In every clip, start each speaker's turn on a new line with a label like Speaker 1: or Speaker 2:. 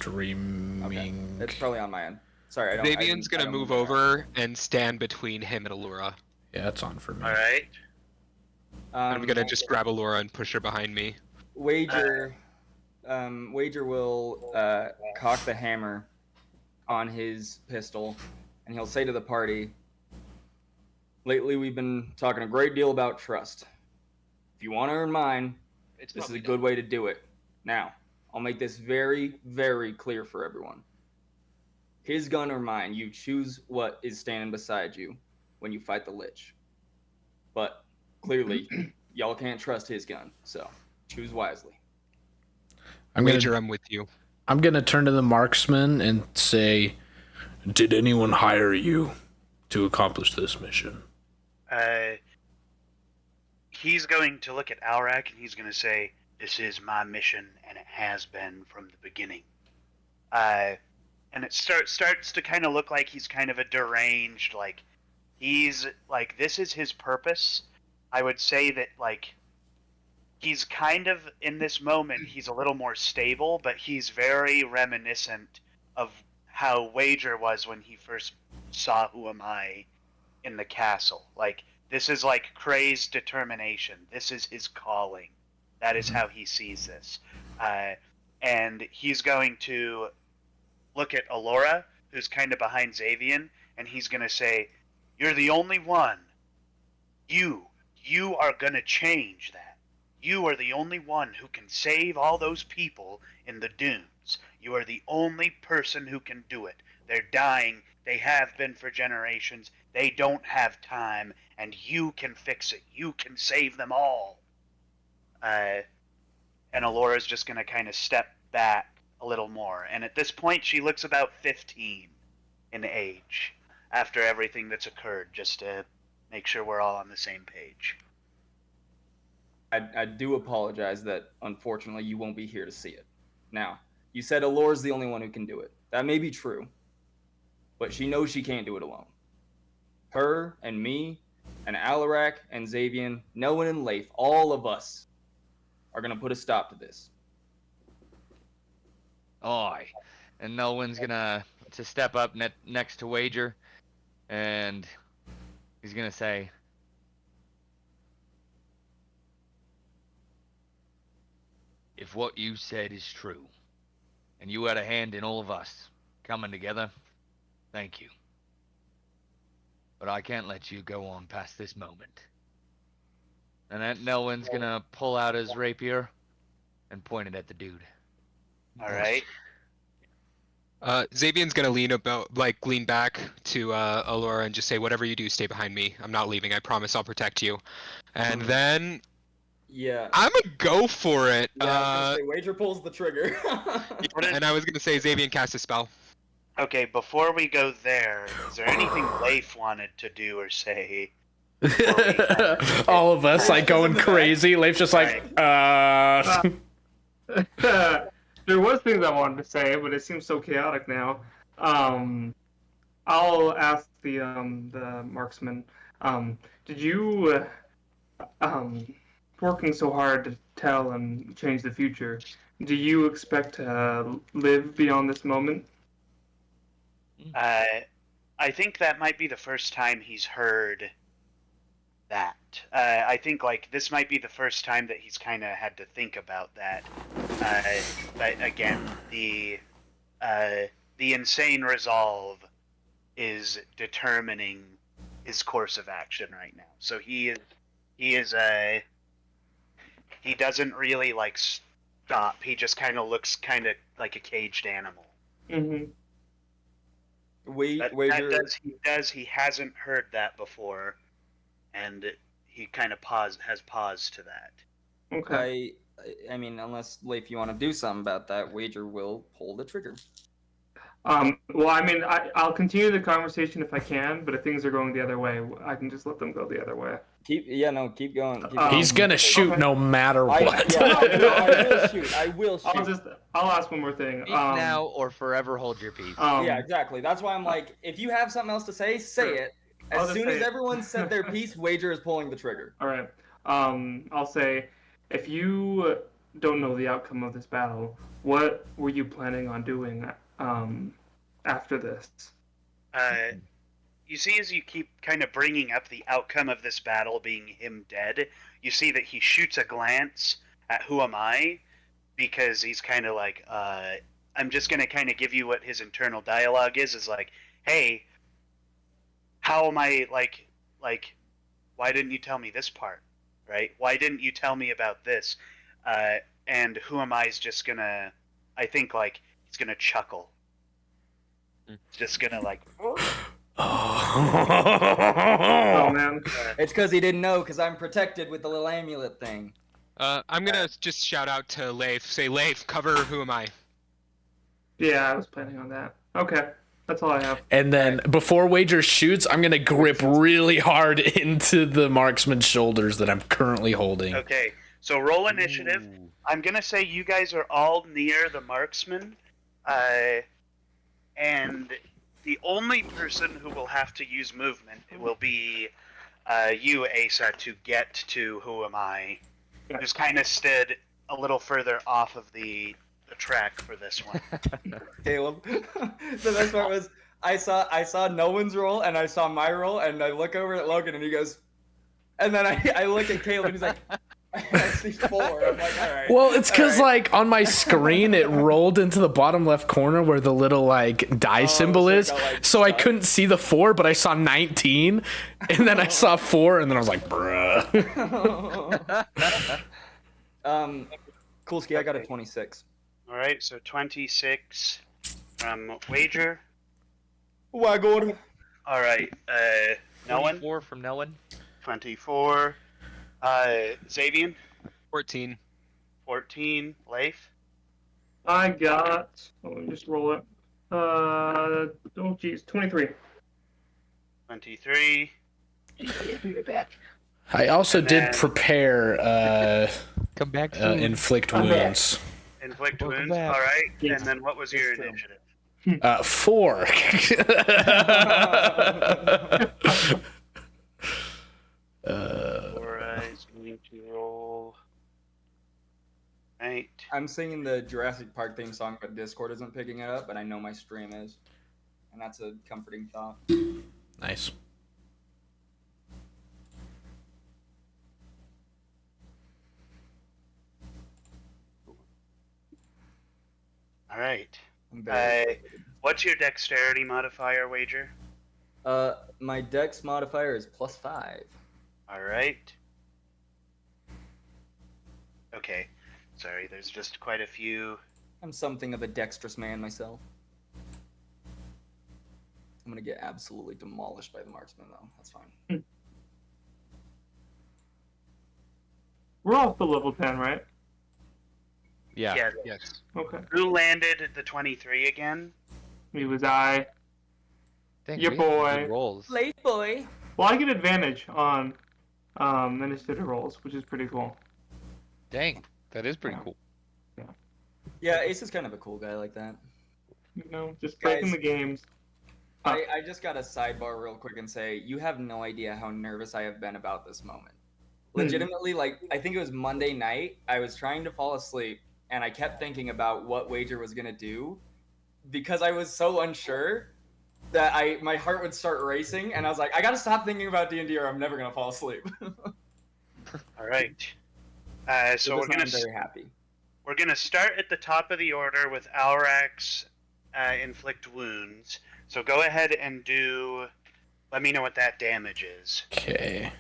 Speaker 1: streaming.
Speaker 2: Okay. It's probably on my end. Sorry, I don't.
Speaker 3: Xavier's gonna move over and stand between him and Allura.
Speaker 1: Yeah, it's on for me.
Speaker 4: All right.
Speaker 3: I'm gonna just grab Allura and push her behind me.
Speaker 2: Wager will cock the hammer on his pistol, and he'll say to the party, "Lately, we've been talking a great deal about trust. If you want to earn mine, this is a good way to do it. Now, I'll make this very, very clear for everyone. His gun or mine, you choose what is standing beside you when you fight the Lich. But clearly, y'all can't trust his gun, so choose wisely."
Speaker 3: I'm with you.
Speaker 1: I'm gonna turn to the marksman and say, "Did anyone hire you to accomplish this mission?"
Speaker 4: He's going to look at Alrak and he's going to say, "This is my mission, and it has been from the beginning." And it starts to kind of look like he's kind of a deranged, like, he's, like, this is his purpose. I would say that, like, he's kind of, in this moment, he's a little more stable, but he's very reminiscent of how Wager was when he first saw Who Am I in the castle. Like, this is like crazed determination. This is his calling. That is how he sees this. And he's going to look at Allura, who's kind of behind Xavier, and he's going to say, "You're the only one. You are going to change that. You are the only one who can save all those people in the dunes. You are the only person who can do it. They're dying. They have been for generations. They don't have time, and you can fix it. You can save them all." And Allura's just going to kind of step back a little more. And at this point, she looks about 15 in age after everything that's occurred, just to make sure we're all on the same page.
Speaker 2: I do apologize that, unfortunately, you won't be here to see it. Now, you said Allura's the only one who can do it. That may be true, but she knows she can't do it alone. Her and me and Alarak and Xavier, Nolan and Leif, all of us are going to put a stop to this.
Speaker 5: Aye. And Nolan's gonna step up next to Wager, and he's gonna say, "If what you said is true, and you had a hand in all of us coming together, thank you. But I can't let you go on past this moment." And then Nolan's gonna pull out his rapier and point it at the dude.
Speaker 4: All right.
Speaker 3: Xavier's gonna lean back to Allura and just say, "Whatever you do, stay behind me. I'm not leaving. I promise I'll protect you." And then I'm gonna go for it.
Speaker 2: Yeah, I was gonna say, Wager pulls the trigger.
Speaker 3: And I was gonna say Xavier cast a spell.
Speaker 4: Okay, before we go there, is there anything Leif wanted to do or say?
Speaker 1: All of us like going crazy. Leif's just like,
Speaker 6: There was things I wanted to say, but it seems so chaotic now. I'll ask the marksman. Did you working so hard to tell and change the future? Do you expect to live beyond this moment?
Speaker 4: I think that might be the first time he's heard that. I think this might be the first time that he's kind of had to think about that. But again, the insane resolve is determining his course of action right now. So he doesn't really stop. He just kind of looks kind of like a caged animal.
Speaker 6: Mm-hmm.
Speaker 4: He hasn't heard that before, and he kind of has paused to that.
Speaker 6: Okay.
Speaker 2: I mean, unless Leif, you want to do something about that, Wager will pull the trigger.
Speaker 6: Well, I mean, I'll continue the conversation if I can, but if things are going the other way, I can just let them go the other way.
Speaker 2: Keep going.
Speaker 1: He's gonna shoot no matter what.
Speaker 2: I will shoot.
Speaker 6: I'll ask one more thing.
Speaker 5: Speak now or forever hold your peace.
Speaker 2: Yeah, exactly. That's why I'm like, if you have something else to say it. As soon as everyone said their piece, Wager is pulling the trigger.
Speaker 6: All right. I'll say, if you don't know the outcome of this battle, what were you planning on doing after this?
Speaker 4: You see, as you keep kind of bringing up the outcome of this battle being him dead, you see that he shoots a glance at who am I, because he's kind of like, I'm just going to kind of give you what his internal dialogue is like, hey, how am I, like, why didn't you tell me this part, right? Why didn't you tell me about this? And who am I's just going to, I think, like, he's going to chuckle. Just going to, like...
Speaker 6: Oh man.
Speaker 2: It's because he didn't know, because I'm protected with the little amulet thing.
Speaker 3: I'm gonna just shout out to Leif. Say, Leif, cover who am I?
Speaker 6: Yeah, I was planning on that. Okay, that's all I have.
Speaker 1: And then before Wager shoots, I'm gonna grip really hard into the marksman's shoulders that I'm currently holding.
Speaker 4: Okay, so roll initiative. Ooh. I'm gonna say you guys are all near the marksman, and the only person who will have to use movement will be you, Asa, to get to who am I. Just kind of stood a little further off of the track for this one.
Speaker 2: Caleb. The best part was I saw no one's roll and I saw my roll and I look over at Logan and he goes, and then I look at Caleb and he's like, I see 4. I'm like, all right.
Speaker 1: Well, it's because like on my screen it rolled into the bottom left corner where the little like die symbol is, so I couldn't see the 4, but I saw 19, and then I saw 4, and then I was like, bruh.
Speaker 2: Coolski, I got a 26.
Speaker 4: All right, so 26 from Wager.
Speaker 2: Wagor.
Speaker 4: All right, Nolan.
Speaker 5: 24 from Nolan.
Speaker 4: 24. Xavier.
Speaker 3: 14.
Speaker 4: 14. Leif.
Speaker 6: I got. Let me just roll it. Oh geez, 23.
Speaker 4: 23.
Speaker 1: I also did prepare
Speaker 5: Come back soon.
Speaker 1: inflict wounds.
Speaker 4: Inflict wounds. All right, and then what was your initiative?
Speaker 1: 4.
Speaker 4: 4 is going to roll. Right.
Speaker 2: I'm singing the Jurassic Park theme song, but Discord isn't picking it up, but I know my stream is. And that's a comforting thought.
Speaker 1: Nice.
Speaker 4: All right. What's your dexterity modifier, Wager?
Speaker 2: My dex modifier is +5.
Speaker 4: All right. Okay. Sorry, there's just quite a few.
Speaker 2: I'm something of a dexterous man myself. I'm gonna get absolutely demolished by the marksman, though. That's fine.
Speaker 6: We're off the level 10, right?
Speaker 5: Yeah.
Speaker 3: Yes.
Speaker 6: Okay.
Speaker 4: Who landed the 23 again?
Speaker 6: It was I.
Speaker 5: Dang,
Speaker 6: Your
Speaker 5: we have
Speaker 6: boy.
Speaker 5: good rolls.
Speaker 2: Late boy.
Speaker 6: Well, I get advantage on initiative rolls, which is pretty cool.
Speaker 5: Dang, that is pretty cool.
Speaker 2: Yeah, Ace is kind of a cool guy like that.
Speaker 6: You know, just breaking
Speaker 2: Guys.
Speaker 6: the games.
Speaker 2: I just got to sidebar real quick and say, you have no idea how nervous I have been about this moment. Legitimately, like, I think it was Monday night, I was trying to fall asleep, and I kept thinking about what Wager was going to do, because I was so unsure that my heart would start racing, and I was like, I got to stop thinking about D&D or I'm never going to fall asleep.
Speaker 4: All right. So
Speaker 2: I'm very happy.
Speaker 4: We're gonna start at the top of the order with Alrax inflict wounds. So go ahead and do. Let me know what that damage is.
Speaker 1: Okay.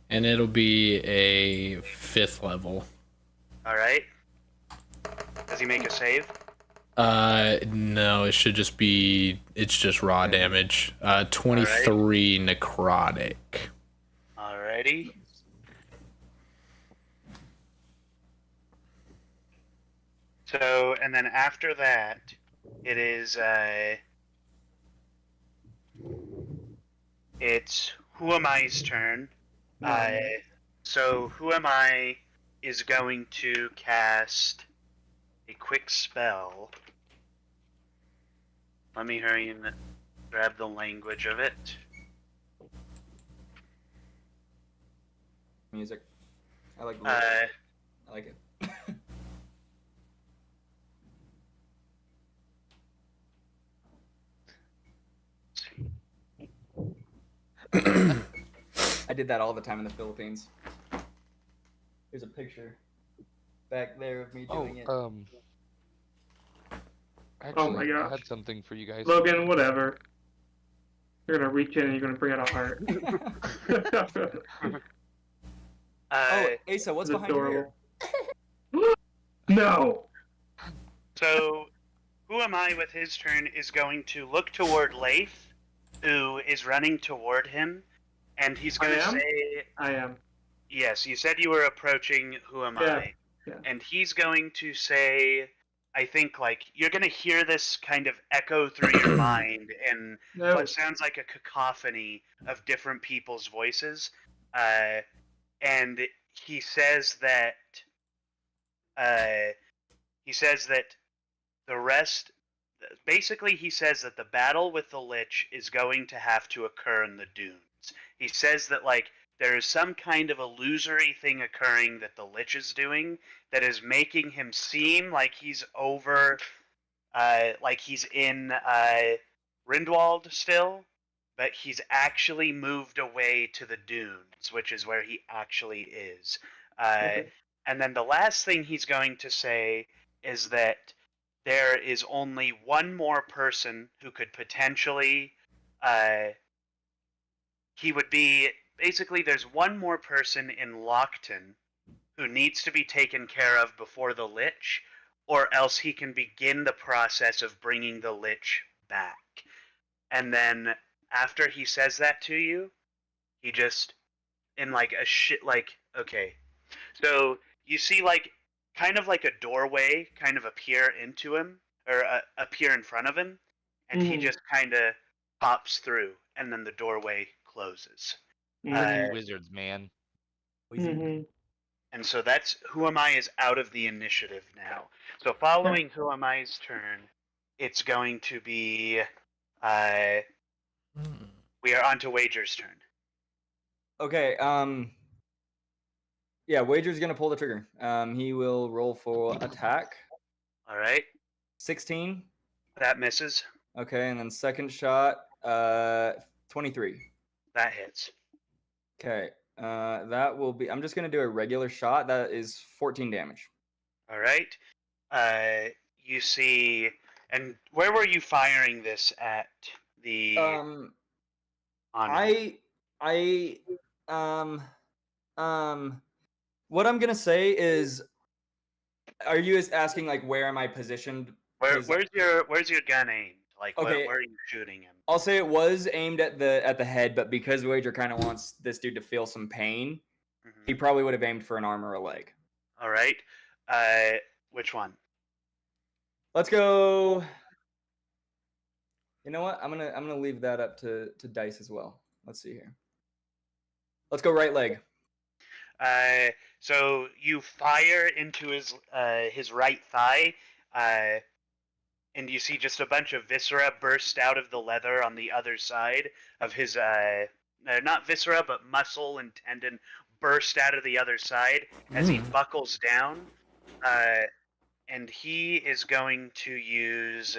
Speaker 1: And it'll be a 5th level.
Speaker 4: All right. Does he make a save?
Speaker 1: No, it should just be. It's just raw damage. 23 necrotic.
Speaker 4: Alrighty. So, and then after that, it is, it's Who Am I's turn. So, Who Am I is going to cast a quick spell. Let me hurry and grab the language of it.
Speaker 2: Music. I like it. I did that all the time in the Philippines. There's a picture back there of me doing it.
Speaker 6: Oh my
Speaker 7: Actually, I
Speaker 6: gosh.
Speaker 7: had something for you guys.
Speaker 6: Logan, whatever. You're gonna reach in and you're gonna bring out a heart.
Speaker 2: Oh, Asa, what's
Speaker 6: It's
Speaker 2: behind your ear?
Speaker 6: adorable. No!
Speaker 4: So, who am I with his turn is going to look toward Leif, who is running toward him, and he's going to say...
Speaker 6: I am.
Speaker 4: Yes, you said you were approaching who am I.
Speaker 6: Yeah.
Speaker 4: And he's going to say, I think, like, you're going to hear this kind of echo through your mind in
Speaker 6: No.
Speaker 4: what sounds like a cacophony of different people's voices. And he says that the rest, basically he says that the battle with the Lich is going to have to occur in the dunes. He says that, like, there is some kind of illusory thing occurring that the Lich is doing that is making him seem like he's over, like he's in Rindwald still, but he's actually moved away to the dunes, which is where he actually is.
Speaker 6: Okay.
Speaker 4: And then the last thing he's going to say is that there is only one more person who could potentially, he would be, basically there's one more person in Lockton who needs to be taken care of before the Lich, or else he can begin the process of bringing the Lich back. And then after he says that to you, he just, in like a okay. So you see, like, kind of like a doorway kind of appear into him, or appear in front of him, and he just kind of pops through, and then the doorway closes.
Speaker 5: Wizards, man.
Speaker 6: Mhm.
Speaker 4: And so that's Who Am I is out of the initiative now. So following Who Am I's turn, it's going to be, we are on to Wager's turn.
Speaker 2: Okay, yeah, Wager's gonna pull the trigger. He will roll for attack.
Speaker 4: All right,
Speaker 2: 16.
Speaker 4: that misses.
Speaker 2: Okay, and then second shot, 23.
Speaker 4: That hits.
Speaker 2: Okay, that will be. I'm just gonna do a regular shot. That is 14 damage.
Speaker 4: All right. You see, and where were you firing this at? The
Speaker 2: what I'm gonna say is, are you asking like where am I positioned?
Speaker 4: Where's your gun aimed? Like,
Speaker 2: Okay.
Speaker 4: where are you shooting him?
Speaker 2: I'll say it was aimed at the head, but because Wager kind of wants this dude to feel some pain, he probably would have aimed for an arm or a leg.
Speaker 4: All right. Which one?
Speaker 2: Let's go. You know what? I'm gonna leave that up to dice as well. Let's see here. Let's go right leg.
Speaker 4: So you fire into his right thigh, and you see just a bunch of viscera burst out of the leather on the other side of his, not viscera, but muscle and tendon burst out of the other side as he buckles down. And he is going to use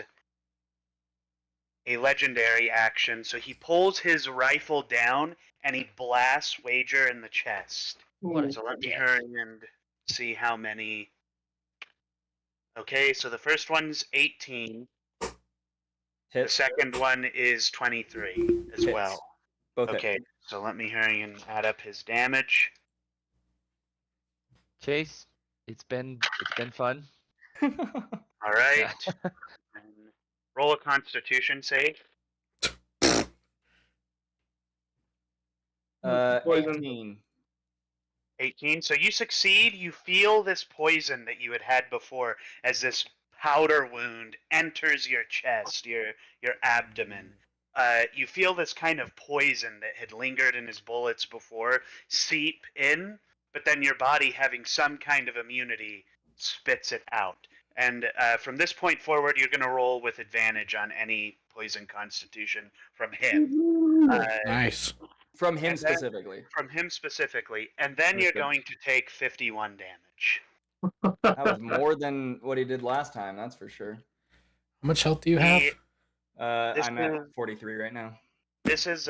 Speaker 4: a legendary action. So he pulls his rifle down and he blasts Wager in the chest. So let me hurry and see how many. Okay, so the first one's 18.
Speaker 2: Hit.
Speaker 4: The second one is 23 as
Speaker 2: Hits.
Speaker 4: well.
Speaker 2: Both
Speaker 4: Okay,
Speaker 2: hit.
Speaker 4: so let me hurry and add up his damage.
Speaker 5: Chase, it's been fun.
Speaker 4: All right. And roll a Constitution save.
Speaker 6: Poison.
Speaker 2: 18.
Speaker 4: 18. So you succeed. You feel this poison that you had before as this powder wound enters your chest, your abdomen. You feel this kind of poison that had lingered in his bullets before seep in, but then your body, having some kind of immunity, spits it out. And from this point forward, you're going to roll with advantage on any poison constitution from him.
Speaker 1: Nice.
Speaker 2: From him
Speaker 4: And then-
Speaker 2: specifically.
Speaker 4: From him specifically. And then you're going to take 51 damage.
Speaker 2: That was more than what he did last time, that's for sure.
Speaker 1: How much health do you have?
Speaker 2: I'm at 43 right now.
Speaker 4: This is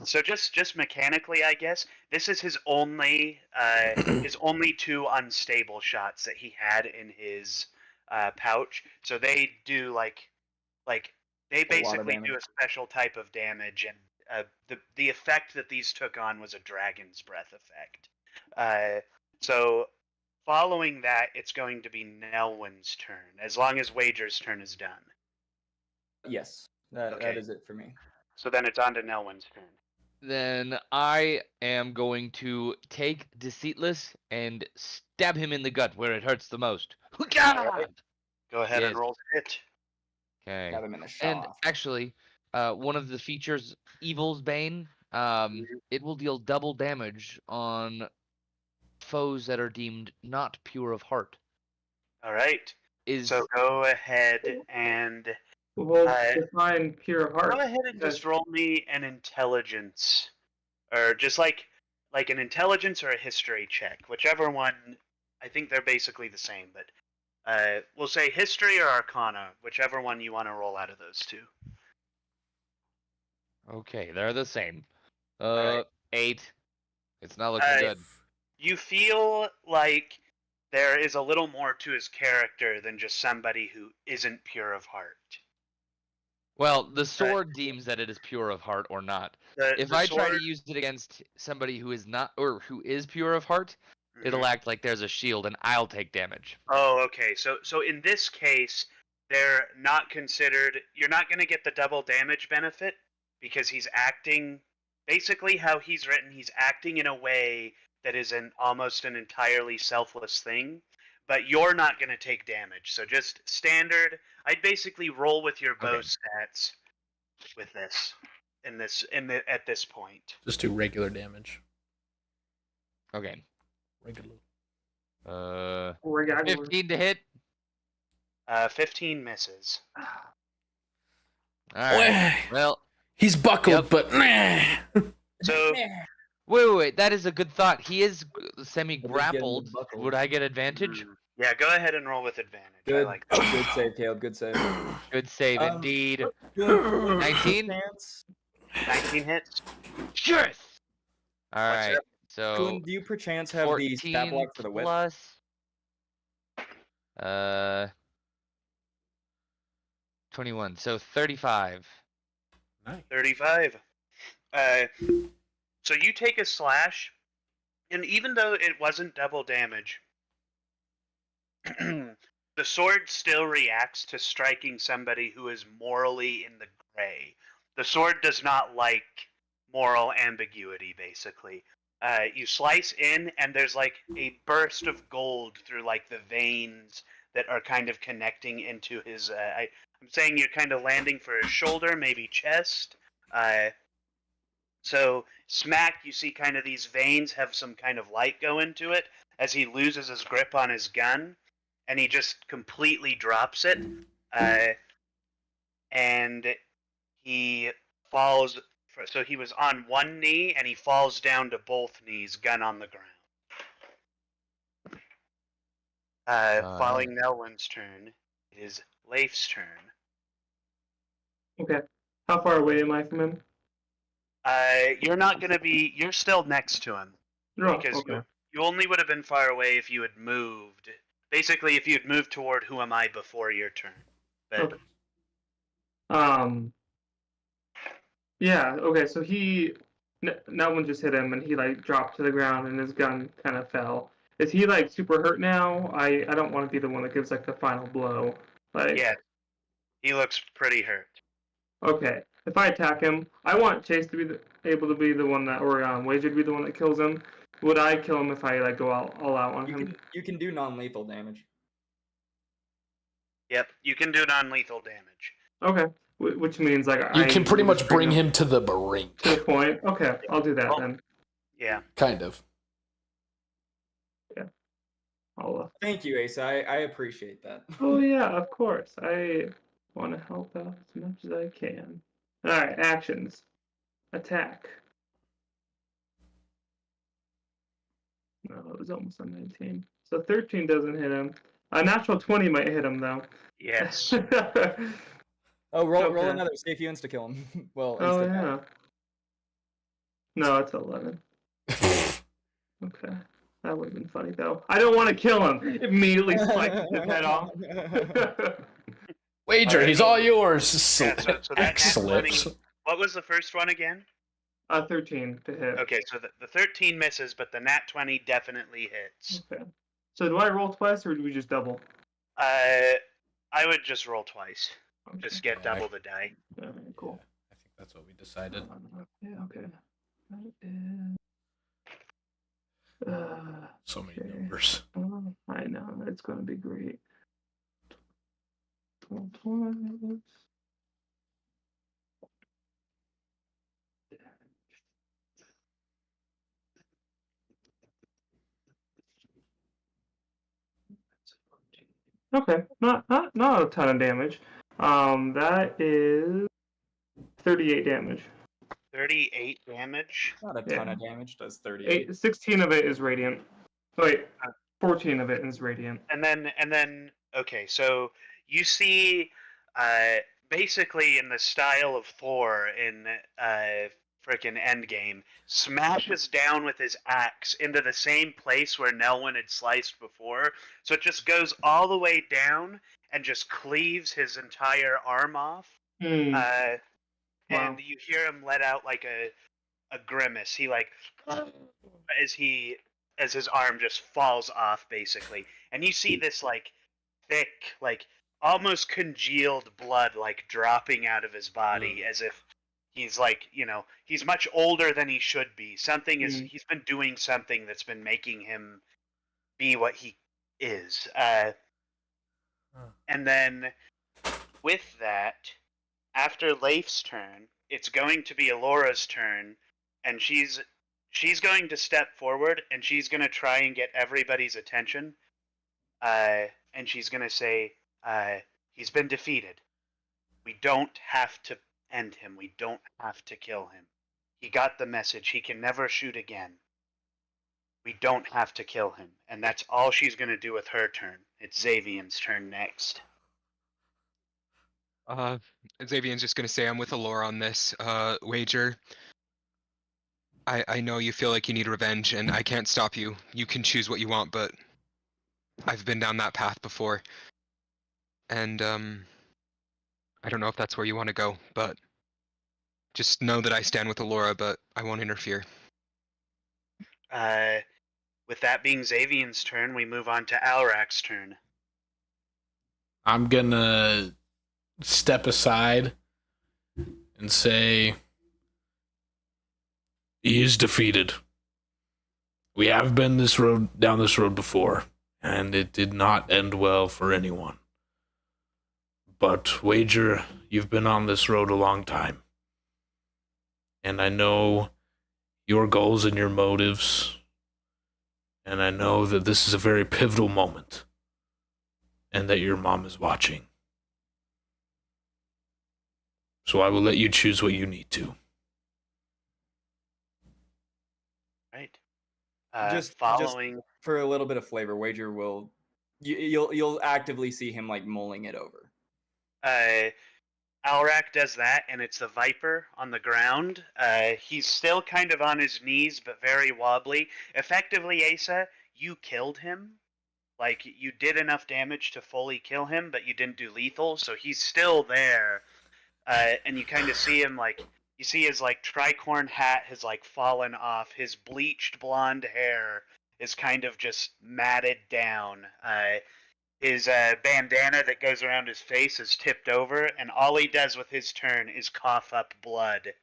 Speaker 4: so just mechanically, I guess this is his only 2 unstable shots that he had in his pouch. So they do like they basically do a special type of damage, and the effect that these took on was a dragon's breath effect. So following that, it's going to be Nelwyn's turn, as long as Wager's turn is done.
Speaker 2: Yes, that is it for me.
Speaker 4: So then it's on to Nelwyn's turn.
Speaker 5: Then I am going to take Deceitless and stab him in the gut where it hurts the most.
Speaker 4: Right. Go ahead and roll the hit.
Speaker 5: Okay.
Speaker 2: Stab him in the
Speaker 5: And
Speaker 2: shaft.
Speaker 5: actually, one of the features, Evil's Bane, it will deal double damage on foes that are deemed not pure of heart.
Speaker 4: All right. So go ahead and
Speaker 6: define pure heart.
Speaker 4: Go ahead and just roll me an intelligence, or just like an intelligence or a history check, whichever one. I think they're basically the same, but we'll say history or arcana, whichever one you want to roll out of those two.
Speaker 5: Okay, they're the same.
Speaker 4: Right.
Speaker 5: 8. It's not looking good.
Speaker 4: You feel like there is a little more to his character than just somebody who isn't pure of heart.
Speaker 5: Well, the sword deems that it is pure of heart or not. If I try to use it against somebody who is not, or who is pure of heart, it'll act like there's a shield and I'll take damage.
Speaker 4: Oh, okay. So in this case, they're not considered. You're not going to get the double damage benefit because he's acting. Basically, how he's written, he's acting in a way that is almost an entirely selfless thing. But you're not going to take damage. So just standard. I'd basically roll with your bow stats with this. At this point.
Speaker 1: Just do regular damage.
Speaker 5: Okay.
Speaker 1: Regular.
Speaker 5: 15 to hit.
Speaker 4: 15 misses.
Speaker 5: All right. Well,
Speaker 1: he's buckled, but
Speaker 4: so
Speaker 5: wait. That is a good thought. He is semi-grappled. Would I get advantage?
Speaker 4: Yeah, go ahead and roll with advantage.
Speaker 2: Good.
Speaker 4: I like that.
Speaker 2: Good save, Caleb. Good save.
Speaker 5: Good save indeed. 19?
Speaker 4: 19 hits.
Speaker 5: Sure. All right. So
Speaker 2: Glenn, do you perchance have the stat block for the whip?
Speaker 5: Plus 21. So 35.
Speaker 1: Nice.
Speaker 4: 35. So you take a slash, and even though it wasn't double damage, the sword still reacts to striking somebody who is morally in the gray. The sword does not like moral ambiguity, basically. You slice in, and there's like a burst of gold through like the veins that are kind of connecting into his. I'm saying you're kind of landing for his shoulder, maybe chest. So smack, you see kind of these veins have some kind of light go into it as he loses his grip on his gun, and he just completely drops it, and he falls. So he was on one knee, and he falls down to both knees, gun on the ground. Following Nelwyn's turn, it is Leif's turn.
Speaker 6: Okay. How far away am I from him?
Speaker 4: You're not going to be... You're still next to him.
Speaker 6: Oh,
Speaker 4: because
Speaker 6: okay.
Speaker 4: you only would have been far away if you had moved. Basically, if you had moved toward Who Am I before your turn. But...
Speaker 6: Okay. Yeah, okay, so Nelwyn just hit him, and he, like, dropped to the ground, and his gun kind of fell. Is he, like, super hurt now? I don't want to be the one that gives, like, the final blow. Like,
Speaker 4: yeah, he looks pretty hurt.
Speaker 6: Okay, if I attack him, I want Chase to be able to be the one that, or Wager to be the one that kills him. Would I kill him if I, like, go all out on him?
Speaker 2: You can do non-lethal damage.
Speaker 4: Yep, you can do non-lethal damage.
Speaker 6: Okay. Which means, like,
Speaker 1: you can pretty much bring him to the brink.
Speaker 6: To the point? Okay, I'll do that then.
Speaker 4: Yeah.
Speaker 1: Kind of.
Speaker 6: Yeah. I'll,
Speaker 2: Thank you, Asa. I appreciate that.
Speaker 6: Oh, yeah, of course. I want to help out as much as I can. Alright, actions. Attack. No, it was almost on 19. So 13 doesn't hit him. A natural 20 might hit him though.
Speaker 4: Yes.
Speaker 2: Oh, roll
Speaker 6: Okay.
Speaker 2: another. See if you insta kill him. Well,
Speaker 6: Oh
Speaker 2: insta
Speaker 6: yeah. No, it's 11. Okay. That would have been funny though. I don't want to kill him. Immediately slices his head off.
Speaker 1: Wager,
Speaker 4: Alright.
Speaker 1: he's all yours.
Speaker 4: Yeah, so that nat 20.
Speaker 1: Excellent.
Speaker 4: What was the first one again?
Speaker 6: 13 to hit.
Speaker 4: Okay, so the 13 misses, but the nat 20 definitely hits.
Speaker 6: Okay. So do I roll twice or do we just double?
Speaker 4: I would just roll twice.
Speaker 6: Okay.
Speaker 4: Just get double the die.
Speaker 6: Yeah, cool.
Speaker 1: I think that's what we decided.
Speaker 6: Yeah, okay. That is,
Speaker 1: So many
Speaker 6: okay.
Speaker 1: numbers.
Speaker 6: I know, it's going to be great. 12 points. Okay, not a ton of damage. That is 38 damage.
Speaker 4: 38 damage.
Speaker 2: Not a ton of damage. Does 38.
Speaker 6: 16 of it is radiant. Wait, 14 of it is radiant.
Speaker 4: And then okay, so you see basically in the style of Thor in frickin' Endgame, smashes down with his axe into the same place where Nelwyn had sliced before. So it just goes all the way down and just cleaves his entire arm off.
Speaker 6: Wow.
Speaker 4: And you hear him let out like a grimace. He like as his arm just falls off basically. And you see this like thick, like almost congealed blood like dropping out of his body as if he's like, he's much older than he should be. He's been doing something that's been making him be what he is. And then with that, after Leif's turn, it's going to be Alora's turn, and she's going to step forward and she's going to try and get everybody's attention. And she's going to say, he's been defeated. We don't have to end him. We don't have to kill him. He got the message. He can never shoot again. We don't have to kill him. And that's all she's going to do with her turn. It's Xavian's turn next.
Speaker 3: Xavier's just gonna say I'm with Alora on this wager. I know you feel like you need revenge, and I can't stop you. You can choose what you want, but I've been down that path before. And I don't know if that's where you want to go, but just know that I stand with Alora, but I won't interfere.
Speaker 4: With that being Xavian's turn, we move on to Alrak's turn.
Speaker 1: I'm gonna step aside and say, he is defeated. We have been down this road before, and it did not end well for anyone. But Wager, you've been on this road a long time, and I know your goals and your motives, and I know that this is a very pivotal moment, and that your mom is watching. So I will let you choose what you need to.
Speaker 4: Right.
Speaker 2: Just for a little bit of flavor, Wager will you'll actively see him like mulling it over.
Speaker 4: Alrak does that, and it's the Viper on the ground. He's still kind of on his knees, but very wobbly. Effectively, Asa, you killed him. Like, you did enough damage to fully kill him, but you didn't do lethal, so he's still there. And you kind of see him, like, you see his, like, tricorn hat has, like, fallen off. His bleached blonde hair is kind of just matted down. His bandana that goes around his face is tipped over, and all he does with his turn is cough up blood.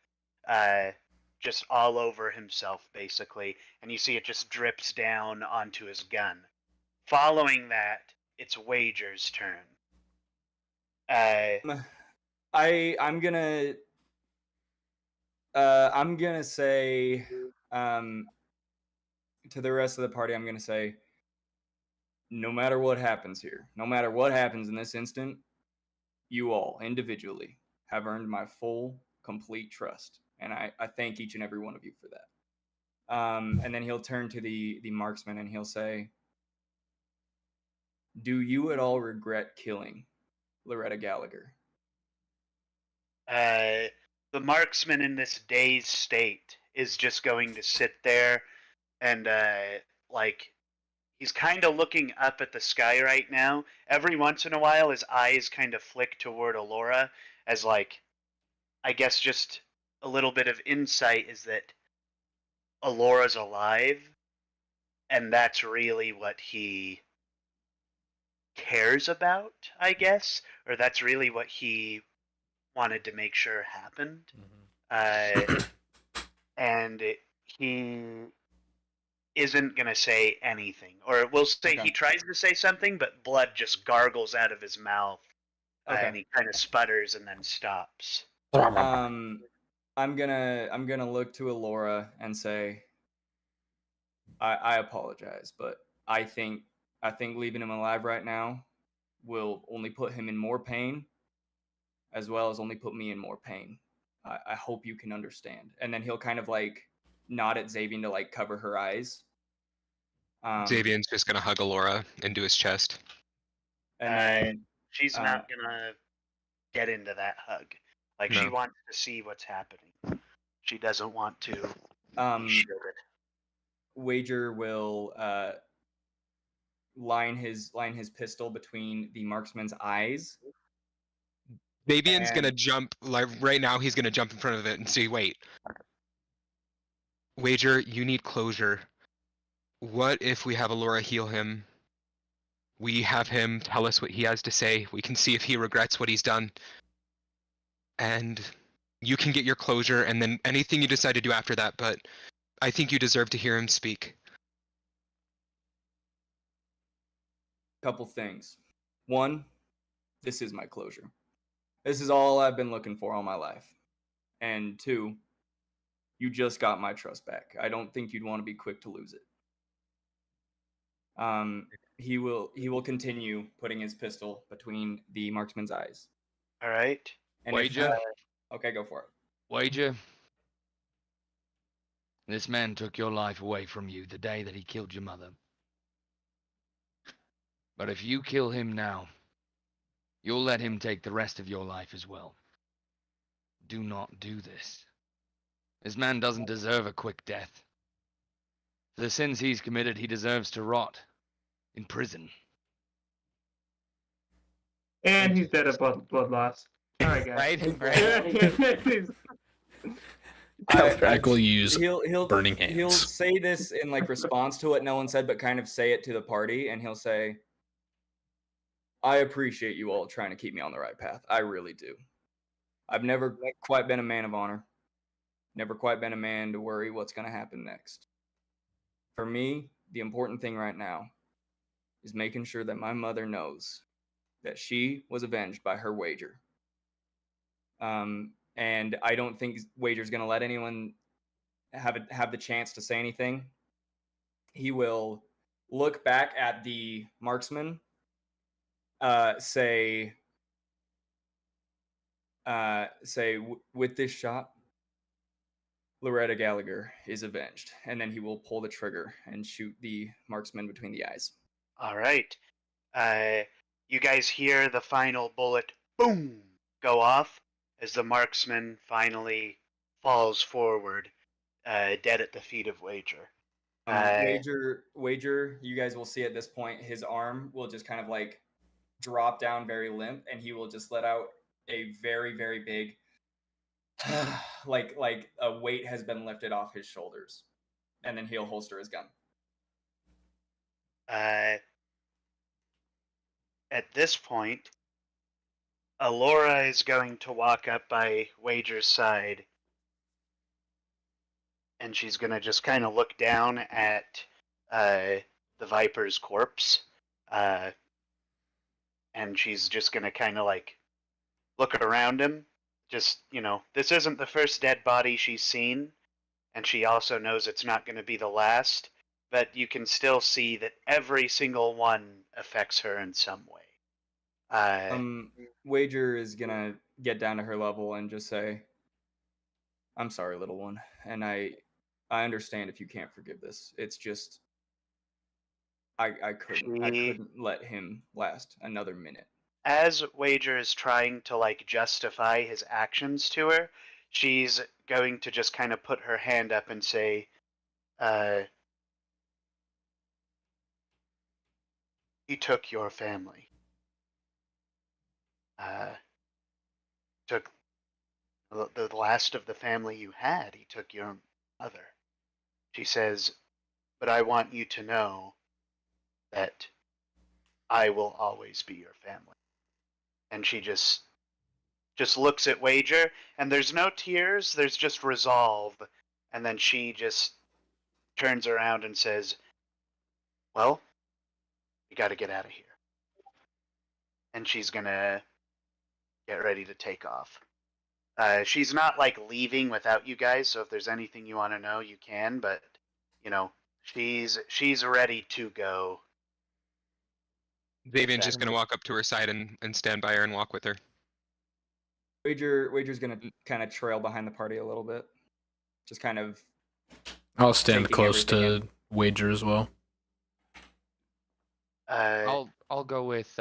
Speaker 4: Just all over himself, basically. And you see it just drips down onto his gun. Following that, it's Wager's turn.
Speaker 2: I'm gonna say to the rest of the party, I'm gonna say, no matter what happens here, no matter what happens in this instant, you all individually have earned my full, complete trust, and I thank each and every one of you for that. And then he'll turn to the marksman and he'll say, Do you at all regret killing Loretta Gallagher?
Speaker 4: The marksman in this dazed state is just going to sit there and like he's kind of looking up at the sky right now. Every once in a while, his eyes kind of flick toward Alora as like, I guess just a little bit of insight is that Alora's alive, and that's really what he cares about, I guess, or that's really what he wanted to make sure happened. And he isn't going to say anything. Or we'll say
Speaker 2: Okay.
Speaker 4: he tries to say something, but blood just gargles out of his mouth.
Speaker 2: Okay.
Speaker 4: And he kind of sputters and then stops.
Speaker 2: I'm gonna look to Alora and say, I apologize, but I think leaving him alive right now will only put him in more pain, as well as only put me in more pain. I hope you can understand. And then he'll kind of like nod at Xavian to like cover her eyes.
Speaker 3: Xavian's just gonna hug Alora into his chest.
Speaker 2: And then
Speaker 4: she's not gonna get into that hug. Like she
Speaker 3: No.
Speaker 4: wants to see what's happening. She doesn't want to be
Speaker 2: um,
Speaker 4: shielded.
Speaker 2: Wager will line his pistol between the marksman's eyes.
Speaker 3: Xavian's
Speaker 2: And-
Speaker 3: gonna jump, like right now he's gonna jump in front of it and say, wait. Wager, you need closure. What if we have Alora heal him? We have him tell us what he has to say. We can see if he regrets what he's done. And you can get your closure, and then anything you decide to do after that, but I think you deserve to hear him speak.
Speaker 2: Couple things. One, this is my closure. This is all I've been looking for all my life. And two, you just got my trust back. I don't think you'd want to be quick to lose it. He will continue putting his pistol between the marksman's eyes.
Speaker 4: All right.
Speaker 2: And
Speaker 5: Wager?
Speaker 2: Okay, go for it.
Speaker 5: Wager, this man took your life away from you the day that he killed your mother. But if you kill him now, you'll let him take the rest of your life as well. Do not do this. This man doesn't deserve a quick death. For the sins he's committed, he deserves to rot in prison.
Speaker 6: And he's dead of blood loss. All right, guys.
Speaker 1: Eldrac will use
Speaker 2: he'll
Speaker 1: burning hands.
Speaker 2: He'll say this in like response to what no one said, but kind of say it to the party, and he'll say, "I appreciate you all trying to keep me on the right path. I really do. I've never quite been a man of honor. Never quite been a man to worry what's going to happen next. For me, the important thing right now is making sure that my mother knows that she was avenged by her wager. And I don't think Wager's going to let anyone have the chance to say anything. He will look back at the marksman, say, with this shot, Loretta Gallagher is avenged. And then he will pull the trigger and shoot the marksman between the eyes.
Speaker 4: All right. You guys hear the final bullet, boom, go off as the marksman finally falls forward, dead at the feet of Wager.
Speaker 2: Wager, you guys will see at this point, his arm will just kind of like drop down very limp, and he will just let out a very, very big, like a weight has been lifted off his shoulders, and then he'll holster his gun.
Speaker 4: At this point, Alora is going to walk up by Wager's side, and she's going to just kind of look down at the Viper's corpse, and she's just going to kind of like look around him. Just, this isn't the first dead body she's seen, and she also knows it's not going to be the last, but you can still see that every single one affects her in some way.
Speaker 2: Wager is gonna get down to her level and just say, "I'm sorry, little one, and I understand if you can't forgive this. It's just I couldn't
Speaker 4: She-
Speaker 2: let him last another minute.
Speaker 4: As Wager is trying to like justify his actions to her, she's going to just kind of put her hand up and say, he took your family. Took the last of the family you had. He took your mother. She says, but I want you to know that I will always be your family. And she just looks at Wager, and there's no tears, there's just resolve. And then she just turns around and says, well, we got to get out of here. And she's going to get ready to take off. She's not like leaving without you guys, so if there's anything you want to know, you can, but you know, she's ready to go.
Speaker 3: Davian's just gonna walk up to her side and stand by her and walk with her.
Speaker 2: Wager's gonna kind of trail behind the party a little bit, just kind of.
Speaker 1: I'll stand
Speaker 2: taking
Speaker 1: close to
Speaker 2: everything
Speaker 1: Wager as well.
Speaker 5: I'll go with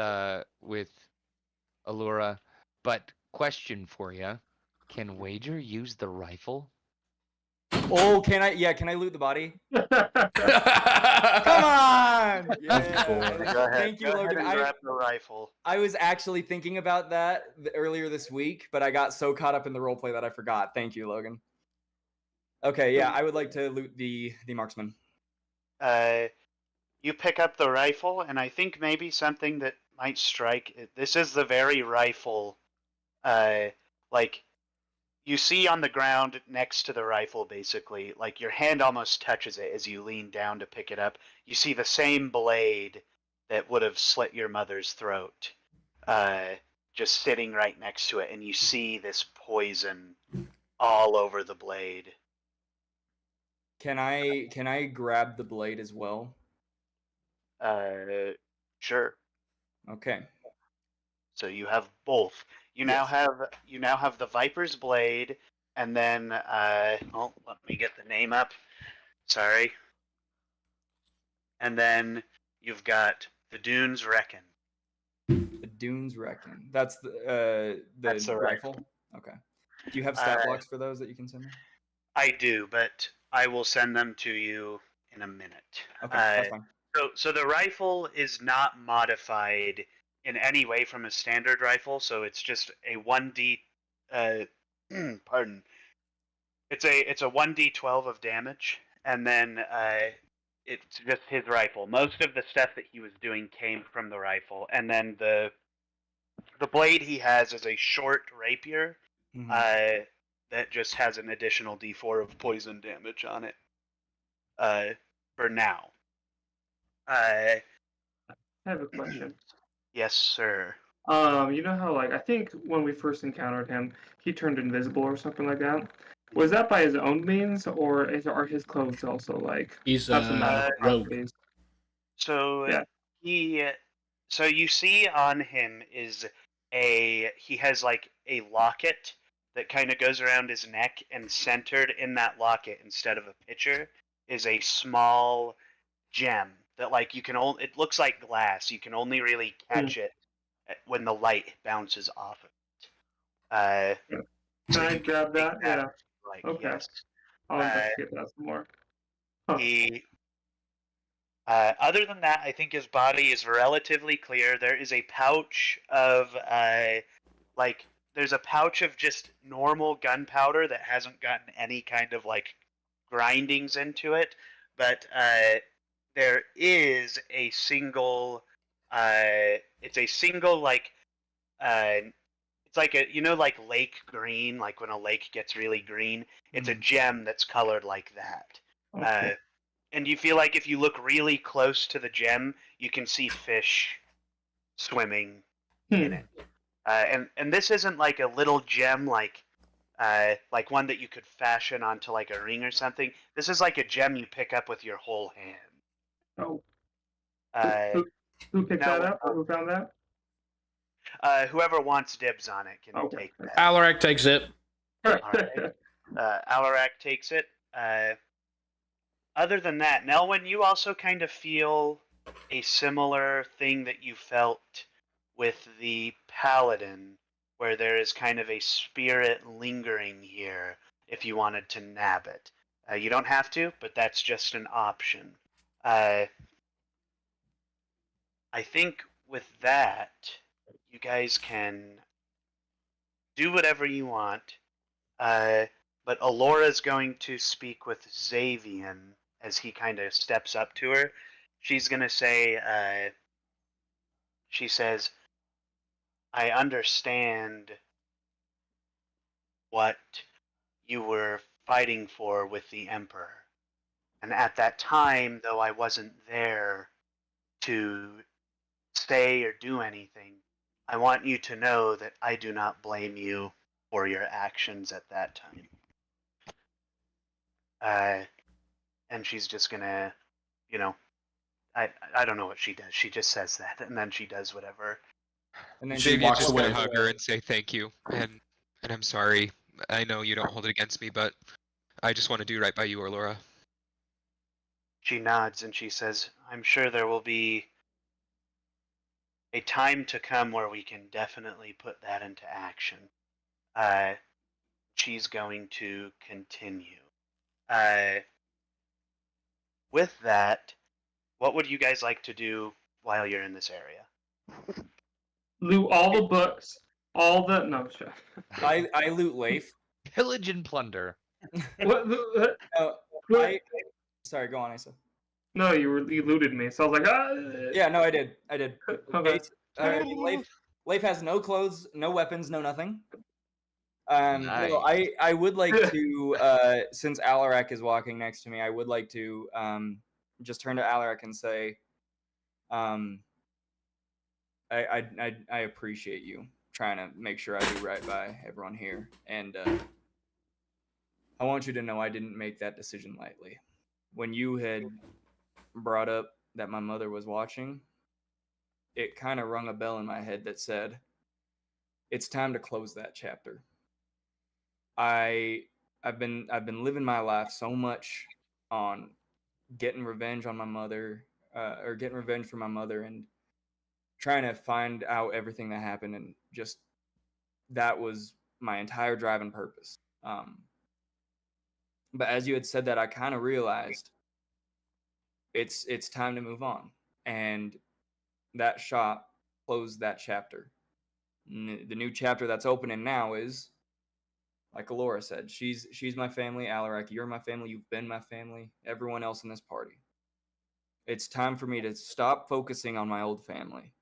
Speaker 5: Allura, but question for you: can Wager use the rifle?
Speaker 2: Oh, can I? Yeah, can I loot the body? Come
Speaker 1: Come
Speaker 2: on! Yeah.
Speaker 4: Go ahead.
Speaker 2: Thank you,
Speaker 4: Go
Speaker 2: Logan.
Speaker 4: ahead and grab the rifle.
Speaker 2: I was actually thinking about that earlier this week, but I got so caught up in the roleplay that I forgot. Thank you, Logan. Okay, yeah, I would like to loot the marksman.
Speaker 4: You pick up the rifle, and I think maybe something that might strike. This is the very rifle, like you see on the ground next to the rifle, basically. Like your hand almost touches it as you lean down to pick it up. You see the same blade that would have slit your mother's throat, just sitting right next to it, and you see this poison all over the blade.
Speaker 2: Can I grab the blade as well?
Speaker 4: Sure.
Speaker 2: Okay.
Speaker 4: So you have both. You now have the Viper's blade, and then let me get the name up. Sorry. And then you've got the Dunes Reckon.
Speaker 2: The Dunes Reckon. That's the rifle. Okay. Do you have stat blocks for those that you can send me?
Speaker 4: I do, but I will send them to you in a minute.
Speaker 2: Okay, that's fine.
Speaker 4: So the rifle is not modified in any way from a standard rifle, so it's just a 1d pardon. It's a 1d12 of damage, and then it's just his rifle. Most of the stuff that he was doing came from the rifle, and then the blade he has is a short rapier that just has an additional d4 of poison damage on it. For now.
Speaker 6: I have a question.
Speaker 4: Yes, sir.
Speaker 6: You know how, like, I think when we first encountered him, he turned invisible or something like that. Was that by his own means, or are his clothes also like?
Speaker 1: He's
Speaker 6: have some magical
Speaker 1: rogue.
Speaker 6: properties?
Speaker 4: So
Speaker 6: Yeah.
Speaker 4: so you see on him is he has like a locket that kind of goes around his neck, and centered in that locket instead of a pitcher is a small gem that like you can only, it looks like glass. You can only really catch it when the light bounces off of it.
Speaker 6: Can I grab that? Yeah.
Speaker 4: Like,
Speaker 6: Okay.
Speaker 4: yes.
Speaker 6: I'll investigate that some more. Huh.
Speaker 4: He other than that, I think his body is relatively clear. There is a pouch of there's a pouch of just normal gunpowder that hasn't gotten any kind of like grindings into it, but there is a single it's a single like it's like a, you know, like lake green, like when a lake gets really green, it's a gem that's colored like that.
Speaker 6: Okay.
Speaker 4: And you feel like if you look really close to the gem, you can see fish swimming in it. And this isn't like a little gem like one that you could fashion onto like a ring or something. This is like a gem you pick up with your whole hand.
Speaker 6: Oh. Who picked
Speaker 4: now-
Speaker 6: that up? Who found that?
Speaker 4: Whoever wants dibs on it can
Speaker 6: Okay.
Speaker 4: take that.
Speaker 1: Alaric takes it.
Speaker 4: Alright. Alaric takes it. Other than that, Nelwyn, you also kind of feel a similar thing that you felt with the paladin, where there is kind of a spirit lingering here if you wanted to nab it. You don't have to, but that's just an option. I think with that, you guys can do whatever you want. But Alora's going to speak with Xavian as he kind of steps up to her. She's going to say, she says, I understand what you were fighting for with the Emperor. And at that time, though I wasn't there to say or do anything, I want you to know that I do not blame you for your actions at that time. And she's just gonna, you know, I don't know what she does. She just says that, and then she does whatever.
Speaker 2: And then
Speaker 1: She
Speaker 3: Xavier's
Speaker 1: walks
Speaker 3: just
Speaker 1: away.
Speaker 3: gonna hug her and say thank you, and I'm sorry. I know you don't hold it against me, but I just want to do right by you, Laura.
Speaker 4: She nods and she says, I'm sure there will be a time to come where we can definitely put that into action. She's going to continue. With that, what would you guys like to do while you're in this area?
Speaker 6: Loot all the books, all the no shit.
Speaker 2: I loot Leif.
Speaker 5: Pillage and plunder.
Speaker 6: What?
Speaker 2: No,
Speaker 6: What?
Speaker 2: sorry, go on, Asa.
Speaker 6: No, you looted me, so I was like, ah.
Speaker 2: Yeah, no, I did.
Speaker 6: Okay.
Speaker 2: Leif has no clothes, no weapons, no nothing.
Speaker 5: Nice.
Speaker 2: Well, I would like to, since Alarak is walking next to me, I would like to just turn to Alarak and say, I appreciate you trying to make sure I do right by everyone here, and I want you to know I didn't make that decision lightly. When you had brought up that my mother was watching, it kind of rung a bell in my head that said, it's time to close that chapter. I've been living my life so much on getting revenge on my mother, or getting revenge for my mother, and trying to find out everything that happened, and just that was my entire driving purpose. But as you had said that, I kind of realized it's time to move on, and that shop closed that chapter. The new chapter that's opening now is, like Alora said, she's my family. Alarak, you're my family. You've been my family. Everyone else in this party. It's time for me to stop focusing on my old family,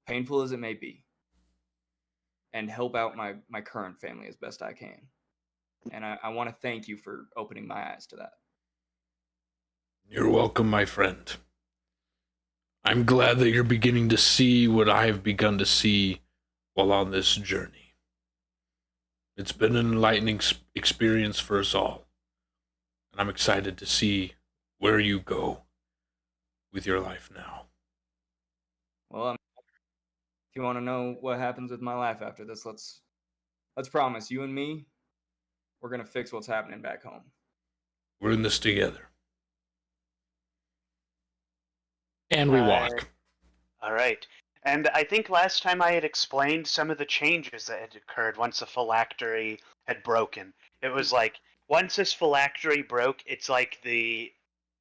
Speaker 2: painful as it may be, and help out my current family as best I can. And I want to thank you for opening my eyes to that.
Speaker 1: You're welcome, my friend. I'm glad that you're beginning to see what I have begun to see while on this journey. It's been an enlightening experience for us all, and I'm excited to see where you go with your life now.
Speaker 2: Well, if you want to know what happens with my life after this, let's promise, you and me, we're gonna fix what's happening back home.
Speaker 1: We're in this together. And we walk.
Speaker 4: All right. And I think last time I had explained some of the changes that had occurred once the phylactery had broken. It was like, once this phylactery broke, it's like the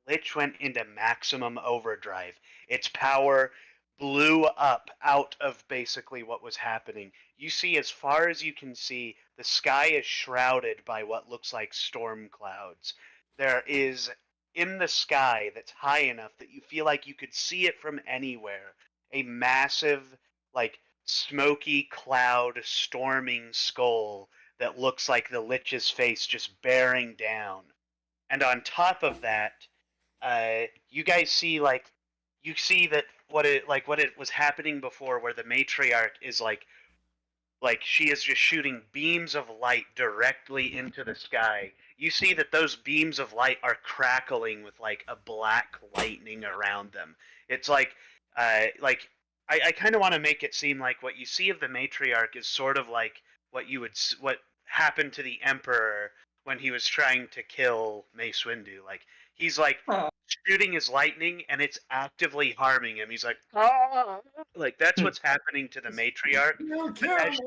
Speaker 4: Lich went into maximum overdrive. Its power blew up out of basically what was happening. You see, as far as you can see, the sky is shrouded by what looks like storm clouds. There is, in the sky that's high enough that you feel like you could see it from anywhere, a massive, like, smoky cloud storming skull that looks like the Lich's face just bearing down. And on top of that, you guys see, like, you see that what it was happening before, where the matriarch is like she is just shooting beams of light directly into the sky. You see that those beams of light are crackling with like a black lightning around them. It's like I kind of want to make it seem like what you see of the matriarch is sort of like what happened to the emperor when he was trying to kill Mace Windu. Like he's like shooting his lightning, and it's actively harming him. He's like, ah! Like that's what's happening to the matriarch.
Speaker 2: You
Speaker 4: But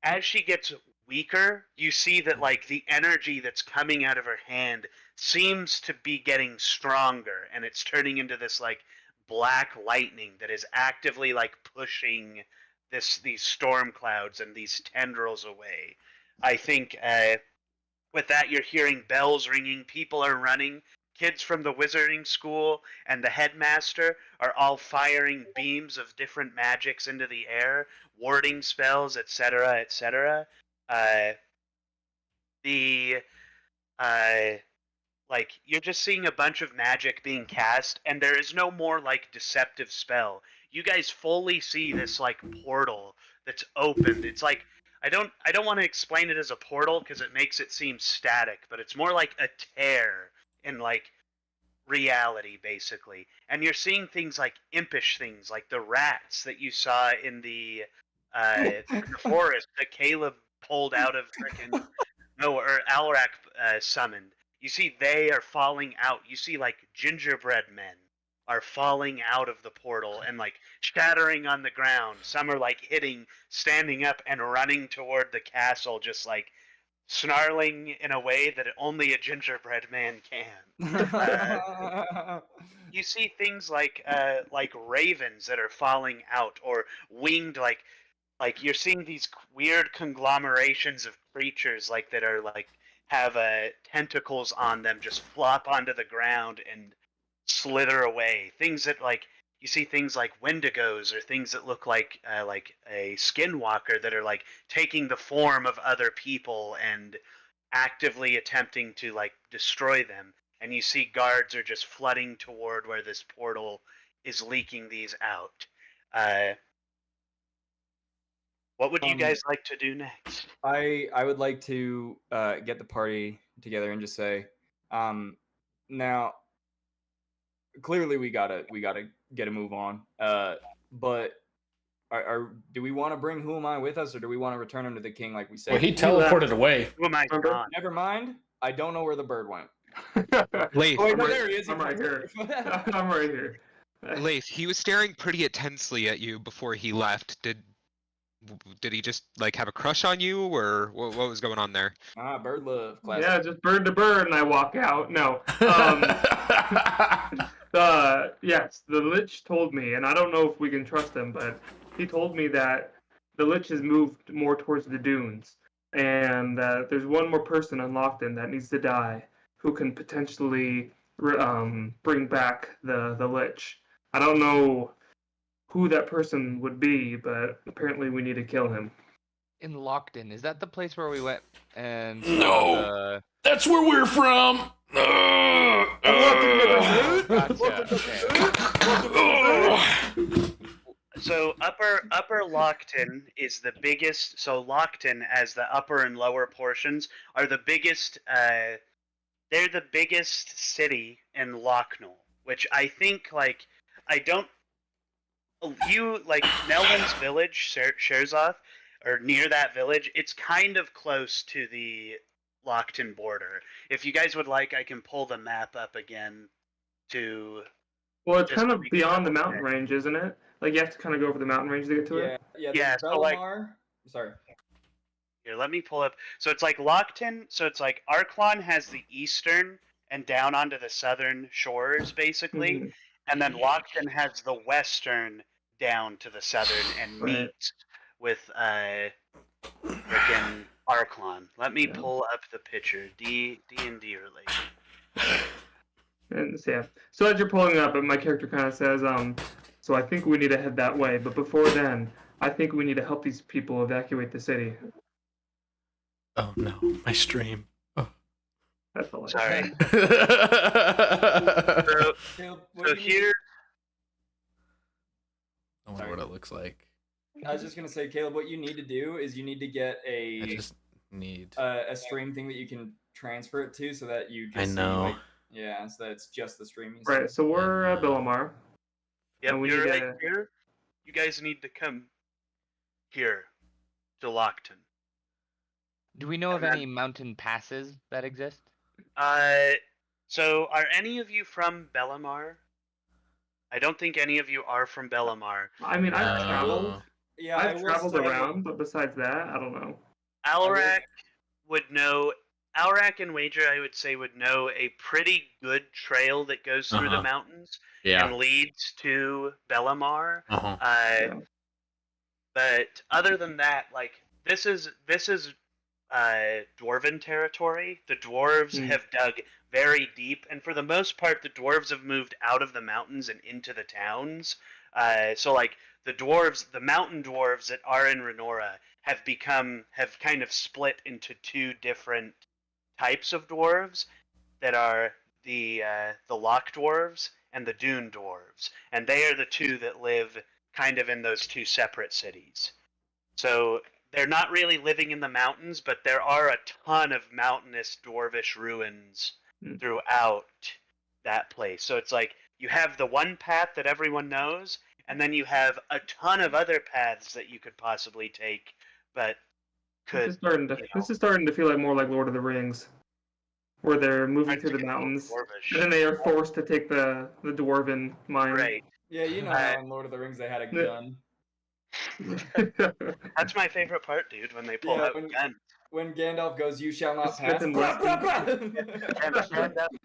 Speaker 4: as she gets weaker, you see that like the energy that's coming out of her hand seems to be getting stronger, and it's turning into this like black lightning that is actively like pushing these storm clouds and these tendrils away. I think with that, you're hearing bells ringing, people are running. Kids from the wizarding school and the headmaster are all firing beams of different magics into the air, warding spells, etc., etc. The like you're just seeing a bunch of magic being cast, and there is no more like deceptive spell. You guys fully see this like portal that's opened. It's like I don't want to explain it as a portal because it makes it seem static, but it's more like a tear in like reality basically. And you're seeing things like impish things like the rats that you saw in the forest that Caleb pulled out of frickin' no, or Alrak summoned. You see they are falling out. You see like gingerbread men are falling out of the portal and like shattering on the ground. Some are like hitting, standing up and running toward the castle, just like snarling in a way that only a gingerbread man can. You see things like ravens that are falling out, or winged like you're seeing these weird conglomerations of creatures like that are like have tentacles on them just flop onto the ground and slither away. Things that like you see things like wendigos or things that look like a skinwalker that are like taking the form of other people and actively attempting to like destroy them. And you see guards are just flooding toward where this portal is leaking these out. What would you guys like to do next?
Speaker 2: I would like to get the party together and just say, now clearly we gotta get a move on. But do we want to bring Who Am I with us, or do we want to return him to the king like we said?
Speaker 1: Well, he teleported away.
Speaker 4: Who am I gone?
Speaker 2: Never mind. I don't know where the bird went.
Speaker 3: Leif,
Speaker 2: Oh, wait, no, there he is.
Speaker 6: I'm right here. I'm right here.
Speaker 3: Leif, he was staring pretty intensely at you before he left. Did he just like have a crush on you, or what was going on there?
Speaker 2: Bird love. Classic.
Speaker 6: Yeah, just bird to bird, and I walk out. No. Yes, the Lich told me, and I don't know if we can trust him, but he told me that the Lich has moved more towards the dunes, and there's one more person on Lockton that needs to die, who can potentially bring back the Lich. I don't know who that person would be, but apparently we need to kill him.
Speaker 5: In Lockton, is that the place where we went and
Speaker 1: No. That's where we're from.
Speaker 4: So upper Lockton is the biggest. So Lockton, as the upper and lower portions, are the biggest. They're the biggest city in Locknell, which I think like I don't. You like Nelwyn's village, Sherzoth, or near that village. It's kind of close to the Lockton border. If you guys would like, I can pull the map up again to.
Speaker 6: Well, it's kind of beyond the mountain range, isn't it? Like you have to kind of go over the mountain range to get to it.
Speaker 2: Yeah.
Speaker 4: So like,
Speaker 2: sorry.
Speaker 4: Here, let me pull up. So it's like Lockton. So it's like Arklon has the eastern and down onto the southern shores, basically,
Speaker 6: Mm-hmm.
Speaker 4: and then Lockton has the western down to the southern and meets with freaking Arklon. Let me pull up the picture. D&D related.
Speaker 6: And so as you're pulling it up, my character kind of says, so I think we need to head that way. But before then, I think we need to help these people evacuate the city.
Speaker 1: Oh no, my stream. Oh.
Speaker 6: That's all.
Speaker 4: Sorry. So here.
Speaker 1: I wonder what it looks like.
Speaker 2: I was just gonna say, Caleb, what you need to do is you need to get
Speaker 1: I just need
Speaker 2: a stream thing that you can transfer it to, so that you just
Speaker 1: I know.
Speaker 2: see, like, so that it's just the streaming.
Speaker 6: Right. So we're Billamar.
Speaker 4: Yep,
Speaker 6: and we
Speaker 4: you're
Speaker 6: need
Speaker 4: right here. You guys need to come here to Lockton.
Speaker 5: Do we know of any mountain passes that exist?
Speaker 4: So, are any of you from Bellamar? I don't think any of you are from Bellamar.
Speaker 6: I mean, I've
Speaker 1: Uh,
Speaker 6: traveled.
Speaker 2: Yeah, I
Speaker 6: I've
Speaker 2: will
Speaker 6: traveled
Speaker 2: say-
Speaker 6: around, but besides that, I don't know.
Speaker 4: Alrak would know. Alrak and Wager, I would say, would know a pretty good trail that goes through the mountains
Speaker 1: Yeah.
Speaker 4: and leads to Bellamar.
Speaker 1: Uh-huh.
Speaker 6: Yeah.
Speaker 4: But other than that, like this is dwarven territory. The dwarves have dug very deep, and for the most part, the dwarves have moved out of the mountains and into the towns. So like the mountain dwarves that are in Renora have kind of split into two different types of dwarves that are the lock dwarves and the dune dwarves, and they are the two that live kind of in those two separate cities. So they're not really living in the mountains, but there are a ton of mountainous dwarvish ruins throughout that place. So it's like you have the one path that everyone knows, and then you have a ton of other paths that you could possibly take, but
Speaker 6: This is starting to feel like more like Lord of the Rings, where they're moving through the mountains, and then they are forced to take the dwarven mine.
Speaker 4: Right.
Speaker 2: Yeah, you know how in Lord of the Rings they had a gun.
Speaker 4: That's my favorite part, dude, when they pull out guns.
Speaker 2: When Gandalf goes, "You shall not
Speaker 6: Smith
Speaker 2: pass."
Speaker 6: and Wesson.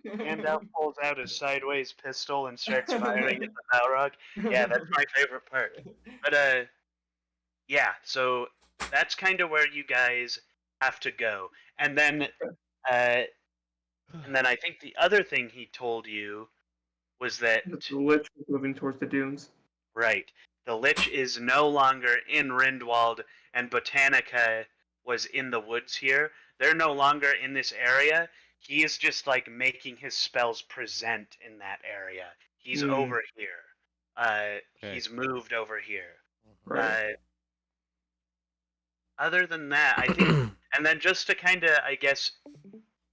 Speaker 4: Gandalf pulls out his sideways pistol and starts firing at the Balrog. Yeah, that's my favorite part. But yeah, so that's kind of where you guys have to go, and then I think the other thing he told you was that
Speaker 6: The Lich was moving towards the dunes.
Speaker 4: right, the Lich is no longer in Rindwald, and Botanica was in the woods here. They're no longer in this area. He is just like making his spells present in that area. He's over here. He's moved over here.
Speaker 6: Right.
Speaker 4: Other than that, I think, and then just to kind of, I guess,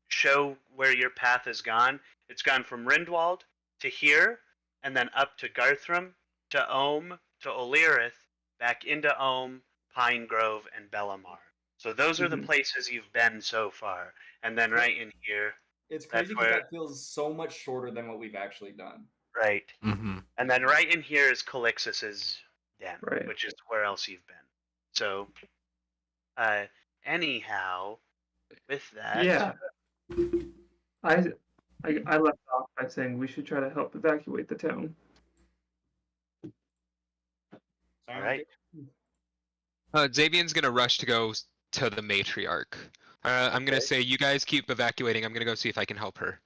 Speaker 4: show where your path has gone, it's gone from Rindwald to here, and then up to Garthram, to Ohm, to Olirith, back into Ohm, Pine Grove, and Bellamar. So those are the places you've been so far, and then right in here.
Speaker 2: It's crazy because that feels so much shorter than what we've actually done.
Speaker 4: Right.
Speaker 1: Mm-hmm.
Speaker 4: And then right in here is Calixus's den,
Speaker 6: Right.
Speaker 4: which is where else you've been. So, anyhow, with that,
Speaker 6: Yeah. I left off by saying we should try to help evacuate the town.
Speaker 4: all right.
Speaker 3: Xavion's gonna rush to go to the matriarch. I'm gonna say you guys keep evacuating. I'm gonna go see if I can help her.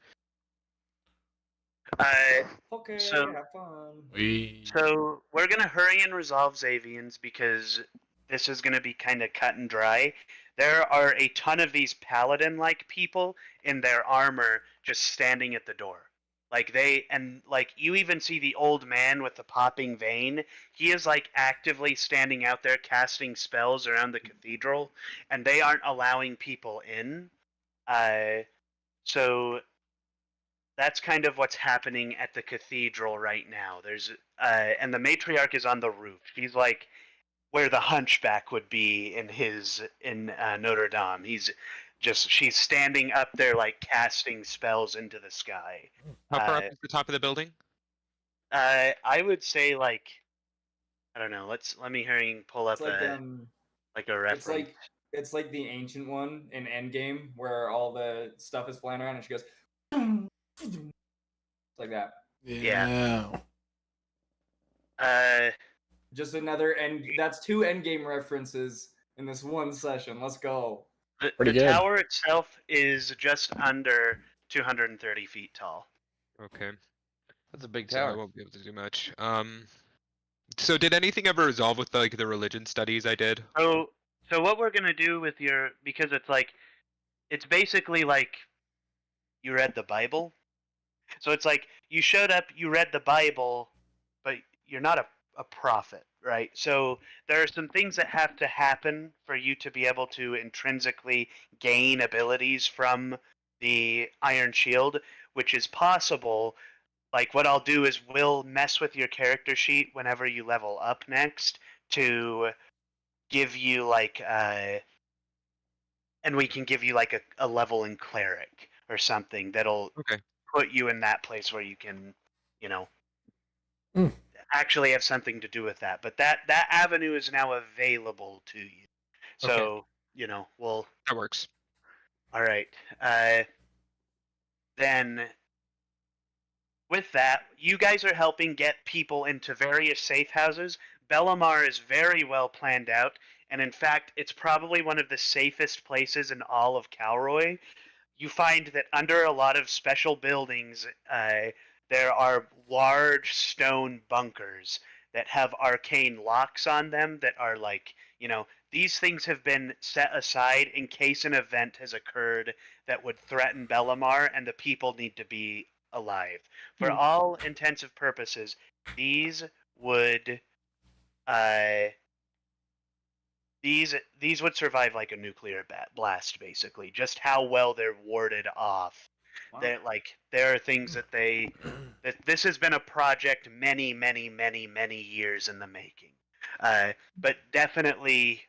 Speaker 2: Okay,
Speaker 4: So-
Speaker 2: have fun.
Speaker 4: So we're gonna hurry and resolve Xavians because this is gonna be kind of cut and dry. There are a ton of these paladin-like people in their armor just standing at the door. Like you even see the old man with the popping vein. He is like actively standing out there casting spells around the cathedral, and they aren't allowing people in. So that's kind of what's happening at the cathedral right now. There's and the matriarch is on the roof. She's like where the hunchback would be in Notre Dame. She's standing up there like casting spells into the sky.
Speaker 3: How far up is the top of the building?
Speaker 4: I would say like I don't know. Let me pull up
Speaker 2: It's like
Speaker 4: a reference.
Speaker 2: it's like the ancient one in Endgame where all the stuff is flying around and she goes like that.
Speaker 4: Yeah.
Speaker 2: Just another that's two Endgame references in this one session. Let's go.
Speaker 4: The tower itself is just under 230 feet tall.
Speaker 3: Okay.
Speaker 5: That's a big
Speaker 3: So I
Speaker 5: tower.
Speaker 3: won't be able to do much. So did anything ever resolve with like the religion studies I did?
Speaker 4: So what we're gonna do with because it's basically like you read the Bible. So it's like you showed up, you read the Bible, but you're not a prophet, right? So there are some things that have to happen for you to be able to intrinsically gain abilities from the Iron Shield, which is possible. Like what I'll do is we'll mess with your character sheet whenever you level up next to give you and we can give you like a level in cleric or something that'll put you in that place where you can, you know,
Speaker 1: Mm.
Speaker 4: actually have something to do with that. But that avenue is now available to you. So, you know, well,
Speaker 3: That works.
Speaker 4: all right. Then with that, you guys are helping get people into various safe houses. Bellamar is very well planned out, and in fact, it's probably one of the safest places in all of Calroy. You find that under a lot of special buildings, there are large stone bunkers that have arcane locks on them that are like, you know, these things have been set aside in case an event has occurred that would threaten Bellamar, and the people need to be alive. For all intensive purposes, these would uh, these would survive like a nuclear blast, basically. Just how well they're warded off.
Speaker 2: Wow.
Speaker 4: That like there are things that this has been a project many years in the making. But definitely,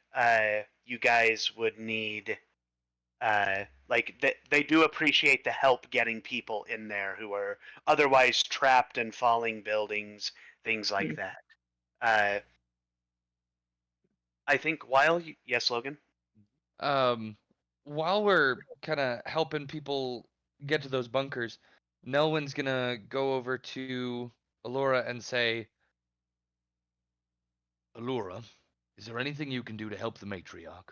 Speaker 4: you guys would need they do appreciate the help getting people in there who are otherwise trapped in falling buildings, things like that. I think yes, Logan.
Speaker 5: While we're kind of helping people get to those bunkers, Nelwyn's gonna go over to Alora and say, Alora, is there anything you can do to help the matriarch?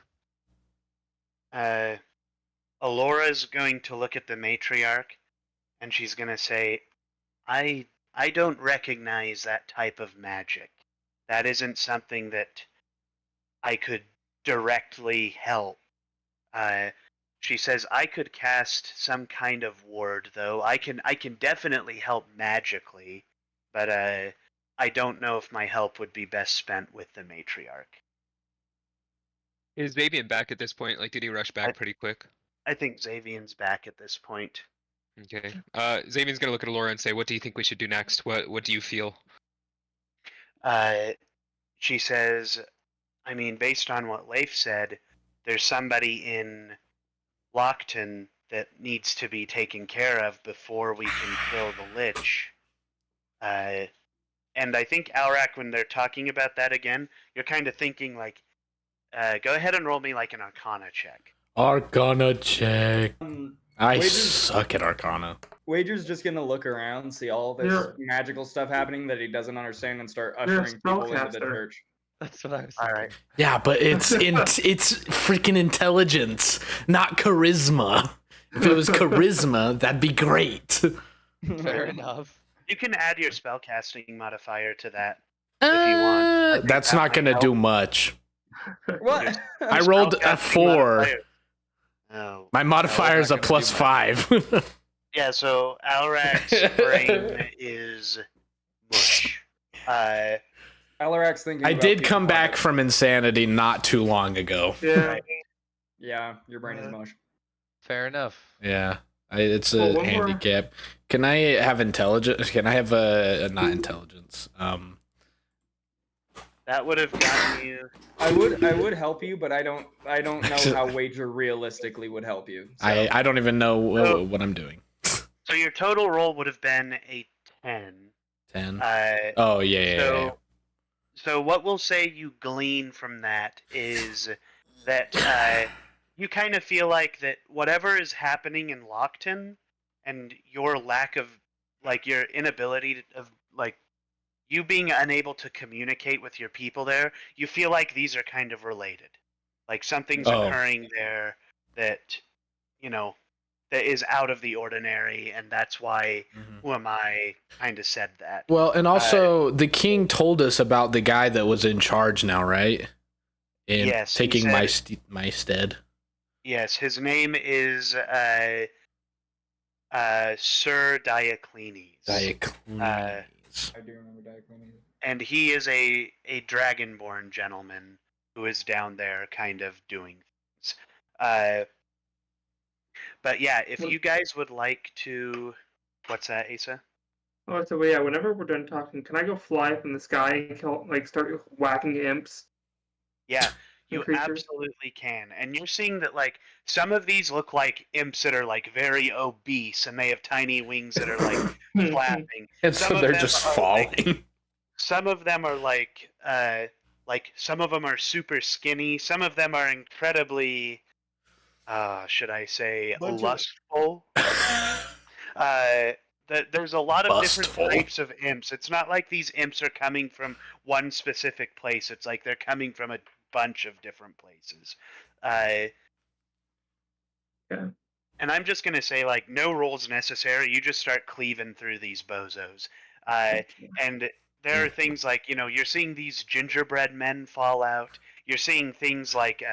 Speaker 4: Alora's going to look at the matriarch, and she's going to say, I don't recognize that type of magic. That isn't something that I could directly help. She says I could cast some kind of ward, though. I can definitely help magically, but I don't know if my help would be best spent with the matriarch.
Speaker 3: Is Xavier back at this point? Like, did he rush back pretty quick?
Speaker 4: I think Xavier's back at this point.
Speaker 3: Okay. Xavier's gonna look at Alora and say, "What do you think we should do next? What do you feel?"
Speaker 4: She says, I mean, based on what Leif said, there's somebody in Lockton that needs to be taken care of before we can kill the Lich. And I think, Alrak, when they're talking about that again, you're kind of thinking, like, go ahead and roll me, like, an Arcana check.
Speaker 1: Arcana check. I
Speaker 2: Wager's-
Speaker 1: suck at Arcana.
Speaker 2: Wager's just gonna look around, see all this magical stuff happening that he doesn't understand, and start
Speaker 6: You're a
Speaker 2: ushering people into the
Speaker 6: spellcaster.
Speaker 2: church.
Speaker 5: That's what I was
Speaker 4: All
Speaker 5: thinking.
Speaker 4: right.
Speaker 1: Yeah, but it's freaking intelligence, not charisma. If it was charisma, that'd be great.
Speaker 5: Fair enough.
Speaker 4: You can add your spellcasting modifier to that if you want. I think
Speaker 1: That's
Speaker 4: that
Speaker 1: not
Speaker 4: might
Speaker 1: gonna
Speaker 4: help.
Speaker 1: do much.
Speaker 2: What?
Speaker 1: I rolled a
Speaker 4: Spellcasting
Speaker 1: 4.
Speaker 4: modifier. Oh.
Speaker 1: My modifier is a
Speaker 2: not gonna do
Speaker 1: +5.
Speaker 4: Yeah, so Alrak's brain is mush.
Speaker 2: Alarak's thinking.
Speaker 1: I
Speaker 2: about
Speaker 1: did
Speaker 2: people
Speaker 1: come back
Speaker 2: like-
Speaker 1: from insanity not too long ago.
Speaker 6: Yeah.
Speaker 2: Yeah, your brain is mush.
Speaker 5: Fair enough.
Speaker 1: Yeah, it's a
Speaker 6: Well, one more-
Speaker 1: handicap. Can I have intelligence? Can I have a not intelligence?
Speaker 4: That would have gotten you.
Speaker 2: I would help you, but I don't know how Wager realistically would help you. So.
Speaker 1: I don't even know what I'm doing.
Speaker 4: So your total roll would have been a 10.
Speaker 1: 10.
Speaker 4: Uh,
Speaker 1: Oh yeah.
Speaker 4: so what we'll say you glean from that is that you kind of feel like that whatever is happening in Lockton and your lack of, like, your inability of, like, you being unable to communicate with your people there, you feel like these are kind of related. Like something's occurring there that, you know, that is out of the ordinary, and that's why Who Am I kind of said that.
Speaker 1: Well, and also the king told us about the guy that was in charge now, right? And
Speaker 4: Yes, he
Speaker 1: taking
Speaker 4: said-
Speaker 1: my stead.
Speaker 4: Yes, his name is Sir Dioclenes.
Speaker 1: Dioclenes.
Speaker 2: I do remember Dioclenes.
Speaker 4: And he is a dragonborn gentleman who is down there kind of doing things. But yeah, if you guys would like to... What's that, Asa?
Speaker 6: Oh, so yeah, whenever we're done talking, can I go fly from the sky and kill, like, start whacking imps?
Speaker 4: Yeah, You
Speaker 6: creature?
Speaker 4: absolutely can. And you're seeing that, like, some of these look like imps that are, like, very obese and they have tiny wings that are, like, flapping.
Speaker 1: And
Speaker 4: Some
Speaker 1: so
Speaker 4: of
Speaker 1: they're
Speaker 4: them
Speaker 1: just
Speaker 4: are,
Speaker 1: falling.
Speaker 4: some of them are, like, some of them are super skinny. Some of them are incredibly, should I say,
Speaker 2: Bunch of-
Speaker 4: lustful. There's a lot of different
Speaker 1: Bustful.
Speaker 4: types of imps. It's not like these imps are coming from one specific place. It's like they're coming from a bunch of different places.
Speaker 6: Yeah.
Speaker 4: And I'm just gonna say, like, no rolls necessary. You just start cleaving through these bozos. And there are things like, you're seeing these gingerbread men fall out. You're seeing things like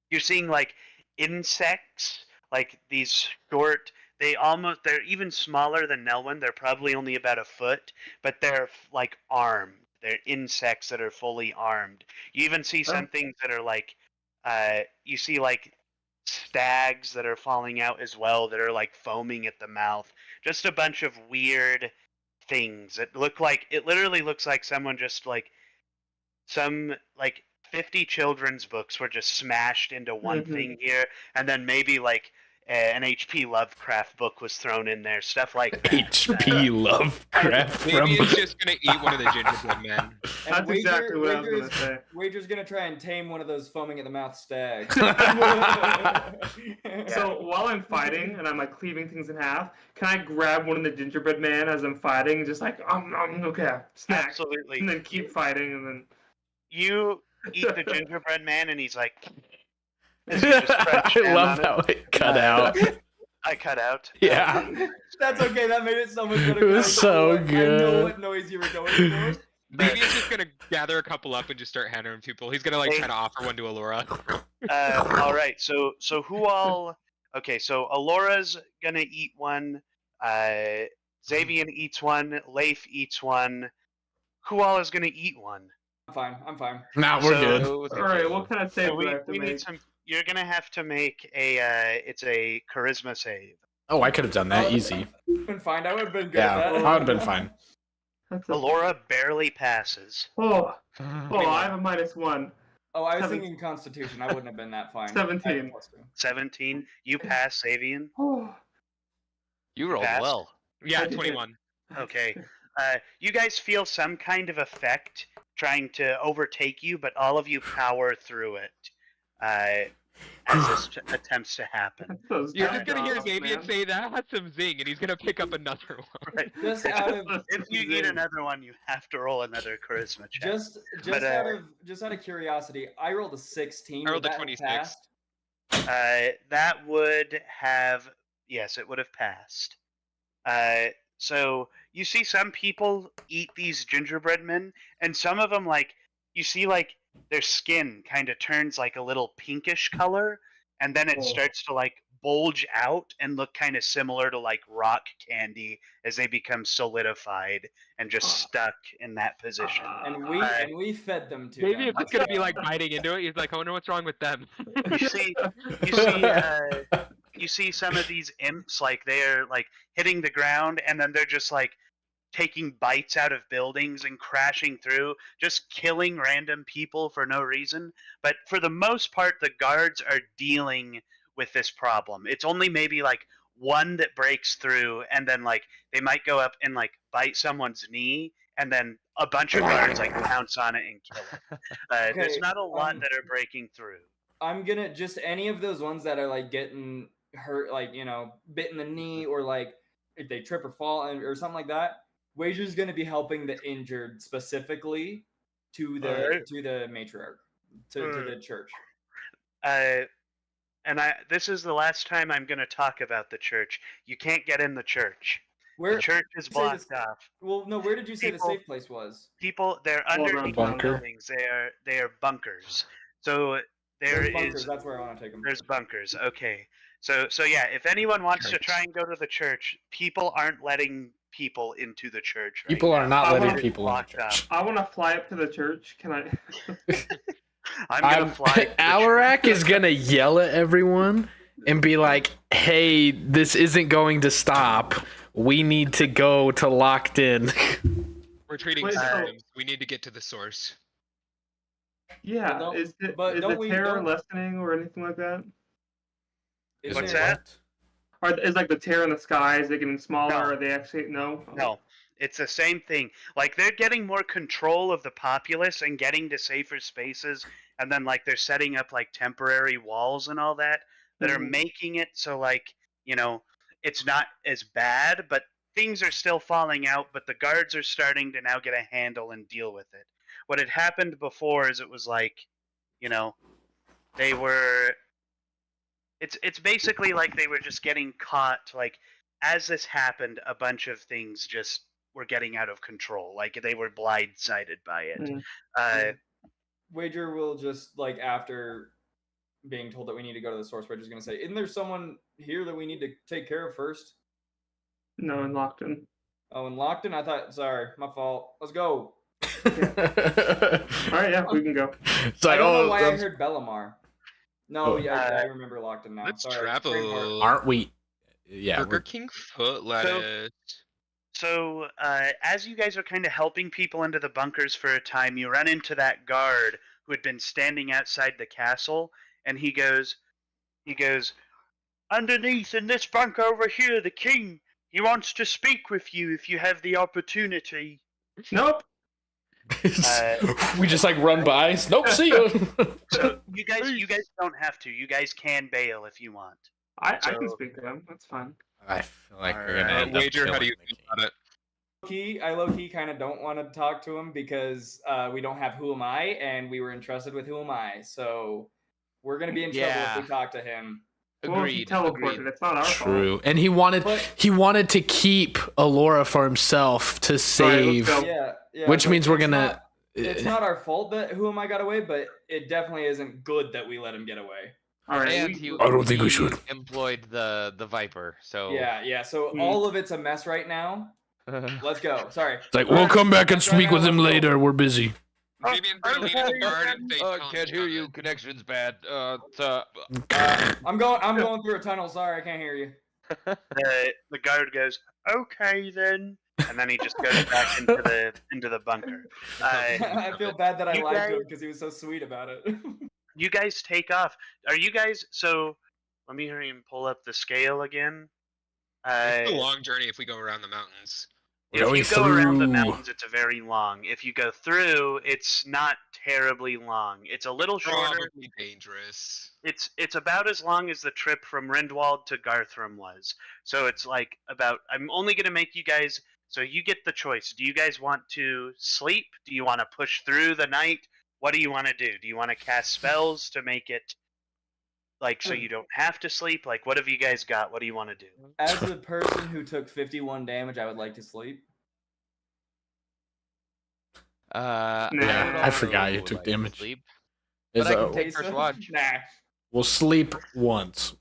Speaker 4: you're seeing like insects, like these short. They're even smaller than Nelwyn. They're probably only about a foot, but they're like armed. They're insects that are fully armed. You even see some things that are like, you see like stags that are falling out as well, that are like foaming at the mouth. Just a bunch of weird things. It literally looks like someone just like some like 50 children's books were just smashed into one thing here, and then maybe like an HP Lovecraft book was thrown in there, stuff like that.
Speaker 1: HP Lovecraft from.
Speaker 3: Maybe it's just gonna eat one of the gingerbread men.
Speaker 6: That's exactly what I was gonna say.
Speaker 2: Wager's gonna try and tame one of those foaming at the mouth stags.
Speaker 6: So while I'm fighting and I'm like cleaving things in half, can I grab one of the gingerbread man as I'm fighting, and just like okay, snack,
Speaker 4: Absolutely.
Speaker 6: and then keep fighting, and then
Speaker 4: You eat the gingerbread man, and he's like, as you just crunch
Speaker 1: I
Speaker 4: down
Speaker 1: love
Speaker 4: on it.
Speaker 1: how it cut out.
Speaker 4: I cut out.
Speaker 1: Yeah.
Speaker 2: That's okay. That made it so much better.
Speaker 1: It was so
Speaker 2: I know
Speaker 1: good.
Speaker 2: what noise you were going for.
Speaker 3: Maybe he's just gonna gather a couple up and just start handing people. He's gonna like try to offer one to Alora.
Speaker 4: All right. So who all? Okay. So Alora's gonna eat one. Xavian eats one. Leif eats one. Who all is gonna eat one?
Speaker 2: I'm fine. I'm fine.
Speaker 1: Nah, we're
Speaker 4: So-
Speaker 1: good.
Speaker 6: all right, what kind of save
Speaker 4: So
Speaker 6: do I have to
Speaker 4: we
Speaker 6: make?
Speaker 4: need some. You're gonna have to make a. It's a charisma save.
Speaker 1: Oh, I could have done that easy.
Speaker 2: Been fine. I would have been good
Speaker 1: Yeah,
Speaker 2: at
Speaker 1: I
Speaker 2: that.
Speaker 1: would have been fine.
Speaker 6: That's
Speaker 4: Alora barely passes.
Speaker 6: Oh, I have a -1.
Speaker 2: Oh, I was
Speaker 6: 17.
Speaker 2: thinking Constitution. I wouldn't have been that fine.
Speaker 6: 17.
Speaker 2: I had a +2.
Speaker 4: 17. You pass, Xavian.
Speaker 6: Oh,
Speaker 5: You rolled
Speaker 4: Passed.
Speaker 5: well.
Speaker 3: Yeah,
Speaker 6: I did.
Speaker 3: 21.
Speaker 4: Okay. You guys feel some kind of effect trying to overtake you, but all of you power through it as this attempts to happen.
Speaker 6: those
Speaker 3: You're
Speaker 6: bad
Speaker 3: just gonna hear
Speaker 6: dogs,
Speaker 3: Xavier
Speaker 6: man.
Speaker 3: say that had some zing, and he's gonna pick up another one.
Speaker 4: Right.
Speaker 2: Just out of
Speaker 4: If you eat another one, you have to roll another charisma check.
Speaker 2: just
Speaker 4: But,
Speaker 2: out of curiosity, I rolled a 16.
Speaker 3: I rolled
Speaker 2: Would
Speaker 3: a
Speaker 2: that have
Speaker 3: 26.
Speaker 2: passed?
Speaker 4: That would have, yes, it would have passed. So you see some people eat these gingerbread men, and some of them, like, you see, like, their skin kind of turns like a little pinkish color, and then it
Speaker 6: Oh.
Speaker 4: starts to like bulge out and look kind of similar to like rock candy as they become solidified and just stuck in that position.
Speaker 2: And we fed them to
Speaker 3: Maybe
Speaker 2: them.
Speaker 3: it's just gonna be like biting into it. He's like, I wonder what's wrong with them.
Speaker 4: You see some of these imps, like, they're like hitting the ground, and then they're just like taking bites out of buildings and crashing through, just killing random people for no reason. But for the most part, the guards are dealing with this problem. It's only maybe like one that breaks through, and then like they might go up and like bite someone's knee, and then a bunch of guards like pounce on it and kill it. There's
Speaker 2: Okay,
Speaker 4: not a lot that are breaking through.
Speaker 2: I'm gonna just any of those ones that are like getting hurt, like bit in the knee, or like if they trip or fall or something like that. Wager's gonna be helping the injured specifically to the
Speaker 4: Alright.
Speaker 2: to the matriarch, to the church.
Speaker 4: And this is the last time I'm going to talk about the church. You can't get in the church.
Speaker 2: Where?
Speaker 4: The church is
Speaker 2: say
Speaker 4: blocked
Speaker 2: this-
Speaker 4: off.
Speaker 2: Well, no. Where did you say
Speaker 4: People-
Speaker 2: the safe place was?
Speaker 4: People, they're
Speaker 6: All around
Speaker 4: underneath
Speaker 1: bunker.
Speaker 4: buildings. They are bunkers. So
Speaker 2: There's
Speaker 4: there
Speaker 2: bunkers.
Speaker 4: is
Speaker 2: That's where I want to take them.
Speaker 4: there's bunkers. Okay. So yeah, if anyone wants to
Speaker 3: Church.
Speaker 4: try and go to the church, people aren't letting people into the church. Right
Speaker 1: People are
Speaker 4: now.
Speaker 1: not letting
Speaker 4: It is
Speaker 1: people in the
Speaker 4: blocked
Speaker 1: church.
Speaker 6: I want to fly up to the church. Can I?
Speaker 4: I'm gonna fly. to the church.
Speaker 1: Alarak is gonna yell at everyone and be like, "Hey, this isn't going to stop. We need to go to Locked In."
Speaker 3: We're treating
Speaker 6: Wait, so-
Speaker 3: symptoms. We need to get to the source.
Speaker 6: Yeah,
Speaker 2: Well, no,
Speaker 6: is
Speaker 2: but don't
Speaker 6: the
Speaker 2: we-
Speaker 6: terror
Speaker 2: don't-
Speaker 6: lessening or anything like that?
Speaker 2: Is
Speaker 4: What's
Speaker 2: there-
Speaker 4: that?
Speaker 6: Or is like the terror in the skies they getting smaller?
Speaker 4: No.
Speaker 6: Or are they actually no?
Speaker 4: No, it's the same thing. Like they're getting more control of the populace and getting to safer spaces, and then like they're setting up like temporary walls and all that are
Speaker 6: Mhm.
Speaker 4: making it so like it's not as bad, but things are still falling out. But the guards are starting to now get a handle and deal with it. What had happened before is it was like, they were. It's basically like they were just getting caught. Like as this happened, a bunch of things just were getting out of control. Like they were blindsided by it.
Speaker 6: Mm.
Speaker 2: Wager will just like after being told that we need to go to the source. Wager's gonna say, "Isn't there someone here that we need to take care of first?"
Speaker 6: No, in Lockton.
Speaker 2: Oh, in Lockton, I thought. Sorry, my fault. Let's go.
Speaker 6: All right, yeah, we can go.
Speaker 1: It's like,
Speaker 2: I don't know
Speaker 1: oh,
Speaker 2: why I
Speaker 1: that's-
Speaker 2: heard Bellamar. No,
Speaker 1: Oh.
Speaker 2: yeah, I remember Lockton now.
Speaker 3: Let's
Speaker 2: Sorry.
Speaker 3: travel.
Speaker 1: aren't we? Yeah,
Speaker 3: Burger
Speaker 1: we're-
Speaker 3: King foot lettuce.
Speaker 4: So as you guys are kind of helping people into the bunkers for a time, you run into that guard who had been standing outside the castle, and he goes, underneath in this bunker over here, the king. He wants to speak with you if you have the opportunity.
Speaker 6: Nope.
Speaker 1: we just like run by. Nope, see you.
Speaker 4: So you guys don't have to. You guys can bail if you want.
Speaker 6: I can
Speaker 4: So-
Speaker 6: speak to them. That's fine.
Speaker 1: I feel like we're
Speaker 4: Alright.
Speaker 1: gonna end up
Speaker 3: Wager, how do you
Speaker 1: killing the
Speaker 3: feel about it?
Speaker 2: I low key kind of don't want to talk to him because we don't have Who Am I, and we were entrusted with Who Am I. So we're gonna be in trouble if we talk to him.
Speaker 6: Well, if he
Speaker 5: Agreed.
Speaker 6: teleported,
Speaker 5: Agreed.
Speaker 6: it's not our fault.
Speaker 1: True, and he wanted to keep Alora for himself to save,
Speaker 6: go.
Speaker 2: Yeah.
Speaker 1: which
Speaker 2: but
Speaker 1: means we're
Speaker 2: it's
Speaker 1: gonna.
Speaker 2: not- It's not our fault that Who Am I got away, but it definitely isn't good that we let him get away.
Speaker 6: All right.
Speaker 5: And
Speaker 6: we-
Speaker 1: I don't think we
Speaker 5: he
Speaker 1: should.
Speaker 5: employed the Viper, so
Speaker 2: Yeah. So all of it's a mess right now. Let's go. Sorry.
Speaker 1: It's like we'll come back and speak with him later. We're busy.
Speaker 3: Fabian's gonna lead the guard and say,
Speaker 5: Oh, can't hear you. Connection's bad.
Speaker 2: I'm going through a tunnel. Sorry, I can't hear you.
Speaker 4: The guard goes, okay then, and then he just goes back into the bunker.
Speaker 2: I feel bad that I
Speaker 4: You
Speaker 2: lied to
Speaker 4: guys-
Speaker 2: him because he was so sweet about it.
Speaker 4: You guys take off. Are you guys so? Let me hurry and pull up the scale again.
Speaker 3: It's a long journey if we go around the mountains.
Speaker 4: If
Speaker 1: Going
Speaker 4: you go around the
Speaker 1: through.
Speaker 4: mountains, it's a very long. If you go through, it's not terribly long. It's a little shorter.
Speaker 3: Probably dangerous.
Speaker 4: It's about as long as the trip from Rindwald to Garthram was. So it's like about. I'm only gonna make you guys. So you get the choice. Do you guys want to sleep? Do you want to push through the night? What do you want to do? Do you want to cast spells to make it like so you don't have to sleep? Like what have you guys got? What do you want to do?
Speaker 2: As a person who took 51 damage, I would like to sleep.
Speaker 6: Nah.
Speaker 1: I forgot you took damage.
Speaker 5: Sleep.
Speaker 1: Is
Speaker 5: But I can
Speaker 1: a-
Speaker 5: take first watch.
Speaker 2: Nah.
Speaker 1: we'll sleep once.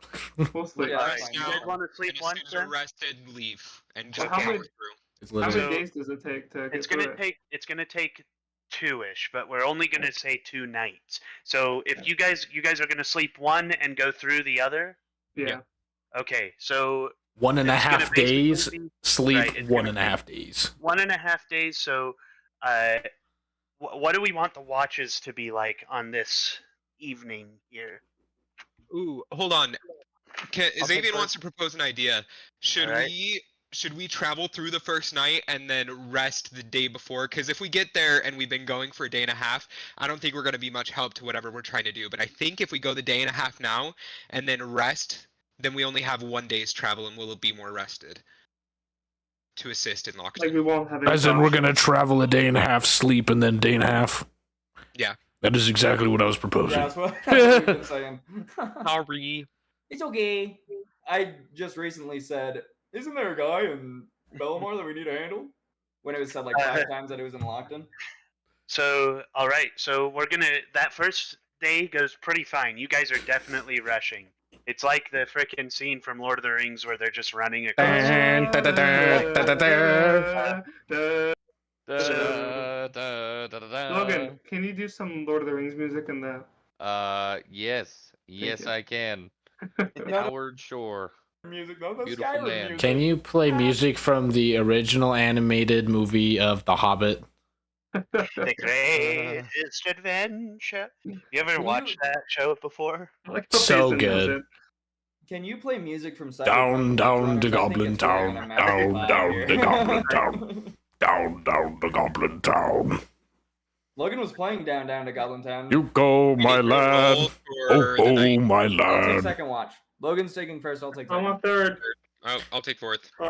Speaker 6: We'll sleep.
Speaker 2: Yeah,
Speaker 4: All
Speaker 2: that's
Speaker 4: right,
Speaker 2: fine.
Speaker 4: you guys want to sleep
Speaker 3: And as
Speaker 4: once
Speaker 3: soon as you're
Speaker 4: then?
Speaker 3: rested, leave and just
Speaker 6: How
Speaker 3: power
Speaker 6: many-
Speaker 3: through.
Speaker 1: It's
Speaker 6: How
Speaker 1: literally.
Speaker 6: many days does it take to get
Speaker 4: It's
Speaker 6: through
Speaker 4: gonna
Speaker 6: it?
Speaker 4: take. It's gonna take 2-ish, but we're only gonna say 2 nights. So if you guys are gonna sleep one and go through the other.
Speaker 6: Yeah.
Speaker 4: Okay, so
Speaker 1: 1.5
Speaker 4: it's gonna basically
Speaker 1: days.
Speaker 4: be
Speaker 1: Sleep
Speaker 4: Right, it's
Speaker 1: 1.5 days.
Speaker 4: 1.5 days. So, what do we want the watches to be like on this evening here?
Speaker 3: Ooh, hold on.
Speaker 2: I'll take
Speaker 3: Xavier wants
Speaker 2: first.
Speaker 3: to propose an idea. Should
Speaker 4: Alright.
Speaker 3: we travel through the first night and then rest the day before? Because if we get there and we've been going for a day and a half, I don't think we're going to be much help to whatever we're trying to do. But I think if we go the day and a half now and then rest, then we only have 1 day's travel and we'll be more rested to assist in Lockton.
Speaker 6: Like we won't have.
Speaker 1: As in, we're
Speaker 6: exhaustion.
Speaker 1: gonna travel a day and a half, sleep, and then day and a half.
Speaker 3: Yeah.
Speaker 1: That is exactly what I was proposing.
Speaker 2: Yeah, that's what we've been saying.
Speaker 5: Sorry.
Speaker 2: It's okay. I just recently said, isn't there a guy in Bellamar that we need to handle? When it was said like 5 times that it was in Lockton.
Speaker 4: So, all right. So we're gonna. That first day goes pretty fine. You guys are definitely rushing. It's like the frickin' scene from Lord of the Rings where they're just running across.
Speaker 1: Dun, da, da, da, da, da, da.
Speaker 6: Logan, can you do some Lord of the Rings music in the?
Speaker 5: Yes. Yes,
Speaker 6: you.
Speaker 5: I can.
Speaker 2: No,
Speaker 5: Howard Shore.
Speaker 2: music though. That's
Speaker 5: Beautiful
Speaker 2: Skyrim
Speaker 5: man.
Speaker 2: music.
Speaker 1: Can you play music from the original animated movie of The Hobbit?
Speaker 4: The Greatest Adventure. You ever
Speaker 2: Can
Speaker 4: watched
Speaker 2: you-
Speaker 4: that show before?
Speaker 6: I like how
Speaker 1: So
Speaker 6: Jason does
Speaker 1: good.
Speaker 6: it.
Speaker 2: Can you play music from
Speaker 1: Down,
Speaker 2: Cyberpunk
Speaker 1: down the
Speaker 2: Edgerunners? I think
Speaker 1: Goblin
Speaker 2: it's getting on a
Speaker 1: Town.
Speaker 2: massive
Speaker 1: Down,
Speaker 2: vibe
Speaker 1: down
Speaker 2: here.
Speaker 1: the Goblin Town. Down, down the Goblin Town.
Speaker 2: Logan was playing Down Down to Goblin Town.
Speaker 1: You go, my
Speaker 3: need to roll
Speaker 1: lad.
Speaker 3: for
Speaker 1: Oh,
Speaker 3: the
Speaker 1: oh,
Speaker 3: night.
Speaker 1: my
Speaker 2: I'll take
Speaker 1: lad.
Speaker 2: second watch. Logan's taking first. I'll take
Speaker 6: I'm
Speaker 2: second.
Speaker 6: on third.
Speaker 3: I'll take fourth.
Speaker 6: Oh,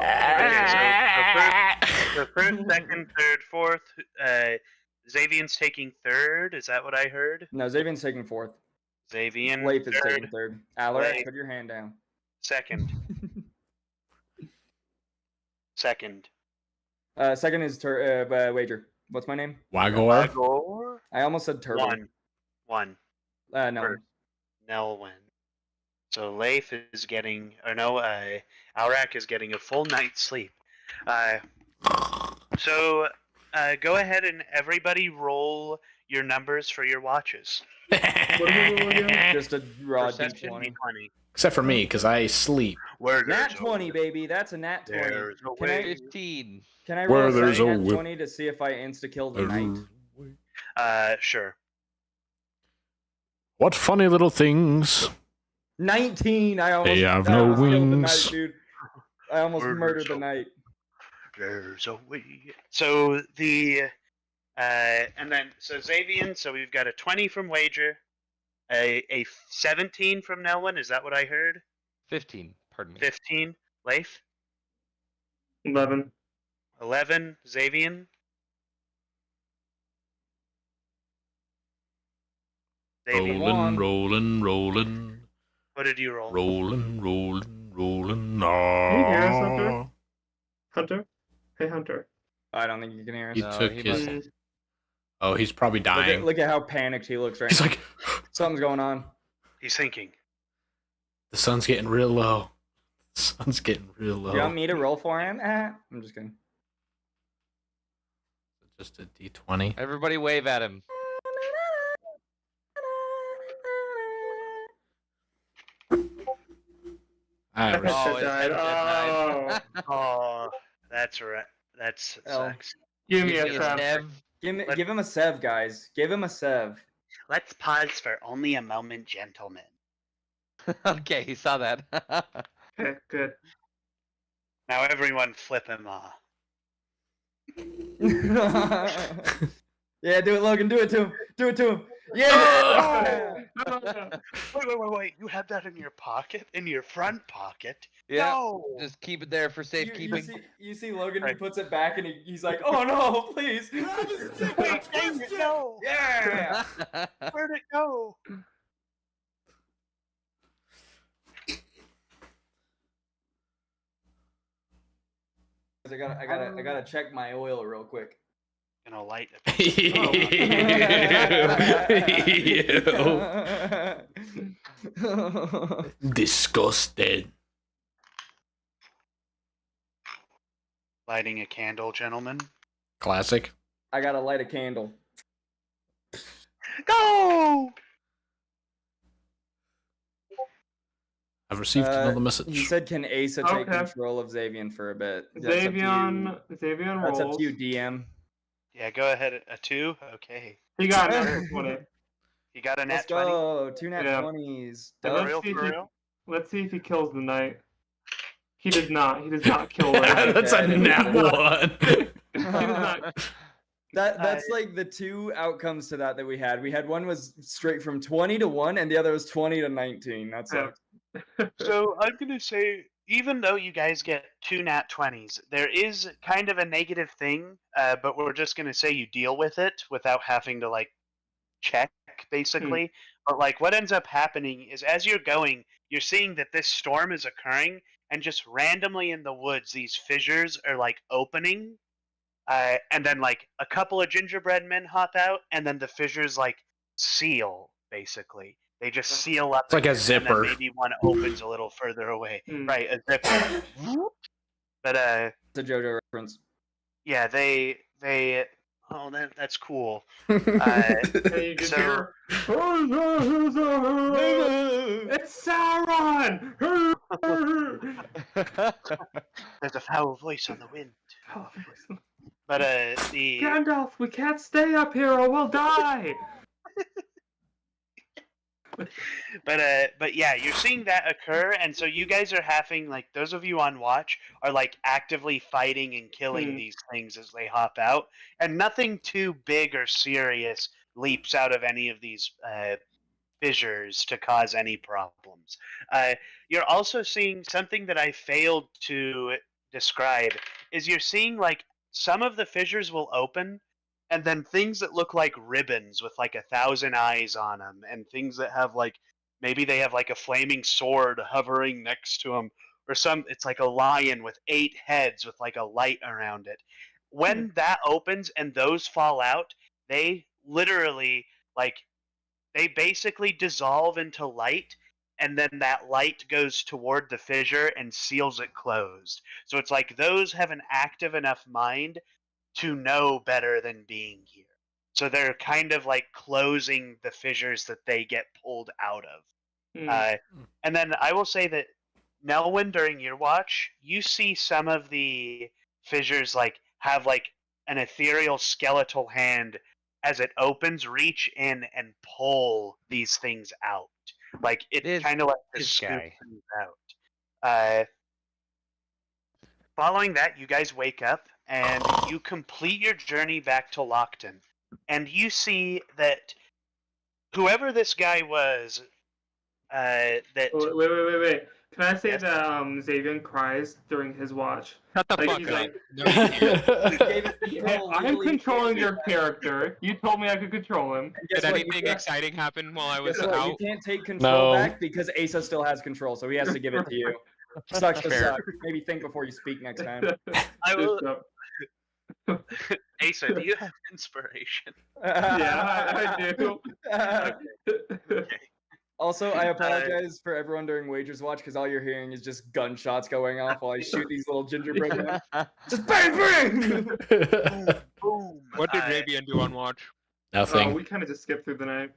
Speaker 4: The first, second, third, fourth. Xavier's taking third. Is that what I heard?
Speaker 2: No, Xavier's taking fourth.
Speaker 4: Xavier
Speaker 2: Leif is
Speaker 4: third,
Speaker 2: taking third. Alaric,
Speaker 4: Leif.
Speaker 2: put your hand down.
Speaker 4: second. Second.
Speaker 2: Second is Wager. What's my name?
Speaker 1: Wagor.
Speaker 4: Agor.
Speaker 2: I almost said Turban.
Speaker 4: One.
Speaker 2: No.
Speaker 4: First. Nelwyn. So Leif is getting, or no, Alrak is getting a full night's sleep. So go ahead and everybody roll your numbers for your watches.
Speaker 6: What do we roll again?
Speaker 2: Just a raw
Speaker 5: Perception,
Speaker 2: D20.
Speaker 4: D20.
Speaker 1: Except for me, because I sleep.
Speaker 4: Where
Speaker 2: Nat
Speaker 4: there's a
Speaker 2: 20, baby. That's a nat 20.
Speaker 4: There's a
Speaker 2: Can I,
Speaker 4: way.
Speaker 5: 15.
Speaker 2: can I
Speaker 1: Where
Speaker 2: roll a
Speaker 1: there's
Speaker 2: second
Speaker 1: a
Speaker 2: nat
Speaker 1: whip.
Speaker 2: 20 to see if I insta-kill the knight?
Speaker 4: Sure.
Speaker 1: What funny little things.
Speaker 2: 19! I almost,
Speaker 1: They have
Speaker 2: I
Speaker 1: no
Speaker 2: almost killed the
Speaker 1: wings.
Speaker 2: knight, dude. I almost
Speaker 4: Where
Speaker 2: murdered
Speaker 4: there's
Speaker 2: the
Speaker 4: a-
Speaker 2: knight.
Speaker 4: There's a way. So the and then so Xavier, so we've got a 20 from Wager, a 17 from Nelwyn. Is that what I heard?
Speaker 5: 15. Pardon me.
Speaker 4: 15 Leif,
Speaker 6: 11.
Speaker 4: 11 Xavier. Xavier,
Speaker 1: Rolling, rolling, rolling.
Speaker 4: what did you roll?
Speaker 1: Rolling, rolling, rolling.
Speaker 6: Can you hear us, Hunter?
Speaker 1: Ah.
Speaker 6: Hunter? Hey, Hunter.
Speaker 2: I don't think you can hear us.
Speaker 1: He
Speaker 5: No,
Speaker 1: took
Speaker 5: he
Speaker 1: his.
Speaker 5: must-
Speaker 1: Oh, he's probably
Speaker 2: Look at,
Speaker 1: dying.
Speaker 2: look at how panicked he looks right
Speaker 1: He's
Speaker 2: now.
Speaker 1: like,
Speaker 2: Something's going on.
Speaker 4: He's thinking.
Speaker 1: the sun's getting real low. The sun's getting real low.
Speaker 2: Do you want me to roll for him? I'm just kidding.
Speaker 1: Just a D20.
Speaker 5: Everybody wave at him.
Speaker 1: I
Speaker 6: Oh,
Speaker 1: res-
Speaker 5: his
Speaker 6: died.
Speaker 5: headset died.
Speaker 4: Oh, that's right. That's
Speaker 2: Oh.
Speaker 4: sucks.
Speaker 6: Give me
Speaker 5: Give
Speaker 6: a
Speaker 5: me a
Speaker 6: trap.
Speaker 5: Nev.
Speaker 2: Give him a sev, guys. Give him a sev.
Speaker 4: Let's pause for only a moment, gentlemen.
Speaker 5: Okay, he saw that.
Speaker 6: Okay, good.
Speaker 4: Now everyone flip him off.
Speaker 2: Yeah, do it, Logan. Do it to him. Do it to him. Yeah.
Speaker 4: Wait. You had that in your pocket? In your front pocket?
Speaker 5: Yeah.
Speaker 4: No!
Speaker 5: Just keep it there for
Speaker 2: You
Speaker 5: safekeeping.
Speaker 2: see Logan, he
Speaker 4: Right.
Speaker 2: puts it back and he's like, oh no, please.
Speaker 4: Wait, dang it, no!
Speaker 2: Yeah.
Speaker 4: Where'd it go?
Speaker 2: I gotta check my oil real quick.
Speaker 4: Gonna light
Speaker 1: Ew. Disgusted.
Speaker 4: lighting a candle, gentlemen.
Speaker 1: Classic.
Speaker 2: I gotta light a candle.
Speaker 4: Go!
Speaker 1: I've received another
Speaker 2: He
Speaker 1: message.
Speaker 2: said, "Can Asa take
Speaker 6: Okay.
Speaker 2: control of Xavier for a bit?"
Speaker 6: Xavier
Speaker 2: That's up
Speaker 6: rolls.
Speaker 2: to you, DM.
Speaker 4: Yeah, go ahead. A 2? Okay.
Speaker 6: He got another 20.
Speaker 4: You got a
Speaker 2: Let's
Speaker 4: nat 20?
Speaker 2: go. 2 nat
Speaker 6: Yeah.
Speaker 2: 20s.
Speaker 6: And
Speaker 4: For
Speaker 2: Dub.
Speaker 4: real,
Speaker 6: see
Speaker 4: for
Speaker 6: if he-
Speaker 4: real?
Speaker 6: Let's see if he kills the knight. He does not. He does not kill
Speaker 2: Yeah,
Speaker 6: Ray.
Speaker 1: That's a
Speaker 2: okay.
Speaker 1: nat one.
Speaker 6: He does not.
Speaker 2: That's like the two outcomes to that we had. We had one was straight from 20 to 1, and the other was 20 to 19. That's
Speaker 6: Yeah.
Speaker 4: So I'm gonna say, even though you guys get 2 nat 20s, there is kind of a negative thing, but we're just gonna say you deal with it without having to like check, basically. But like, what ends up happening is as you're going, you're seeing that this storm is occurring, and just randomly in the woods, these fissures are like opening, and then like a couple of gingerbread men hop out, and then the fissures like seal, basically. They just seal up.
Speaker 1: It's like a
Speaker 4: and then
Speaker 1: zipper.
Speaker 4: maybe one opens a little further away.
Speaker 6: Hmm.
Speaker 4: Right, a zipper. But
Speaker 2: It's a JoJo reference.
Speaker 4: yeah, they. Oh, that's cool.
Speaker 6: And you just
Speaker 4: So-
Speaker 6: hear, it's Sauron!
Speaker 4: There's a foul voice on the wind. But the
Speaker 6: Gandalf, we can't stay up here or we'll die.
Speaker 4: but yeah, you're seeing that occur, and so you guys are having, like, those of you on watch are like actively fighting and killing
Speaker 6: Hmm.
Speaker 4: these things as they hop out, and nothing too big or serious leaps out of any of these fissures to cause any problems. You're also seeing something that I failed to describe is you're seeing like some of the fissures will open and then things that look like ribbons with like 1,000 eyes on them and things that have like maybe they have like a flaming sword hovering next to them or some it's like a lion with 8 heads with like a light around it. When that opens and those fall out, they literally like they basically dissolve into light and then that light goes toward the fissure and seals it closed. So it's like those have an active enough mind to know better than being here. So they're kind of like closing the fissures that they get pulled out of.
Speaker 6: Hmm.
Speaker 4: And then I will say that Nelwyn, during your watch, you see some of the fissures like have like an ethereal skeletal hand as it opens, reach in and pull these things out. Like it
Speaker 5: This-
Speaker 4: kind of like to
Speaker 5: this
Speaker 4: scoop
Speaker 5: guy.
Speaker 4: things out. Following that, you guys wake up and you complete your journey back to Lockton, and you see that whoever this guy was, that
Speaker 6: Wait. Can I say
Speaker 4: Yes.
Speaker 6: that Xavier cries during his watch?
Speaker 3: Shut the
Speaker 6: Like,
Speaker 3: fuck
Speaker 6: he's
Speaker 3: up.
Speaker 6: like-
Speaker 3: No, you can't.
Speaker 2: You gave it
Speaker 6: Hey,
Speaker 2: control.
Speaker 6: I'm
Speaker 2: legally, you
Speaker 6: controlling
Speaker 2: can't
Speaker 6: your
Speaker 2: do that.
Speaker 6: character. You told me I could control him.
Speaker 2: And guess
Speaker 3: Did
Speaker 2: what? You
Speaker 3: anything
Speaker 2: can't-
Speaker 3: exciting happen while I was
Speaker 2: Guess what? You
Speaker 3: out?
Speaker 2: can't take control
Speaker 1: No.
Speaker 2: back because Asa still has control, so he has to give it to you. Sucks to
Speaker 3: Fair.
Speaker 2: suck. Maybe think before you speak next time.
Speaker 4: I will.
Speaker 6: Just,
Speaker 4: Asa, do you have inspiration?
Speaker 6: yeah, I do.
Speaker 2: Also, I apologize for everyone during Wagers Watch because all you're hearing is just gunshots going off while I shoot these little gingerbread men. Just bang, bang!
Speaker 4: Boom.
Speaker 3: What did Rabian do on watch?
Speaker 1: Nothing.
Speaker 6: We kind of just skipped through the night.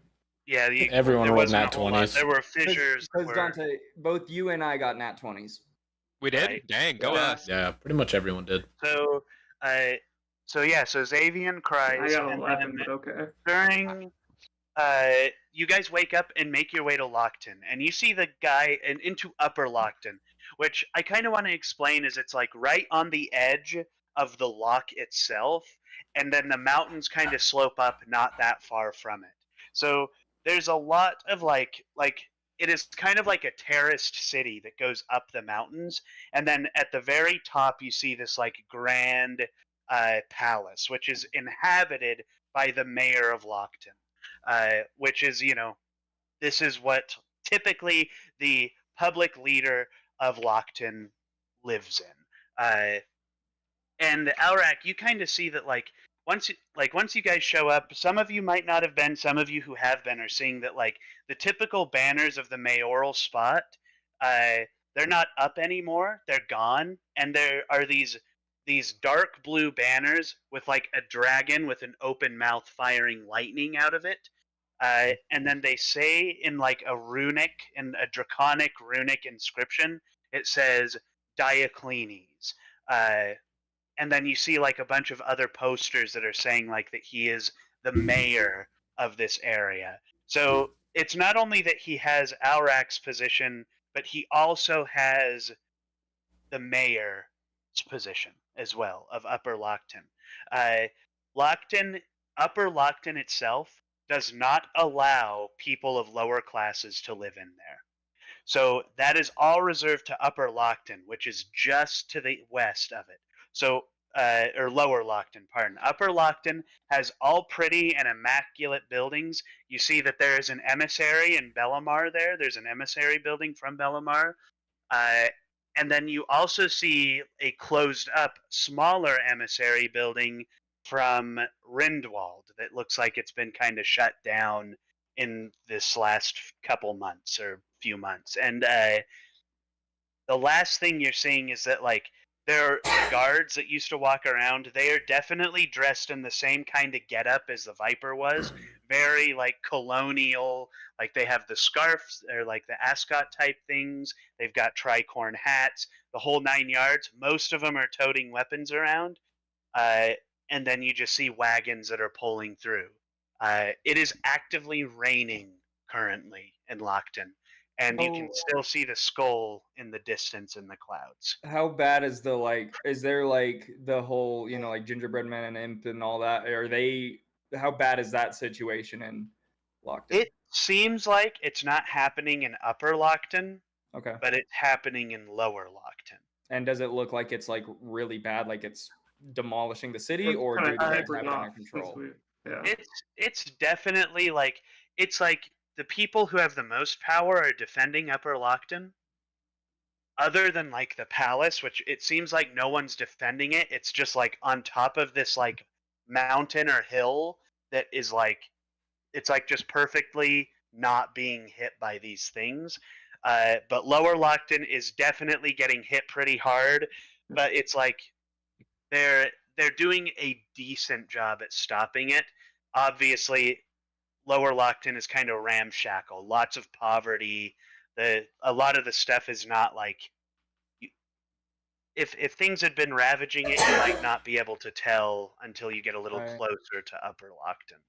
Speaker 4: Yeah,
Speaker 1: Everyone
Speaker 4: there
Speaker 1: rolled
Speaker 4: wasn't
Speaker 1: nat
Speaker 4: a whole lot.
Speaker 1: 20s.
Speaker 4: There were fissures.
Speaker 2: Because
Speaker 4: where-
Speaker 2: Dante, both you and I got nat 20s.
Speaker 3: We did?
Speaker 4: Right.
Speaker 3: Dang, go
Speaker 4: Yeah.
Speaker 3: us.
Speaker 1: Yeah, pretty much everyone did.
Speaker 4: So, so Xavian cries.
Speaker 6: I got
Speaker 4: and
Speaker 6: 11,
Speaker 4: then
Speaker 6: but okay.
Speaker 4: during, you guys wake up and make your way to Lockton, and you see the guy into Upper Lockton, which I kind of want to explain is it's like right on the edge of the lock itself, and then the mountains kind of slope up not that far from it. So there's a lot of like it is kind of like a terraced city that goes up the mountains, and then at the very top you see this like grand palace, which is inhabited by the mayor of Lockton, which is this is what typically the public leader of Lockton lives in. And Alrak, you kind of see that once you guys show up, some of you might not have been, some of you who have been are seeing that like the typical banners of the mayoral spot, they're not up anymore. They're gone, and there are these dark blue banners with like a dragon with an open mouth firing lightning out of it. And then they say in like a draconic runic inscription, it says Dioclenes. And then you see like a bunch of other posters that are saying like that he is the mayor of this area. So it's not only that he has Alrak's position, but he also has the mayor's position as well of Upper Lockton. Upper Lockton itself does not allow people of lower classes to live in there. So that is all reserved to Upper Lockton, which is just to the west of it. So, or Lower Lockton, pardon. Upper Lockton has all pretty and immaculate buildings. You see that there is an emissary in Bellamar there. There's an emissary building from Bellamar. And then you also see a closed up, smaller emissary building from Rindwald that looks like it's been kind of shut down in this last couple months or few months. And the last thing you're seeing is that like there are the guards that used to walk around. They are definitely dressed in the same kind of getup as the Viper was. Very like colonial. Like they have the scarves or like the ascot type things. They've got tricorn hats, the whole 9 yards. Most of them are toting weapons around. and then you just see wagons that are pulling through. It is actively raining currently in Lockton, and you can
Speaker 2: Oh.
Speaker 4: still see the skull in the distance in the clouds.
Speaker 2: How bad is the like? Is there like the whole like gingerbread man and imp and all that? Are they? How bad is that situation in Lockton?
Speaker 4: It seems like it's not happening in Upper Lockton,
Speaker 2: Okay.
Speaker 4: but it's happening in Lower Lockton.
Speaker 2: And does it look like it's like really bad, like it's demolishing the city,
Speaker 6: It's
Speaker 2: or
Speaker 6: kinda
Speaker 2: do they have
Speaker 6: tapering
Speaker 2: it under
Speaker 6: off
Speaker 2: control?
Speaker 6: since yeah.
Speaker 4: It's definitely like it's like the people who have the most power are defending Upper Lockton. Other than like the palace, which it seems like no one's defending it. It's just like on top of this like mountain or hill that is like it's like just perfectly not being hit by these things. But Lower Lockton is definitely getting hit pretty hard. But it's like they're doing a decent job at stopping it. Obviously, Lower Lockton is kind of ramshackle. Lots of poverty. A lot of the stuff is not like if things had been ravaging it, you might not be able to tell until you get a little
Speaker 2: Right.
Speaker 4: closer to Upper Lockton.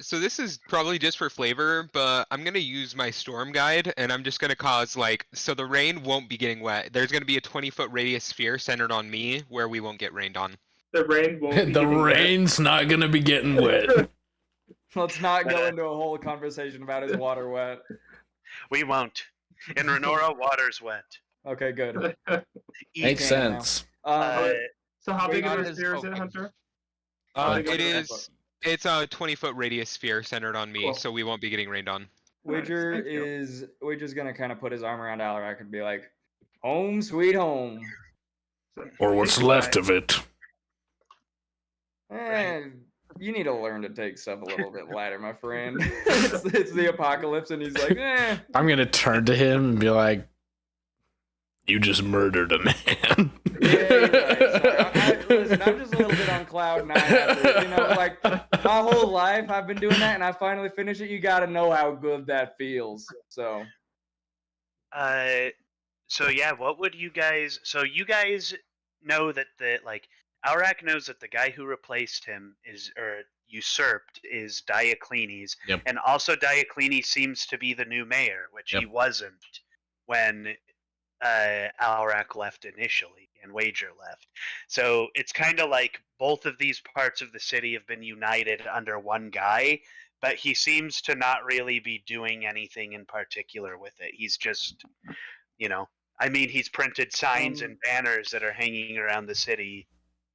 Speaker 3: So this is probably just for flavor, but I'm gonna use my storm guide, and I'm just gonna cause so the rain won't be getting wet. There's gonna be a 20-foot radius sphere centered on me where we won't get rained on.
Speaker 6: The rain won't be
Speaker 1: The
Speaker 6: getting wet.
Speaker 1: rain's not gonna be getting wet.
Speaker 2: Let's not go into a whole conversation about is water wet.
Speaker 4: We won't. In Renora, water's wet.
Speaker 2: Okay, good.
Speaker 1: Makes
Speaker 2: Damn now.
Speaker 1: sense.
Speaker 6: So how big
Speaker 5: Wait,
Speaker 6: of a
Speaker 5: not
Speaker 6: sphere is
Speaker 5: his
Speaker 6: it,
Speaker 5: focus.
Speaker 6: Hunter?
Speaker 3: It's a 20-foot radius sphere centered on me,
Speaker 6: Cool.
Speaker 3: so we won't be getting rained on.
Speaker 2: Wager
Speaker 6: Thank you.
Speaker 2: Wager's gonna kind of put his arm around Alarak and be like, "Home, sweet home."
Speaker 1: Or what's left of it.
Speaker 2: You need to learn to take stuff a little bit lighter, my friend. it's the apocalypse, and he's like,
Speaker 1: I'm gonna turn to him and be like, "You just murdered a man."
Speaker 2: Yeah, you're right. Listen, I'm just a little bit on cloud nine. After, like my whole life I've been doing that, and I finally finish it. You got to know how good that feels. So,
Speaker 4: So yeah, what would you guys? So you guys know that Aurak knows that the guy who replaced him usurped is Dioclenes,
Speaker 1: Yep.
Speaker 4: and also Dioclenes seems to be the new mayor, which he wasn't when Alrak left initially and Wager left. So it's kind of like both of these parts of the city have been united under one guy, but he seems to not really be doing anything in particular with it. He's just, he's printed signs and banners that are hanging around the city.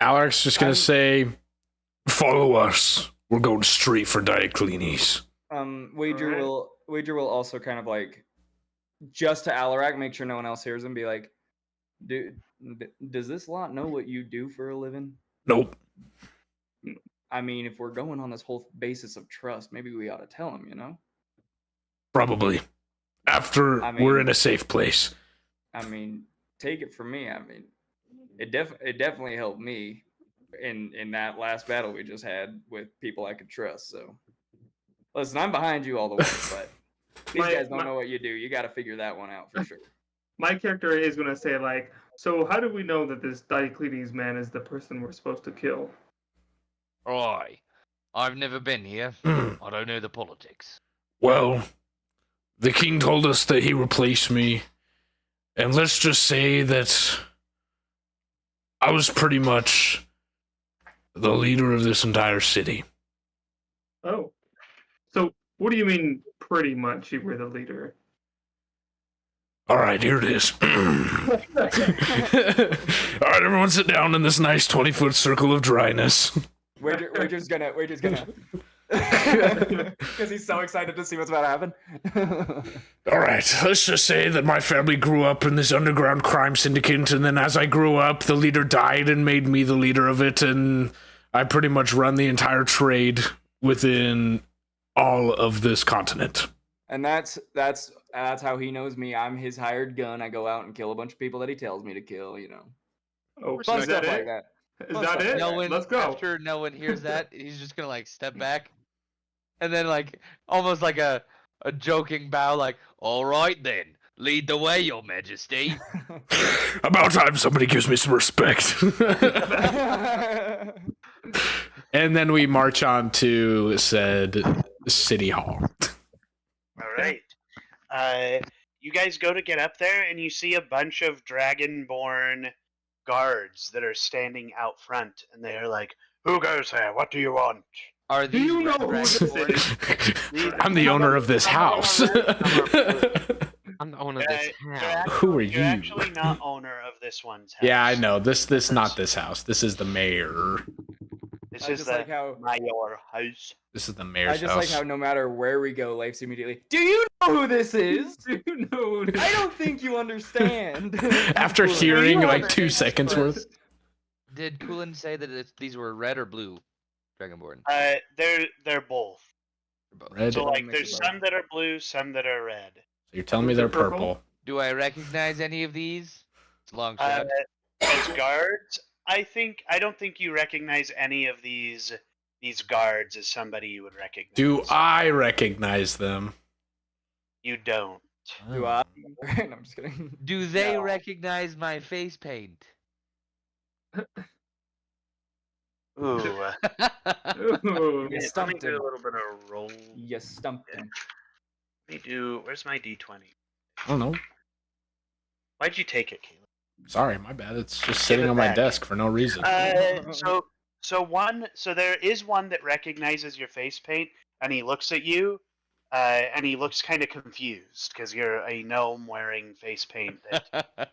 Speaker 1: Alec's just gonna say, "Follow us. We're going straight for Dioclenes."
Speaker 2: Wager
Speaker 6: Alright.
Speaker 2: will also kind of like, just to Alarak, make sure no one else hears him, be like, "Dude, does this lot know what you do for a living?"
Speaker 1: Nope.
Speaker 2: I mean, if we're going on this whole basis of trust, maybe we ought to tell him,
Speaker 1: Probably. After we're in a safe place.
Speaker 2: I mean, take it from me. I mean, it definitely helped me in that last battle we just had with people I could trust. So, listen, I'm behind you all the way, but these guys don't know what you do. You got to figure that one out for sure.
Speaker 6: My character is going to say, like, so how do we know that this Dioclenes man is the person we're supposed to kill?
Speaker 5: Oi, I've never been here. I don't know the politics.
Speaker 1: Well, the king told us that he replaced me, and let's just say that I was pretty much the leader of this entire city.
Speaker 6: Oh. So what do you mean pretty much you were the leader?
Speaker 1: All right, here it is. All right, everyone sit down in this nice 20-foot circle of dryness.
Speaker 2: Wager's gonna because he's so excited to see what's about to happen.
Speaker 1: All right, let's just say that my family grew up in this underground crime syndicate, and then as I grew up, the leader died and made me the leader of it, and I pretty much run the entire trade within all of this continent.
Speaker 2: And that's how he knows me. I'm his hired gun. I go out and kill a bunch of people that he tells me to kill.
Speaker 6: Oh,
Speaker 2: Fun
Speaker 6: is
Speaker 2: stuff
Speaker 6: that
Speaker 2: like
Speaker 6: it?
Speaker 2: that.
Speaker 6: Is that it? Let's go.
Speaker 5: After no one hears that, he's just gonna step back, and then almost like a joking bow, like, all right then, Lead the way, Your Majesty.
Speaker 1: About time somebody gives me some respect. And then we march on to said city hall.
Speaker 4: All right. You guys go to get up there, and you see a bunch of dragonborn guards that are standing out front, and they're like, "Who goes there? What do you want?"
Speaker 5: Are
Speaker 6: Do
Speaker 5: these
Speaker 6: you know
Speaker 5: red
Speaker 6: who this
Speaker 5: dragonborn?
Speaker 6: is?
Speaker 1: I'm the owner of this house.
Speaker 3: I'm the owner of this house.
Speaker 1: Who are
Speaker 4: You're
Speaker 1: you?
Speaker 4: actually not owner of this one's house.
Speaker 1: Yeah, I know. This not this house. This is the mayor.
Speaker 4: This
Speaker 2: I
Speaker 4: is
Speaker 2: just
Speaker 4: the
Speaker 2: like how
Speaker 4: mayor house.
Speaker 1: This is the
Speaker 2: I
Speaker 1: mayor's
Speaker 2: just
Speaker 1: house.
Speaker 2: like how no matter where we go, Leif's immediately. Do you know who this is?
Speaker 6: Do you know who this
Speaker 2: I don't think you understand.
Speaker 1: After
Speaker 2: Cool.
Speaker 1: hearing
Speaker 5: You
Speaker 1: like
Speaker 5: know
Speaker 1: 2
Speaker 5: that
Speaker 1: seconds
Speaker 5: was-
Speaker 1: worth.
Speaker 5: Did Kulin say that these were red or blue dragonborn?
Speaker 4: They're both.
Speaker 1: Red.
Speaker 4: So
Speaker 1: So
Speaker 4: like,
Speaker 2: Makes
Speaker 4: there's
Speaker 2: it
Speaker 4: some that are blue, some that are red.
Speaker 1: you're telling me they're
Speaker 6: Purple?
Speaker 1: purple?
Speaker 5: Do I recognize any of these? It's a long
Speaker 4: Uh,
Speaker 5: shot.
Speaker 4: as guards, I don't think you recognize any of these guards as somebody you would recognize.
Speaker 1: Do I recognize them?
Speaker 4: You don't.
Speaker 2: Do I? No, I'm just kidding.
Speaker 5: Do they
Speaker 4: no.
Speaker 5: recognize my face paint?
Speaker 4: Ooh.
Speaker 6: Ooh.
Speaker 2: You
Speaker 4: Let me
Speaker 2: stumped
Speaker 4: do a
Speaker 2: him.
Speaker 4: little bit of roll.
Speaker 2: You stumped him.
Speaker 4: Let me do. Where's my d20?
Speaker 1: I don't know.
Speaker 4: Why'd you take it, Caleb?
Speaker 1: Sorry, my bad. It's just
Speaker 4: Give
Speaker 1: sitting
Speaker 4: it
Speaker 1: on my
Speaker 4: back.
Speaker 1: desk for no reason.
Speaker 4: So there is one that recognizes your face paint, and he looks at you, and he looks kind of confused because you're a gnome wearing face paint. That,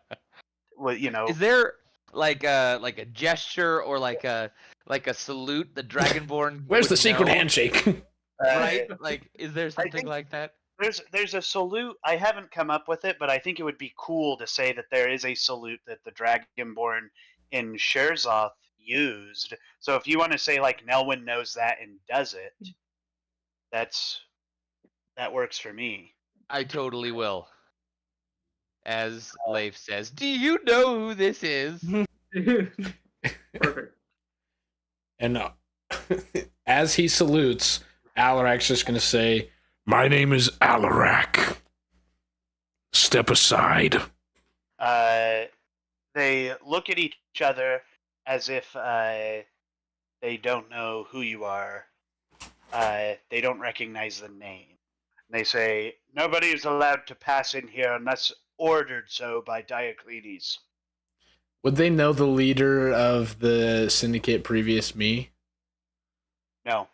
Speaker 4: well, you know,
Speaker 5: Is there like a gesture or like a salute the dragonborn?
Speaker 1: Where's the
Speaker 5: would
Speaker 1: secret
Speaker 5: know,
Speaker 1: handshake?
Speaker 5: Right? Like, is there something
Speaker 4: think-
Speaker 5: like that?
Speaker 4: There's a salute. I haven't come up with it, but I think it would be cool to say that there is a salute that the dragonborn in Sherzoth used. So if you want to say like Nelwyn knows that and does it, that works for me.
Speaker 5: I totally will. As Leif says, do you know who this is?
Speaker 6: Perfect.
Speaker 1: And as he salutes, Alarak's just going to say, "My name is Alarak. Step aside."
Speaker 4: They look at each other as if they don't know who you are. They don't recognize the name. They say, "Nobody is allowed to pass in here unless ordered so by Diocletes."
Speaker 1: Would they know the leader of the syndicate previous me?
Speaker 4: No.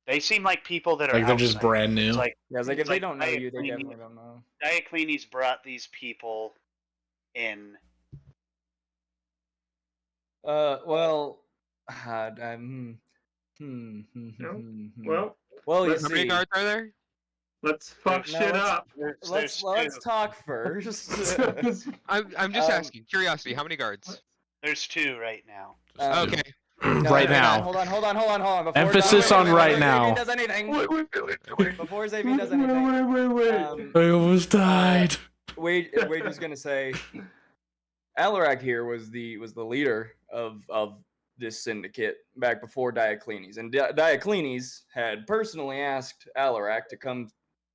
Speaker 4: They seem like people that are
Speaker 1: Like they're just
Speaker 4: outside.
Speaker 1: brand new?
Speaker 4: It's like
Speaker 2: Yeah, it's like if
Speaker 4: It's
Speaker 2: they
Speaker 4: like
Speaker 2: don't know you, they
Speaker 4: Diocletes-
Speaker 2: definitely don't know.
Speaker 4: Diocletes brought these people in.
Speaker 2: Well,
Speaker 6: Well,
Speaker 2: well, you
Speaker 6: let's
Speaker 3: How many
Speaker 2: see.
Speaker 3: guards are there?
Speaker 6: let's fuck
Speaker 2: No,
Speaker 6: shit
Speaker 2: let's-
Speaker 6: up.
Speaker 2: Let's talk first.
Speaker 3: I'm just
Speaker 2: Um,
Speaker 3: asking. Curiosity. How many guards?
Speaker 4: There's 2 right now.
Speaker 3: Okay.
Speaker 2: No,
Speaker 1: Right
Speaker 2: no,
Speaker 1: now.
Speaker 2: Hold on. Before
Speaker 1: Emphasis on right
Speaker 2: Xavier
Speaker 1: now.
Speaker 2: does anything. Before Xavier does
Speaker 6: Wait,
Speaker 2: anything.
Speaker 6: wait.
Speaker 1: I almost died.
Speaker 2: Wager's gonna say, Alarak here was the leader of this syndicate back before Diocletes, and Diocletes had personally asked Alarak to come,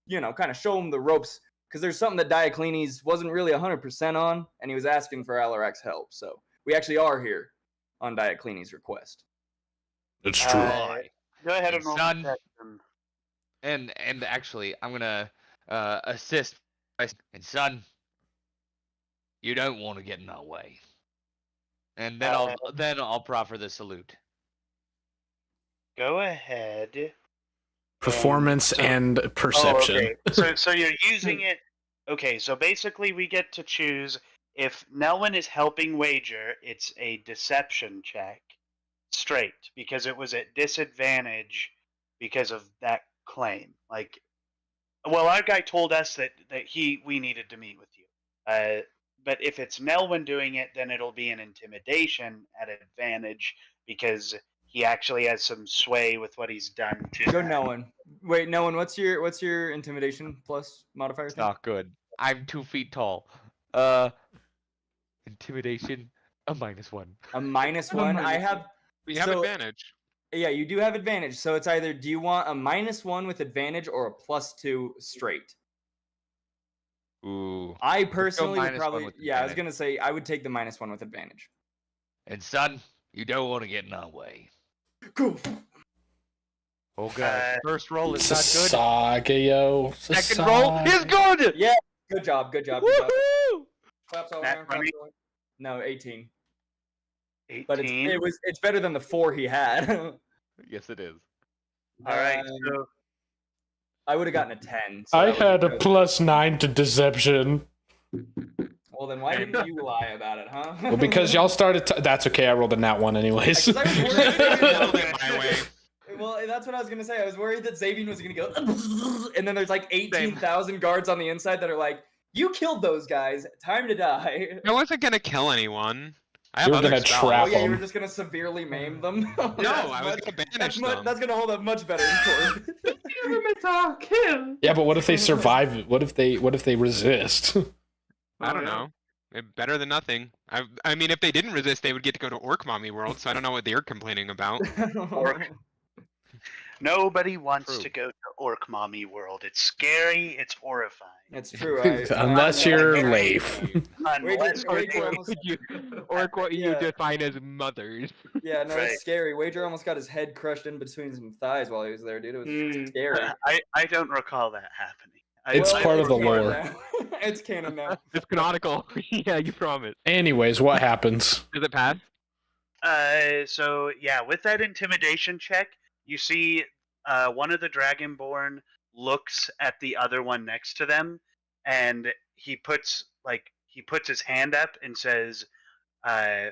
Speaker 2: kind of show him the ropes, because there's something that Diocletes wasn't really 100% on, and he was asking for Alarak's help. So we actually are here on Diocletes' request.
Speaker 1: It's true.
Speaker 4: Go ahead and roll
Speaker 5: Son.
Speaker 4: deception.
Speaker 5: And actually, I'm gonna assist. And son, you don't want to get in our way. And then I'll proffer the salute.
Speaker 4: Go ahead.
Speaker 1: Performance
Speaker 4: so-
Speaker 1: and perception.
Speaker 4: Oh, okay. So you're using it. Okay, so basically we get to choose if Nelwyn is helping Wager, it's a deception check straight because it was at disadvantage because of that claim. Like, well, our guy told us that we needed to meet with you. But if it's Nelwyn doing it, then it'll be an intimidation at advantage because he actually has some sway with what he's done to
Speaker 2: Go
Speaker 4: that.
Speaker 2: Nolan. Wait, Nolan, what's your intimidation plus modifier
Speaker 5: It's
Speaker 2: thing?
Speaker 5: not good. I'm 2 feet tall. Intimidation, a -1.
Speaker 2: A -1. I have.
Speaker 3: We have
Speaker 2: So-
Speaker 3: advantage.
Speaker 2: Yeah, you do have advantage. So it's either do you want a -1 with advantage or a +2 straight?
Speaker 5: Ooh.
Speaker 2: I personally would
Speaker 5: -1
Speaker 2: probably,
Speaker 5: with
Speaker 2: yeah, I was
Speaker 5: advantage.
Speaker 2: gonna say I would take the -1 with advantage.
Speaker 5: And son, you don't want to get in our way.
Speaker 2: Go.
Speaker 5: Okay. First roll is not good.
Speaker 1: Sasageo.
Speaker 5: Second roll is good.
Speaker 2: Yeah, good job, good job, good job.
Speaker 5: Woohoo!
Speaker 2: Claps all
Speaker 4: Nat
Speaker 2: around. Claps
Speaker 4: 20?
Speaker 2: all around. No, 18.
Speaker 4: 18.
Speaker 2: But it's better than the 4 he had.
Speaker 5: Yes, it is.
Speaker 4: All right.
Speaker 2: Um,
Speaker 4: So
Speaker 2: I would have gotten a 10. So
Speaker 1: I
Speaker 2: that was
Speaker 1: had a
Speaker 2: good.
Speaker 1: +9 to deception.
Speaker 2: Well, then why didn't you lie about it, huh?
Speaker 1: Well, because y'all started. That's okay. I rolled a nat 1 anyways.
Speaker 2: 'Cause I was worried
Speaker 3: it my way.
Speaker 2: Well, that's what I was gonna say. I was worried that Zavian was gonna go, and then there's like 18,000 guards on the inside that are like, "You killed those guys. Time to die."
Speaker 3: I wasn't gonna kill anyone. I have
Speaker 1: You were
Speaker 3: other
Speaker 1: gonna
Speaker 3: spells.
Speaker 1: trap
Speaker 2: Oh yeah, you were
Speaker 1: them.
Speaker 2: just gonna severely maim them.
Speaker 3: No, I was gonna banish them.
Speaker 2: That's gonna hold up much better in court.
Speaker 6: Elemental kill.
Speaker 1: Yeah, but what if they survive? What if they resist?
Speaker 3: I don't know. Better than nothing. I mean, if they didn't resist, they would get to go to Orc Mommy World, so I don't know what they're complaining about.
Speaker 4: nobody wants
Speaker 5: True.
Speaker 4: to go to Orc Mommy World. It's scary. It's horrifying.
Speaker 2: It's true.
Speaker 1: Unless you're Leif.
Speaker 4: Unless
Speaker 2: Wager
Speaker 4: you're
Speaker 2: almost-
Speaker 5: Orc what you
Speaker 2: Yeah.
Speaker 5: define as mothers.
Speaker 2: Yeah, no,
Speaker 4: Right.
Speaker 2: it's scary. Wager almost got his head crushed in between some thighs while he was there, dude. It was
Speaker 6: Mm.
Speaker 2: scary.
Speaker 4: I don't recall that happening.
Speaker 1: It's part of the
Speaker 2: canon
Speaker 1: lore.
Speaker 2: now. It's canon now.
Speaker 5: It's canonical. Yeah, you promise.
Speaker 1: Anyways, what happens?
Speaker 5: Does it pass?
Speaker 4: So yeah, with that intimidation check, you see one of the Dragonborn looks at the other one next to them, and he puts his hand up and says, "I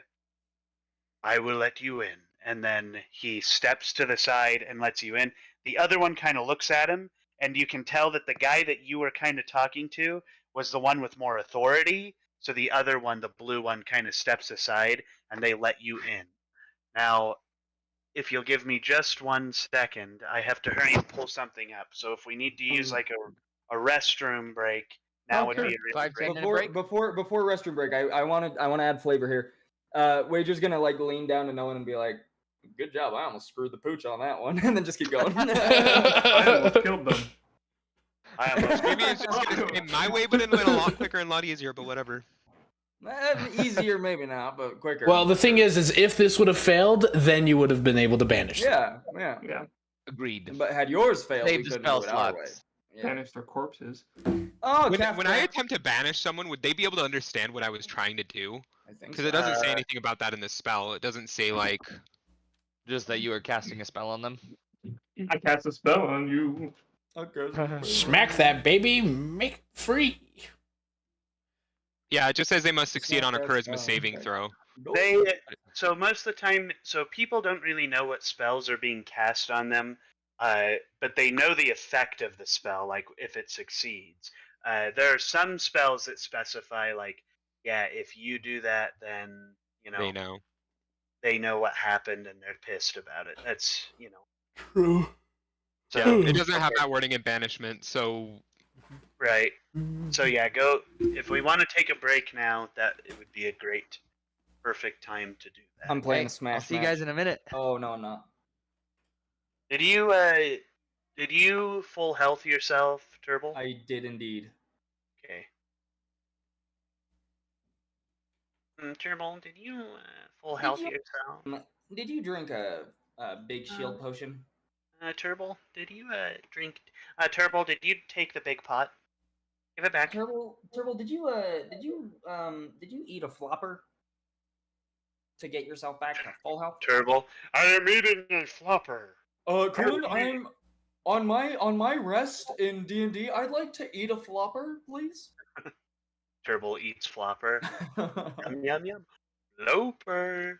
Speaker 4: will let you in." And then he steps to the side and lets you in. The other one kind of looks at him, and you can tell that the guy that you were kind of talking to was the one with more authority. So the other one, the blue one, kind of steps aside, and they let you in. Now, if you'll give me just 1 second, I have to hurry and pull something up. So if we need to use like a restroom break, now would be a really
Speaker 5: 5,
Speaker 4: great.
Speaker 5: 10 minute break.
Speaker 2: Before restroom break, I want to add flavor here. Wager's gonna like lean down to Nolan and be like, "Good job, I almost screwed the pooch on that one," and then just keep going.
Speaker 6: I almost killed them.
Speaker 4: I almost
Speaker 3: Maybe it's just gonna stay my way, but it went a lot quicker and a lot easier, but whatever.
Speaker 2: Easier maybe not, but quicker.
Speaker 1: Well, the thing is if this would have failed, then you would have been able to banish them.
Speaker 2: yeah.
Speaker 6: Yeah,
Speaker 5: Agreed.
Speaker 2: But had yours failed,
Speaker 5: Save
Speaker 2: we
Speaker 5: the
Speaker 2: couldn't
Speaker 5: spell
Speaker 2: do it our way.
Speaker 5: slots.
Speaker 2: Yeah.
Speaker 6: banish their corpses.
Speaker 2: Oh,
Speaker 3: When I attempt to banish someone, would they be able to understand what I was trying to do?
Speaker 2: I think
Speaker 3: Because
Speaker 2: so.
Speaker 3: it doesn't say anything about that in the spell. It doesn't say like.
Speaker 5: Just that you are casting a spell on them.
Speaker 6: I cast a spell on you.
Speaker 2: Okay.
Speaker 1: Smack that baby, make it free.
Speaker 3: Yeah, it just says they must succeed on a
Speaker 2: that
Speaker 3: charisma
Speaker 2: spell,
Speaker 3: saving
Speaker 2: okay.
Speaker 3: throw.
Speaker 4: So most of the time, so people don't really know what spells are being cast on them, but they know the effect of the spell, like if it succeeds. There are some spells that specify, like, yeah, if you do that, then
Speaker 3: They know.
Speaker 4: they know what happened and they're pissed about it. That's
Speaker 1: True.
Speaker 4: So,
Speaker 3: Yeah, it doesn't have that wording in banishment, so
Speaker 4: right. So yeah, go if we want to take a break now. That it would be a great, perfect time to do that.
Speaker 2: I'm playing
Speaker 5: Hey,
Speaker 2: a Smash.
Speaker 5: I'll see you guys in a minute.
Speaker 2: Oh no, I'm not.
Speaker 4: Did you full health yourself, Turble?
Speaker 2: I did indeed.
Speaker 4: Okay. Turble, did you full health
Speaker 2: you-
Speaker 4: yourself?
Speaker 2: Did you drink a big shield potion?
Speaker 4: Turble, did you drink? Turble, did you take the big pot? Give it back.
Speaker 2: Turtle, did you eat a flopper to get yourself back to full health?
Speaker 4: Turble, I am eating a flopper.
Speaker 2: Colin, I'm on my rest in D&D. I'd like to eat a flopper, please.
Speaker 4: Turble eats flopper. Yum yum yum. Loper.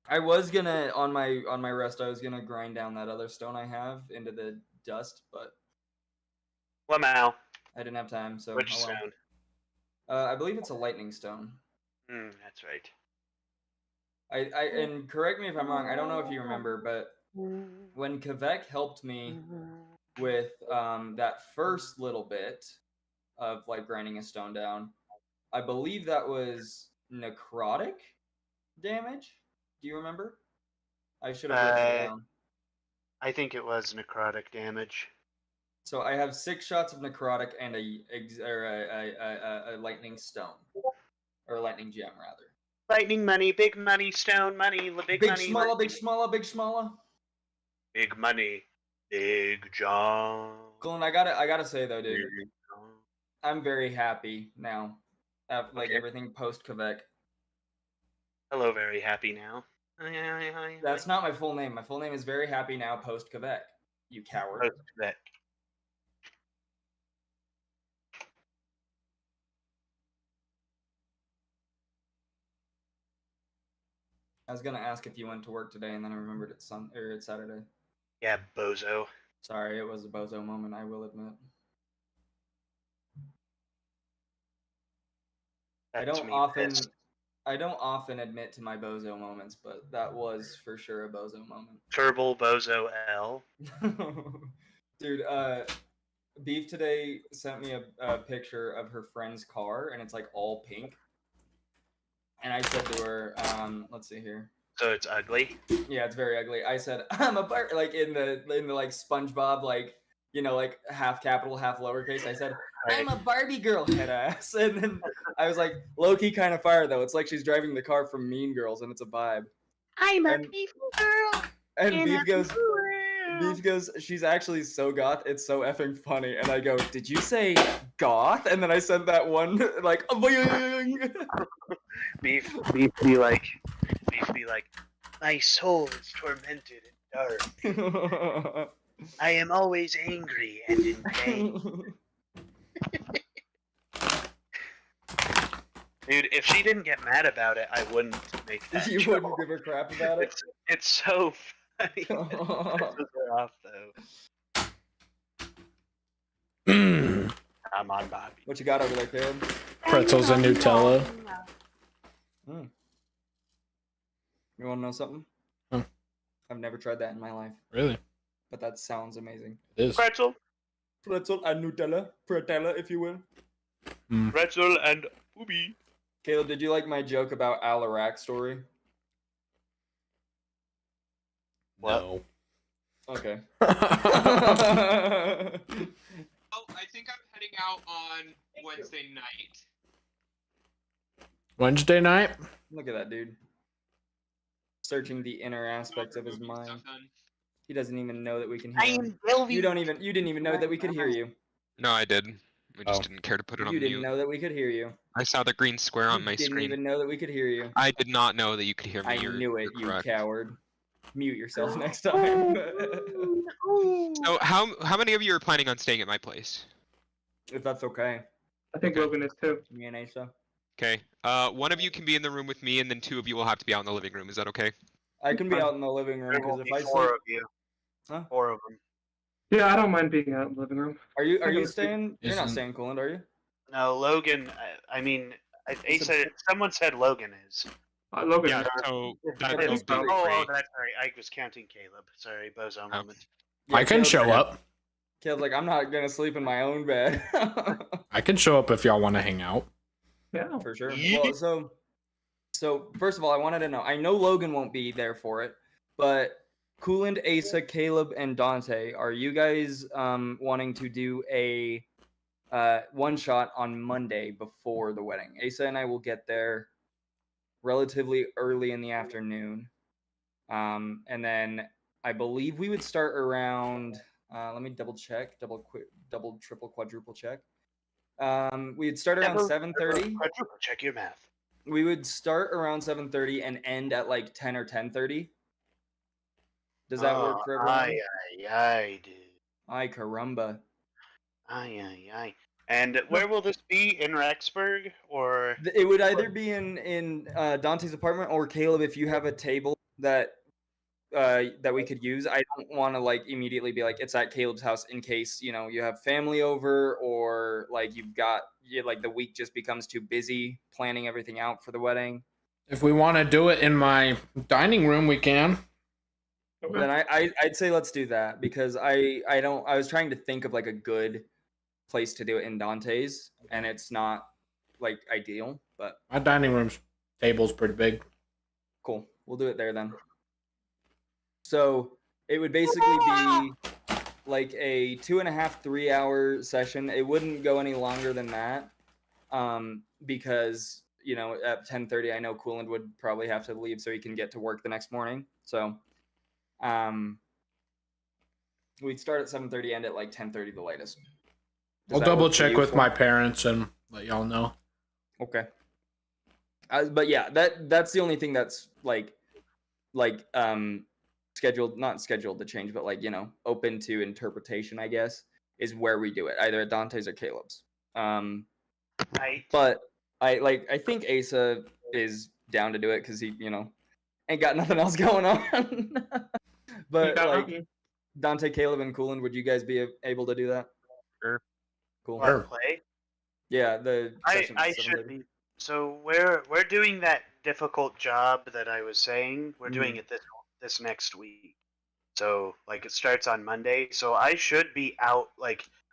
Speaker 2: I was gonna on my rest. I was gonna grind down that other stone I have into the dust, but
Speaker 4: Lamau.
Speaker 2: I didn't have time. So
Speaker 4: Which
Speaker 2: oh well.
Speaker 4: sound?
Speaker 2: I believe it's a lightning stone.
Speaker 4: That's right.
Speaker 2: And correct me if I'm wrong. I don't know if you remember, but when Kvek helped me with that first little bit of like grinding a stone down, I believe that was necrotic damage. Do you remember? I should have written it down.
Speaker 4: I think it was necrotic damage.
Speaker 2: So I have 6 shots of necrotic and a lightning stone, or a lightning gem rather.
Speaker 4: Lightning money, big money, stone money, big money.
Speaker 2: Smalla, big smalla, big smalla.
Speaker 4: Big money, Big John.
Speaker 2: Colin, I gotta say though, dude,
Speaker 4: Big John.
Speaker 2: I'm very happy now. Like
Speaker 4: Okay.
Speaker 2: everything post Quebec.
Speaker 4: Hello, very happy now.
Speaker 2: That's not my full name. My full name is Very Happy Now post Quebec. You coward.
Speaker 4: Post Quebec.
Speaker 2: I was gonna ask if you went to work today, and then I remembered it's Saturday.
Speaker 4: Yeah, bozo.
Speaker 2: Sorry, it was a bozo moment. I will admit.
Speaker 4: That's
Speaker 2: I don't
Speaker 4: me
Speaker 2: often
Speaker 4: pissed.
Speaker 2: admit to my bozo moments, but that was for sure a bozo moment.
Speaker 4: Turbo Bozo L.
Speaker 2: Dude, Beef today sent me a picture of her friend's car, and it's like all pink. And I said to her, let's see here.
Speaker 4: So it's ugly.
Speaker 2: Yeah, it's very ugly. I said, I'm a bar, like in the like SpongeBob, like, you know, like half capital, half lowercase. I said, I'm a Barbie girl, head ass. And then I was like, low-key kind of fire though. It's like she's driving the car from Mean Girls, and it's a vibe.
Speaker 4: I'm a
Speaker 2: And-
Speaker 4: beautiful girl.
Speaker 2: And
Speaker 4: in
Speaker 2: Beef goes, she's actually so goth, it's so effing funny. And I go, did you say goth? And then I said that one, like,
Speaker 4: Beef be like, my soul is tormented and dark. I am always angry and in pain. Dude, if she didn't get mad about it, I wouldn't make that
Speaker 2: You
Speaker 4: joke.
Speaker 2: wouldn't give her crap about it?
Speaker 4: It's so funny. It pisses her off, though. I'm on Bobby.
Speaker 2: What you got over there, Caleb?
Speaker 1: Pretzels and Nutella.
Speaker 2: You want to know something?
Speaker 1: Huh.
Speaker 2: I've never tried that in my life,
Speaker 1: Really?
Speaker 2: but that sounds amazing.
Speaker 1: It is.
Speaker 4: Pretzel,
Speaker 2: Pretzel and Nutella, Pretella, if you will.
Speaker 4: pretzel, and ubi.
Speaker 2: Caleb, did you like my joke about Al Iraq story?
Speaker 1: No.
Speaker 2: Okay.
Speaker 3: Oh, I think I'm heading out on Wednesday night.
Speaker 1: Wednesday night?
Speaker 2: Look at that dude. Searching the inner aspects of his
Speaker 3: Movie
Speaker 2: mind.
Speaker 3: stuff done.
Speaker 2: He doesn't even know that we can
Speaker 4: I
Speaker 2: hear him.
Speaker 4: am delving.
Speaker 2: You didn't even know that we could hear you.
Speaker 3: No, I did. We just
Speaker 1: Oh.
Speaker 3: didn't care to put it on
Speaker 2: You didn't
Speaker 3: mute.
Speaker 2: know that we could hear you.
Speaker 3: I saw the green square on my
Speaker 2: You didn't
Speaker 3: screen.
Speaker 2: even know that we could hear you.
Speaker 3: I did not know that you could hear me.
Speaker 2: I
Speaker 3: You're-
Speaker 2: knew it,
Speaker 3: you're
Speaker 2: you
Speaker 3: correct.
Speaker 2: coward. Mute yourself next time.
Speaker 3: So how many of you are planning on staying at my place?
Speaker 2: If that's okay.
Speaker 6: I think
Speaker 3: Okay.
Speaker 6: Logan is too.
Speaker 2: Me and Asa.
Speaker 3: Okay. One of you can be in the room with me, and then 2 of you will have to be out in the living room. Is that okay?
Speaker 2: I can be out in the living room
Speaker 4: There
Speaker 2: because
Speaker 4: will
Speaker 2: if
Speaker 4: be
Speaker 2: I
Speaker 4: four
Speaker 2: sleep,
Speaker 4: of you.
Speaker 2: Huh?
Speaker 4: 4 of them.
Speaker 6: Yeah, I don't mind being out in the living room.
Speaker 2: are you
Speaker 6: I'm
Speaker 2: staying? You're not
Speaker 1: Isn't-
Speaker 2: staying, Coolant, are you?
Speaker 4: No, Logan. I mean, someone said Logan is.
Speaker 6: Logan.
Speaker 3: Yeah. So that
Speaker 2: It's
Speaker 3: will
Speaker 2: fine.
Speaker 3: be
Speaker 4: Oh,
Speaker 3: great.
Speaker 4: that's right. I was counting Caleb. Sorry, bozo moment.
Speaker 2: Yeah,
Speaker 1: I can
Speaker 2: Caleb's
Speaker 1: show
Speaker 2: like-
Speaker 1: up.
Speaker 2: Caleb's like, I'm not gonna sleep in my own bed.
Speaker 1: I can show up if y'all want to hang out.
Speaker 6: Yeah.
Speaker 2: For sure.
Speaker 4: Yeet.
Speaker 2: Well, so first of all, I wanted to know. I know Logan won't be there for it, but Coolant, Asa, Caleb, and Dante, are you guys wanting to do a one shot on Monday before the wedding? Asa and I will get there relatively early in the afternoon, and then I believe we would start around. Let me double check, double, triple, quadruple check. We'd start around 7:30.
Speaker 4: Check your math.
Speaker 2: We would start around 7:30 and end at like 10 or 10:30. Does that work for everyone?
Speaker 4: Aye, aye, dude.
Speaker 2: Ay caramba.
Speaker 4: Aye, aye, aye. And where will this be? In Rexburg or?
Speaker 2: It would either be in Dante's apartment or Caleb if you have a table that we could use. I don't want to like immediately be like it's at Caleb's house in case you know you have family over or like like the week just becomes too busy planning everything out for the wedding.
Speaker 1: If we want to do it in my dining room, we can.
Speaker 2: Then I'd say let's do that because I was trying to think of like a good place to do it in Dante's and it's not like ideal, but
Speaker 1: My dining room's table's pretty big.
Speaker 2: cool. We'll do it there then. So it would basically be like a 2.5, 3 hour session. It wouldn't go any longer than that, because at 10:30, I know Cooland would probably have to leave so he can get to work the next morning. So, we'd start at 7:30, end at like 10:30, the latest.
Speaker 1: I'll double check with my parents and let y'all know.
Speaker 2: Okay. But yeah, that's the only thing that's scheduled, not scheduled to change, but open to interpretation, I guess, is where we do it, either at Dante's or Caleb's.
Speaker 4: Right.
Speaker 2: But I think Asa is down to do it because he ain't got nothing else going on. But Dante, Caleb, and Cooland, would you guys be able to do that?
Speaker 5: Sure.
Speaker 2: Cool.
Speaker 4: Want to play?
Speaker 2: Yeah, the session
Speaker 4: I
Speaker 2: at
Speaker 4: should
Speaker 2: 7:30.
Speaker 4: be. So we're doing that difficult job that I was saying. We're doing it this next week. So it starts on Monday. So I should be out.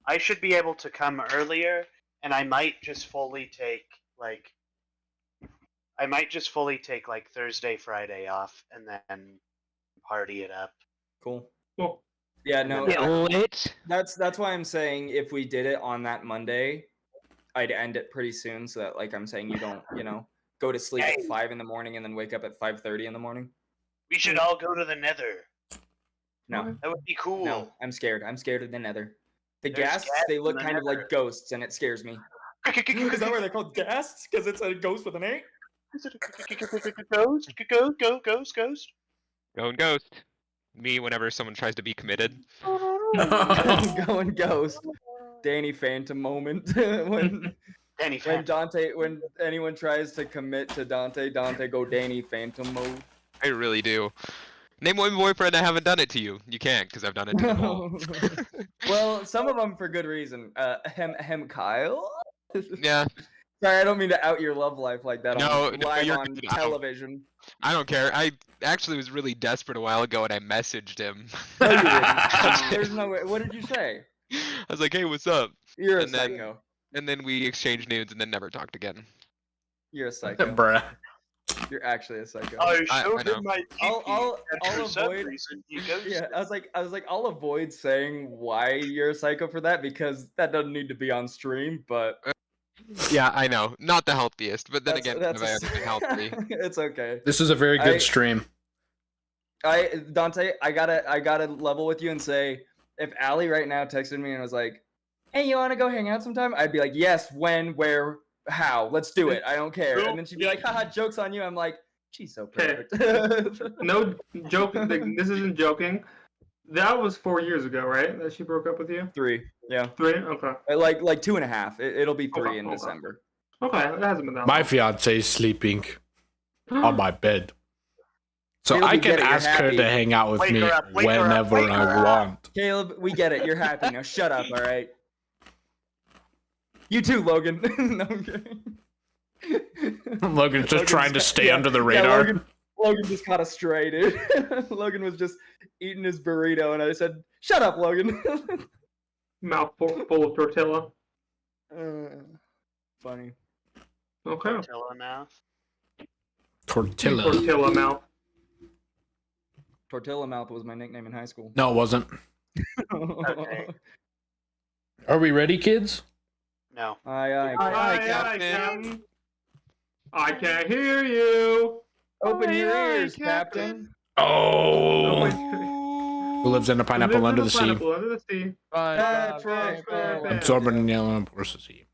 Speaker 4: I should be able to come earlier, and I might just fully take Thursday, Friday off, and then party it up.
Speaker 2: Cool.
Speaker 6: Cool.
Speaker 2: Yeah, no,
Speaker 5: Lit.
Speaker 2: that's why I'm saying if we did it on that Monday, I'd end it pretty soon, so that I'm saying you don't go to sleep at 5 in the morning and then wake up at 5:30 in the morning.
Speaker 4: We should all go to the Nether.
Speaker 2: No,
Speaker 4: That would be cool.
Speaker 2: no, I'm scared. I'm scared of the Nether. The
Speaker 4: There's
Speaker 2: ghasts,
Speaker 4: gas
Speaker 2: they
Speaker 4: in
Speaker 2: look
Speaker 4: the
Speaker 2: kind of like
Speaker 4: Nether.
Speaker 2: ghosts, and it scares me. Is that why they're called ghasts? Because it's a ghost with an A?
Speaker 4: Ghost.
Speaker 3: Going ghost. Me whenever someone tries to be committed.
Speaker 2: Going ghost. Danny Phantom moment. when
Speaker 4: Danny
Speaker 2: when
Speaker 4: Phantom.
Speaker 2: when anyone tries to commit to Dante go Danny Phantom mode.
Speaker 3: I really do. Name one boyfriend I haven't done it to you. You can't, because I've done it to them all.
Speaker 2: Well, some of them for good reason. Kyle?
Speaker 3: Yeah.
Speaker 2: Sorry, I don't mean to out your love life like that live
Speaker 3: you're
Speaker 2: on
Speaker 3: good.
Speaker 2: television.
Speaker 3: I don't care. I actually was really desperate a while ago and I messaged him.
Speaker 2: No, you didn't. There's no way. What did you say?
Speaker 3: I was like, hey, what's up?
Speaker 2: You're a
Speaker 3: And then-
Speaker 2: psycho.
Speaker 3: And then we exchanged nudes and then never talked again.
Speaker 2: You're a psycho.
Speaker 1: Bruh.
Speaker 2: You're actually a psycho.
Speaker 4: I
Speaker 3: I
Speaker 4: showed
Speaker 3: know.
Speaker 4: him my
Speaker 2: I'll
Speaker 4: and for some
Speaker 2: avoid-
Speaker 4: reason he goes.
Speaker 2: Yeah, I was like, I'll avoid saying why you're a psycho for that because that doesn't need to be on stream. But
Speaker 3: Yeah, I know. Not the healthiest, but then
Speaker 2: that's-
Speaker 3: again,
Speaker 2: that's
Speaker 3: have I ever been healthy?
Speaker 2: It's okay.
Speaker 1: This is a very good
Speaker 2: I-
Speaker 1: stream.
Speaker 2: Dante, I gotta level with you and say, if Allie right now texted me and was like, "Hey, you want to go hang out sometime?" I'd be like, "Yes, when, where, how? Let's do it. I don't care." And then she'd be like, "Haha, joke's on you." I'm like, "She's so perfect."
Speaker 6: No joke. This isn't joking. That was 4 years ago, right? That she broke up with you.
Speaker 2: 3, yeah,
Speaker 6: 3. Okay.
Speaker 2: like 2.5. It'll be 3 in
Speaker 6: Okay.
Speaker 2: December.
Speaker 6: Okay. It hasn't been that
Speaker 1: My
Speaker 6: long.
Speaker 1: fiance is sleeping on my bed. So
Speaker 2: Caleb,
Speaker 1: I
Speaker 2: we
Speaker 1: can
Speaker 2: get it, you're
Speaker 1: ask her
Speaker 2: happy.
Speaker 1: to hang out with
Speaker 4: Wake
Speaker 1: me
Speaker 4: her up, wake her up,
Speaker 1: whenever
Speaker 4: wake her
Speaker 1: I
Speaker 4: up.
Speaker 1: want.
Speaker 2: Caleb, we get it. You're happy now. Shut up, all right? You too, Logan. No, I'm kidding.
Speaker 1: Logan's just trying to stay under the
Speaker 2: Yeah,
Speaker 1: radar.
Speaker 2: Logan just caught a stray, dude. Logan was just eating his burrito, and I said, "Shut up, Logan."
Speaker 6: Mouth full of tortilla.
Speaker 2: Funny.
Speaker 6: Okay.
Speaker 4: Tortilla mouth.
Speaker 1: Tortilla.
Speaker 6: Tortilla mouth.
Speaker 2: Tortilla Mouth was my nickname in high school.
Speaker 1: No, it wasn't.
Speaker 4: Okay.
Speaker 1: Are we ready, kids?
Speaker 4: No.
Speaker 2: Aye,
Speaker 6: Aye,
Speaker 3: Captain.
Speaker 6: Captain. I can't hear you.
Speaker 2: Open your
Speaker 3: Aye,
Speaker 2: ears, Captain.
Speaker 1: Oh.
Speaker 6: Oh.
Speaker 1: Who lives in a pineapple under the sea?
Speaker 6: Pineapple under the sea.
Speaker 2: That's right.
Speaker 1: Absorbent in yellow and course the sea.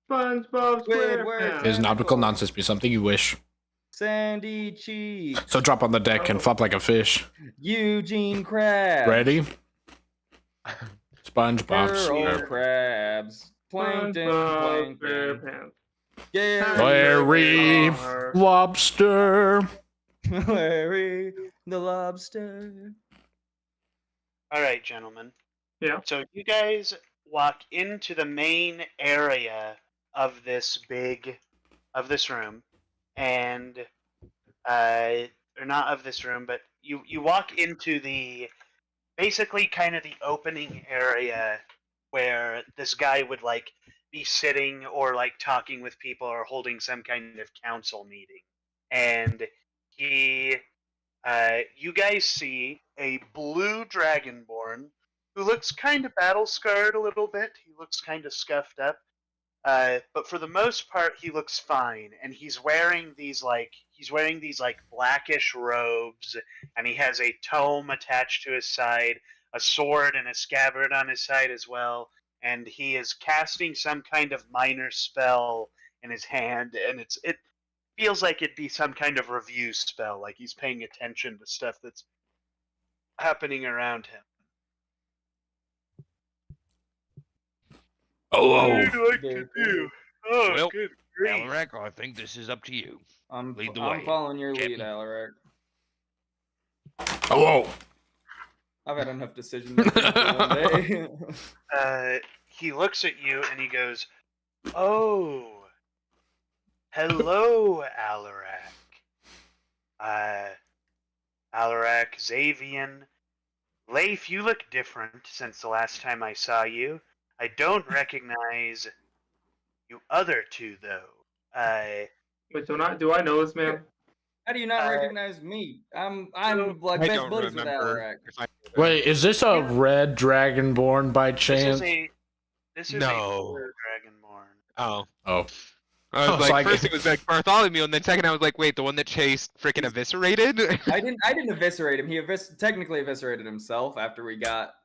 Speaker 6: SpongeBob
Speaker 2: Squidward.
Speaker 6: SquarePants.
Speaker 1: Is nautical nonsense be something you wish?
Speaker 2: Sandy Cheek.
Speaker 1: So drop on the deck and flop like a fish.
Speaker 2: Eugene Krabs.
Speaker 1: Ready? SpongeBob
Speaker 2: Earl
Speaker 1: SquarePants.
Speaker 2: Krabs. Plankton.
Speaker 6: SpongeBob
Speaker 2: Plankton.
Speaker 6: SquarePants.
Speaker 1: Larry Lobster.
Speaker 2: Larry the Lobster.
Speaker 4: All right, gentlemen.
Speaker 6: Yeah.
Speaker 4: So you guys walk into the main area of this room, and or not of this room, but you walk into the basically kind of the opening area where this guy would be sitting or talking with people or holding some kind of council meeting, and you guys see a blue dragonborn who looks kind of battle scarred a little bit. He looks kind of scuffed up. But for the most part, he looks fine, and he's wearing these blackish robes, and he has a tome attached to his side, a sword and a scabbard on his side as well, and he is casting some kind of minor spell in his hand, and it feels like it'd be some kind of review spell, like he's paying attention to stuff that's happening around him.
Speaker 1: Oh,
Speaker 4: What
Speaker 1: oh.
Speaker 4: would you like
Speaker 2: Very
Speaker 4: to do? Oh,
Speaker 5: Well,
Speaker 4: good grief.
Speaker 5: Alaric, I think this is up to you. Lead the
Speaker 2: I'm
Speaker 5: way,
Speaker 2: following your lead,
Speaker 5: Captain.
Speaker 2: Alaric.
Speaker 1: Oh, oh.
Speaker 2: I've had enough decision making for one day.
Speaker 4: He looks at you and he goes, "Oh, hello, Alaric. Alaric, Xavian. Leif, you look different since the last time I saw you. I don't recognize you other two, though.
Speaker 6: Wait, do I know this man?
Speaker 2: How do you not recognize me? I'm like
Speaker 3: I
Speaker 2: best
Speaker 3: don't
Speaker 2: buddies with
Speaker 3: remember.
Speaker 2: Alaric.
Speaker 3: If I
Speaker 1: Wait, is this a red dragonborn by chance?
Speaker 4: This is
Speaker 3: No.
Speaker 4: a blue dragonborn.
Speaker 3: Oh.
Speaker 1: Oh.
Speaker 3: I was
Speaker 1: was
Speaker 3: like,
Speaker 1: like-
Speaker 3: first it was like Bartholomew, and then second I was like, wait, the one that Chase freaking eviscerated?
Speaker 2: I didn't eviscerate him. He technically eviscerated himself after we got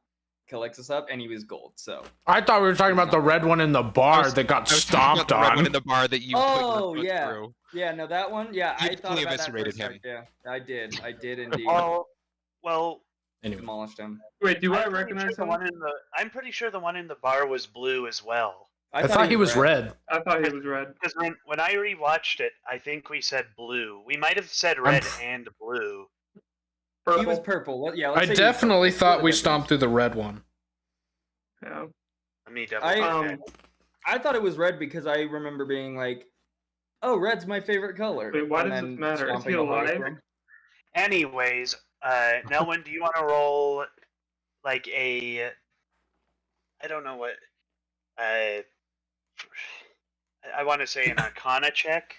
Speaker 2: Calixus up, and he was gold. So.
Speaker 1: I thought we were talking about the red one in the bar that got
Speaker 3: I was talking
Speaker 1: stomped
Speaker 3: about the red one
Speaker 1: on.
Speaker 3: in the bar that you
Speaker 2: Oh,
Speaker 3: put your foot
Speaker 2: yeah.
Speaker 3: through.
Speaker 2: Yeah, no, that one. Yeah,
Speaker 3: You
Speaker 2: I thought
Speaker 3: definitely
Speaker 2: about that for a
Speaker 3: eviscerated
Speaker 2: sec.
Speaker 3: him.
Speaker 2: Yeah, I did indeed.
Speaker 4: Well,
Speaker 1: Anyway.
Speaker 2: Demolished him.
Speaker 6: Wait, do I
Speaker 4: I'm pretty
Speaker 6: recognize
Speaker 4: sure
Speaker 6: him?
Speaker 4: I'm pretty sure the one in the bar was blue as well.
Speaker 1: I thought he was red.
Speaker 6: I thought he was red.
Speaker 4: Because when I rewatched it, I think we said blue. We might have said red and blue.
Speaker 2: He was purple. Yeah, let's
Speaker 1: I
Speaker 2: say he was
Speaker 1: definitely
Speaker 2: purple.
Speaker 1: thought we
Speaker 2: Split the
Speaker 1: stomped through the red one.
Speaker 6: Yeah.
Speaker 4: Let me double
Speaker 2: I-
Speaker 4: check.
Speaker 2: I thought it was red because I remember being like, "Oh, red's my favorite color."
Speaker 6: Wait, why
Speaker 2: and
Speaker 6: does
Speaker 2: then
Speaker 6: this matter? Is he
Speaker 2: stomping the whole
Speaker 6: alive?
Speaker 2: room.
Speaker 4: Anyways, Nelwyn, do you want to roll like a? I don't know what. I want to say an Arcana check.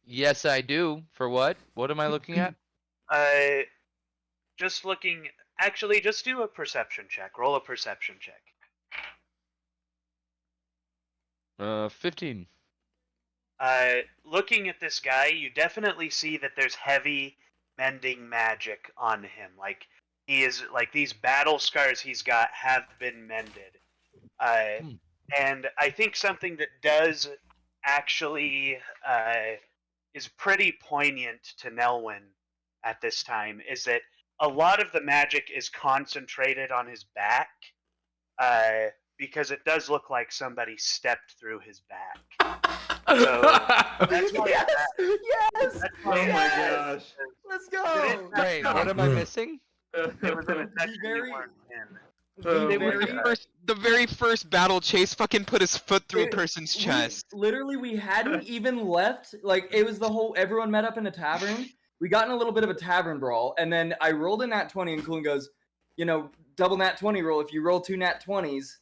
Speaker 5: Yes, I do. For what? What am I looking at?
Speaker 4: Just looking. Actually, just do a perception check. Roll a perception check.
Speaker 5: 15.
Speaker 4: Looking at this guy, you definitely see that there's heavy mending magic on him. Like he is like these battle scars he's got have been mended. And I think something that does actually is pretty poignant to Nelwyn at this time is that a lot of the magic is concentrated on his back. Because it does look like somebody stepped through his back. So that's why
Speaker 2: Yes!
Speaker 4: that's why
Speaker 6: Oh my gosh.
Speaker 2: Let's go!
Speaker 5: Wait, what am I missing?
Speaker 4: it was in a section you
Speaker 2: very-
Speaker 4: weren't in.
Speaker 6: Oh
Speaker 2: They
Speaker 6: my
Speaker 2: were-
Speaker 6: God.
Speaker 3: The very first battle, Chase fucking put his foot through a
Speaker 2: It-
Speaker 3: person's
Speaker 2: we-
Speaker 3: chest.
Speaker 2: Literally, we hadn't even left. Like, it was the whole. Everyone met up in a tavern. We got in a little bit of a tavern brawl, and then I rolled a nat 20, and Coolin goes, double nat 20 roll. If you roll 2 nat 20s,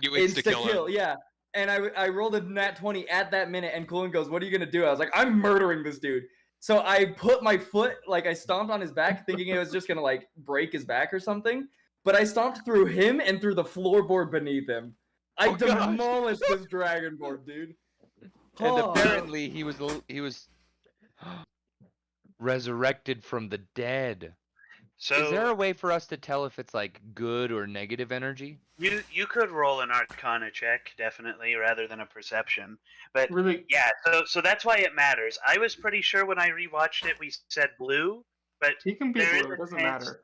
Speaker 3: You
Speaker 2: insta
Speaker 3: insta-kill
Speaker 2: kill.
Speaker 3: him.
Speaker 2: Yeah. And I rolled a nat 20 at that minute, and Coolin goes, "What are you gonna do?" I was like, "I'm murdering this dude." So I put my foot, like I stomped on his back, thinking it was just gonna like break his back or something. But I stomped through him and through the floorboard beneath him. I
Speaker 5: Oh, gosh.
Speaker 2: demolished this dragonborn, dude.
Speaker 5: And
Speaker 2: Oh.
Speaker 5: apparently he was resurrected from the dead.
Speaker 4: So
Speaker 5: Is there a way for us to tell if it's like good or negative energy?
Speaker 4: you could roll an Arcana check, definitely, rather than a perception. But
Speaker 6: Really?
Speaker 4: yeah, so that's why it matters. I was pretty sure when I rewatched it we said blue, but
Speaker 6: He can be
Speaker 4: there is
Speaker 6: blue. It
Speaker 4: a
Speaker 6: doesn't
Speaker 4: chance-
Speaker 6: matter.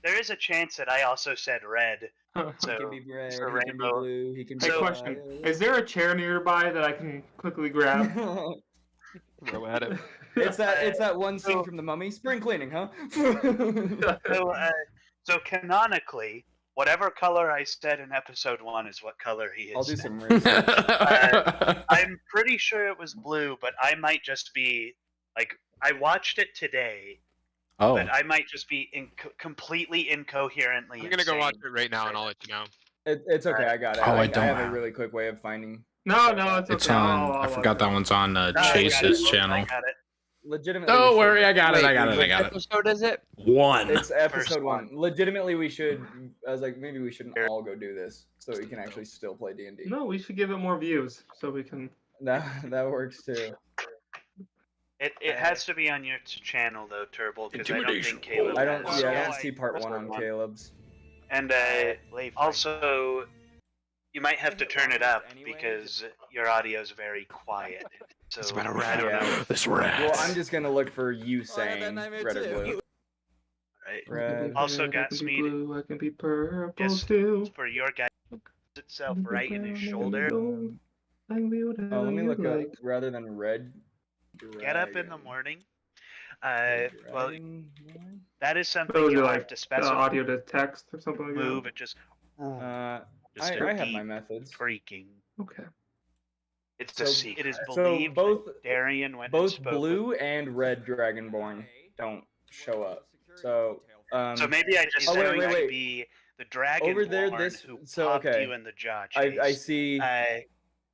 Speaker 4: There is a chance that I also said red.
Speaker 2: He
Speaker 4: So
Speaker 2: can be red,
Speaker 4: it's
Speaker 2: he
Speaker 4: a
Speaker 2: can be
Speaker 4: rainbow.
Speaker 2: blue, he can be
Speaker 6: Hey,
Speaker 4: So-
Speaker 6: question. Is there a chair nearby that I can quickly grab?
Speaker 3: Throw at him.
Speaker 2: It's that one scene
Speaker 4: So-
Speaker 2: from The Mummy. Spring cleaning, huh?
Speaker 4: So canonically, whatever color I said in episode 1 is what color he is.
Speaker 2: I'll do
Speaker 4: now.
Speaker 2: some research.
Speaker 4: I'm pretty sure it was blue, but I might just be like I watched it today,
Speaker 1: Oh.
Speaker 4: but I might just be completely incoherently.
Speaker 3: I'm gonna go watch
Speaker 4: insane.
Speaker 3: it right now and I'll let you know.
Speaker 2: It's okay, I got it.
Speaker 1: Oh, I
Speaker 2: I
Speaker 1: don't
Speaker 2: have a
Speaker 1: have-
Speaker 2: really quick way of finding.
Speaker 6: No, it's okay.
Speaker 1: It's on. I forgot that one's on
Speaker 4: No, I got
Speaker 1: Chase's
Speaker 4: it.
Speaker 1: channel.
Speaker 4: I got it.
Speaker 2: legitimately.
Speaker 1: Don't
Speaker 2: we
Speaker 1: worry,
Speaker 2: should-
Speaker 1: I got it.
Speaker 5: Wait,
Speaker 1: I got it.
Speaker 5: which
Speaker 1: I got it.
Speaker 5: episode is it?
Speaker 1: One.
Speaker 2: It's episode
Speaker 4: First
Speaker 2: one.
Speaker 4: one.
Speaker 2: Legitimately, we should. I was like, maybe we shouldn't all go do this, so we can actually still play D&D.
Speaker 6: No, we should give it more views so we can.
Speaker 2: That works too.
Speaker 4: It has to be on your channel though, Turbo, because I don't
Speaker 1: Intimidation.
Speaker 4: think Caleb
Speaker 2: I don't.
Speaker 4: has.
Speaker 2: Yeah, I don't see part one on
Speaker 4: Episode one.
Speaker 2: Caleb's.
Speaker 4: And also, you might have to turn it up because your audio is very quiet. So
Speaker 3: It's about a
Speaker 4: I
Speaker 3: rat.
Speaker 4: don't know.
Speaker 2: Yeah.
Speaker 1: This rat.
Speaker 2: Well, I'm just gonna look for you saying
Speaker 7: that nightmare
Speaker 2: red or
Speaker 7: too.
Speaker 2: blue.
Speaker 4: Right.
Speaker 2: Red.
Speaker 4: Also
Speaker 6: I can
Speaker 4: got
Speaker 6: be
Speaker 4: Smeed.
Speaker 6: blue, I can be purple
Speaker 4: Just
Speaker 6: too.
Speaker 4: for your guy itself right in his shoulder.
Speaker 6: I can be whatever
Speaker 2: Oh, let me
Speaker 6: you
Speaker 2: look
Speaker 6: like.
Speaker 2: up rather than red.
Speaker 4: Get up in the
Speaker 2: dragon.
Speaker 4: morning.
Speaker 2: Red
Speaker 4: Well,
Speaker 2: dragon?
Speaker 4: that is something
Speaker 6: Those
Speaker 4: you'll
Speaker 6: are
Speaker 4: have
Speaker 6: like
Speaker 4: to
Speaker 6: the
Speaker 4: specify.
Speaker 6: audio to text or something like
Speaker 4: Move
Speaker 6: that.
Speaker 4: it just.
Speaker 2: I
Speaker 4: a
Speaker 2: have my
Speaker 4: deep
Speaker 2: methods.
Speaker 4: creaking.
Speaker 6: Okay.
Speaker 4: It's
Speaker 2: So-
Speaker 4: a secret. It is
Speaker 2: so
Speaker 4: believed
Speaker 2: both-
Speaker 4: that Darian went and
Speaker 2: Both
Speaker 4: spoke with-
Speaker 2: blue and red dragonborn don't show up. So
Speaker 4: So maybe I just
Speaker 2: Oh,
Speaker 4: said
Speaker 2: wait,
Speaker 4: it
Speaker 2: wait.
Speaker 4: might be the dragon
Speaker 2: Over there,
Speaker 4: born
Speaker 2: this-
Speaker 4: who
Speaker 2: so,
Speaker 4: popped
Speaker 2: okay.
Speaker 4: you in the jaw
Speaker 2: I
Speaker 4: chase.
Speaker 2: see.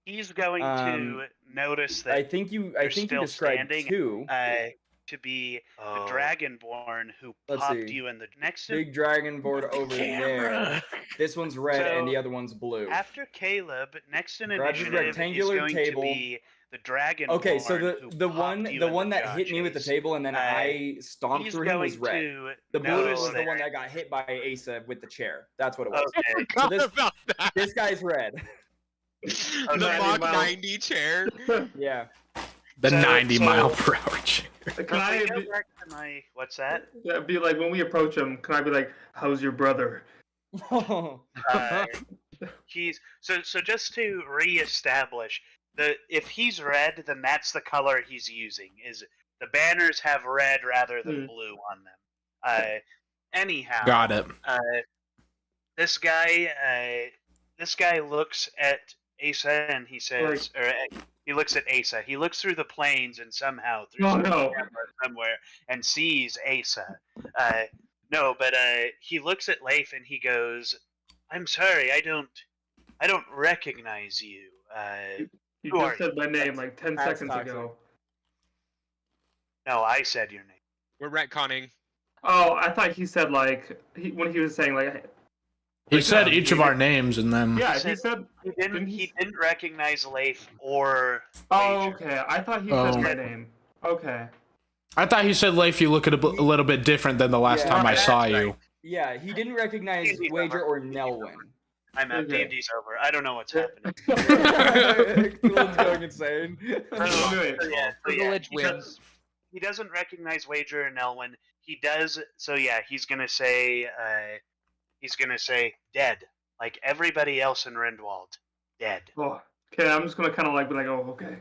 Speaker 4: He's going to notice that
Speaker 2: I think you
Speaker 4: still
Speaker 2: described
Speaker 4: standing.
Speaker 2: two.
Speaker 4: to be the
Speaker 2: Oh.
Speaker 4: dragonborn who
Speaker 2: Let's
Speaker 4: popped
Speaker 2: see.
Speaker 4: you in the next to
Speaker 2: Big dragonborn over there. This one's red and the
Speaker 4: So,
Speaker 2: other one's blue.
Speaker 4: after Caleb, next in
Speaker 2: Grab this
Speaker 4: initiative
Speaker 2: rectangular
Speaker 4: is going
Speaker 2: table.
Speaker 4: to be the dragonborn.
Speaker 2: Okay, so
Speaker 4: who
Speaker 2: the
Speaker 4: popped you in
Speaker 2: one
Speaker 4: the
Speaker 2: that
Speaker 4: jaw
Speaker 2: hit me with the
Speaker 4: chase.
Speaker 2: table and then I stomped
Speaker 4: He's
Speaker 2: through him
Speaker 4: going
Speaker 2: was red.
Speaker 4: to
Speaker 2: The blue
Speaker 4: notice
Speaker 2: was the
Speaker 4: that-
Speaker 2: one that got hit by Asa with the chair. That's what it was.
Speaker 4: Okay.
Speaker 2: So this
Speaker 3: about that.
Speaker 2: this guy's red.
Speaker 3: The
Speaker 6: 90
Speaker 3: Mach
Speaker 6: mile.
Speaker 3: 90 chair.
Speaker 2: Yeah.
Speaker 1: The
Speaker 4: So-
Speaker 1: 90
Speaker 4: so-
Speaker 1: mile per hour chair.
Speaker 6: Can
Speaker 4: If
Speaker 6: I
Speaker 4: we go
Speaker 6: be,
Speaker 4: back to my what's that?
Speaker 6: yeah, be like when we approach him? Can I be like, "How's your brother?"
Speaker 4: He's so just to reestablish if he's red, then that's the color he's using. Is the banners have red rather than blue on them? Anyhow,
Speaker 1: Got it.
Speaker 4: This guy looks at Asa and he says, he looks at Asa. He looks through the planes and somehow through
Speaker 6: Oh,
Speaker 4: some
Speaker 6: no.
Speaker 4: camera somewhere and sees Asa. No, but he looks at Leif and he goes, "I'm sorry, I don't recognize you."
Speaker 6: You
Speaker 4: Who are
Speaker 6: just said my name like 10
Speaker 2: That's
Speaker 6: seconds
Speaker 2: toxic.
Speaker 6: ago.
Speaker 4: No, I said your name.
Speaker 3: We're retconning.
Speaker 6: Oh, I thought he said like when he was saying like.
Speaker 1: He
Speaker 6: like,
Speaker 1: said each of our names and then.
Speaker 6: Yeah,
Speaker 4: He
Speaker 6: he said.
Speaker 4: He didn't.
Speaker 6: Didn't
Speaker 4: He
Speaker 6: he-
Speaker 4: didn't recognize Leif or.
Speaker 6: Oh,
Speaker 4: Major.
Speaker 6: okay. I thought he
Speaker 1: Oh.
Speaker 6: said my name. Okay.
Speaker 1: I thought he said, Leif, you look a little bit different than the last
Speaker 2: Yeah,
Speaker 1: time I
Speaker 4: that's
Speaker 1: saw
Speaker 4: right.
Speaker 1: you.
Speaker 2: Yeah, he didn't recognize
Speaker 4: D&D's
Speaker 2: Wager
Speaker 4: over.
Speaker 2: or Nelwyn.
Speaker 4: I'm out.
Speaker 6: Okay.
Speaker 4: D&D's over. I don't know what's happening.
Speaker 2: Cool's going insane.
Speaker 6: Okay.
Speaker 4: So, yeah,
Speaker 5: The village
Speaker 4: he doesn't-
Speaker 5: wins.
Speaker 4: He doesn't recognize Wager or Nelwyn. He does. So yeah, he's gonna say. Dead, like everybody else in Rindwald. Dead.
Speaker 6: Oh, okay. I'm just gonna kind of like be like, oh, okay.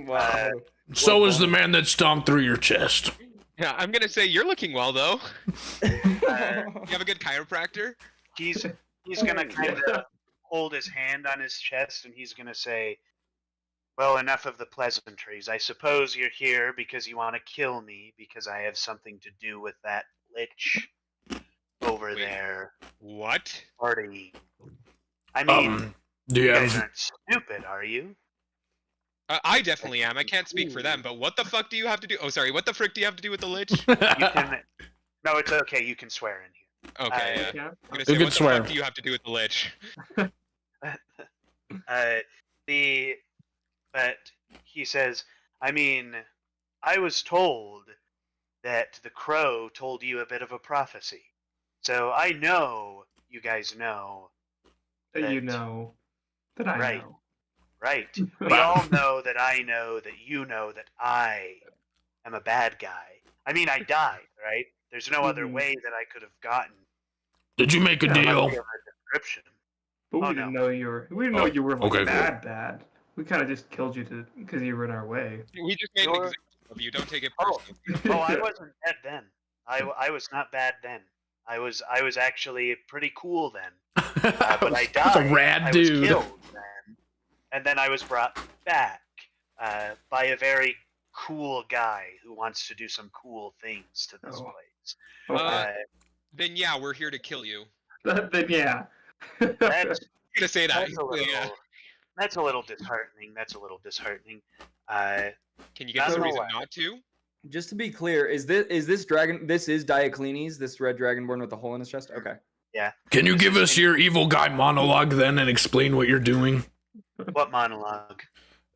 Speaker 2: Wow.
Speaker 1: So is the man that stomped through your chest.
Speaker 3: Yeah, I'm gonna say you're looking well though.
Speaker 4: Uh,
Speaker 3: You have a good chiropractor.
Speaker 4: he's gonna kind of hold his hand on his chest and he's gonna say, "Well, enough of the pleasantries. I suppose you're here because you want to kill me because I have something to do with that lich over
Speaker 3: Wait.
Speaker 4: there
Speaker 3: What?
Speaker 4: partying. I mean,
Speaker 1: Do you
Speaker 4: you guys
Speaker 1: have?
Speaker 4: aren't stupid, are you?"
Speaker 3: I definitely am. I can't speak for them, but what the fuck do you have to do? Oh, sorry. What the frick do you have to do with the lich?
Speaker 4: You can. No, it's okay. You can swear in here.
Speaker 3: Okay, yeah.
Speaker 6: Yeah.
Speaker 3: I'm gonna
Speaker 1: You
Speaker 3: say,
Speaker 1: can
Speaker 3: what the
Speaker 1: swear.
Speaker 3: fuck do you have to do with the lich?
Speaker 4: But he says, I mean, I was told that the crow told you a bit of a prophecy. So I know you guys know,
Speaker 6: That you know. That I
Speaker 4: Right.
Speaker 6: know.
Speaker 4: right? We all know that I know that you know that I am a bad guy. I mean, I died, right? There's no other
Speaker 6: Mhm.
Speaker 4: way that I could have gotten
Speaker 1: Did you make a
Speaker 6: Yeah,
Speaker 1: deal?
Speaker 4: much of a description.
Speaker 6: But we
Speaker 4: Oh,
Speaker 6: didn't
Speaker 4: no.
Speaker 6: know you were. We didn't know you were like
Speaker 1: okay,
Speaker 6: bad. We kind of just killed you because you were in our way.
Speaker 3: We just made an
Speaker 4: You're-
Speaker 3: example of you. Don't take it
Speaker 4: Oh.
Speaker 3: personally.
Speaker 4: Oh, I wasn't dead then. I was not bad then. I was actually pretty cool then. But I died.
Speaker 1: That's a rad
Speaker 4: I
Speaker 1: dude.
Speaker 4: was killed then, and then I was brought back by a very cool guy who wants to do some cool things to this
Speaker 6: Oh.
Speaker 4: place.
Speaker 6: Okay.
Speaker 3: Then yeah, we're here to kill you.
Speaker 6: Then yeah.
Speaker 4: That's
Speaker 3: I'm gonna say that.
Speaker 4: that's a little
Speaker 3: Yeah.
Speaker 4: that's a little disheartening. That's a little disheartening.
Speaker 3: Can you give us a reason
Speaker 4: Nonetheless.
Speaker 3: not to?
Speaker 2: Just to be clear, is this dragon? This is Dioclenes, this red dragonborn with the hole in his chest. Okay.
Speaker 4: Yeah.
Speaker 1: Can you
Speaker 4: This
Speaker 1: give
Speaker 4: is
Speaker 1: us your evil guy monologue then and explain what you're doing?
Speaker 4: What monologue?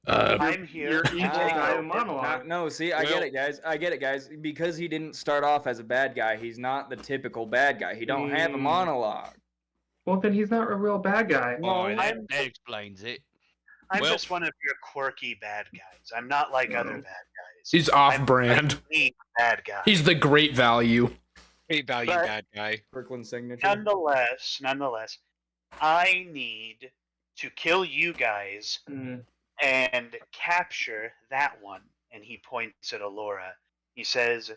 Speaker 4: I'm here.
Speaker 6: Your
Speaker 4: to
Speaker 6: evil
Speaker 4: take
Speaker 6: guy
Speaker 4: over.
Speaker 6: monologue.
Speaker 2: No, see, I get it, guys. I get it, guys. Because he didn't start off as a bad guy, he's not the typical bad guy. He don't have a monologue.
Speaker 6: Well, then he's not a real bad guy.
Speaker 2: No,
Speaker 5: Oh,
Speaker 4: I'm-
Speaker 5: that explains it.
Speaker 4: I'm
Speaker 5: Well-
Speaker 4: just one of your quirky bad guys. I'm not like other bad guys.
Speaker 1: He's off-brand.
Speaker 4: I'm a bad guy.
Speaker 1: He's the great value.
Speaker 3: Great value,
Speaker 4: But-
Speaker 3: bad guy.
Speaker 2: Kirkland signature.
Speaker 4: Nonetheless, I need to kill you guys
Speaker 6: Mm.
Speaker 4: and capture that one. And he points at Alora. He says,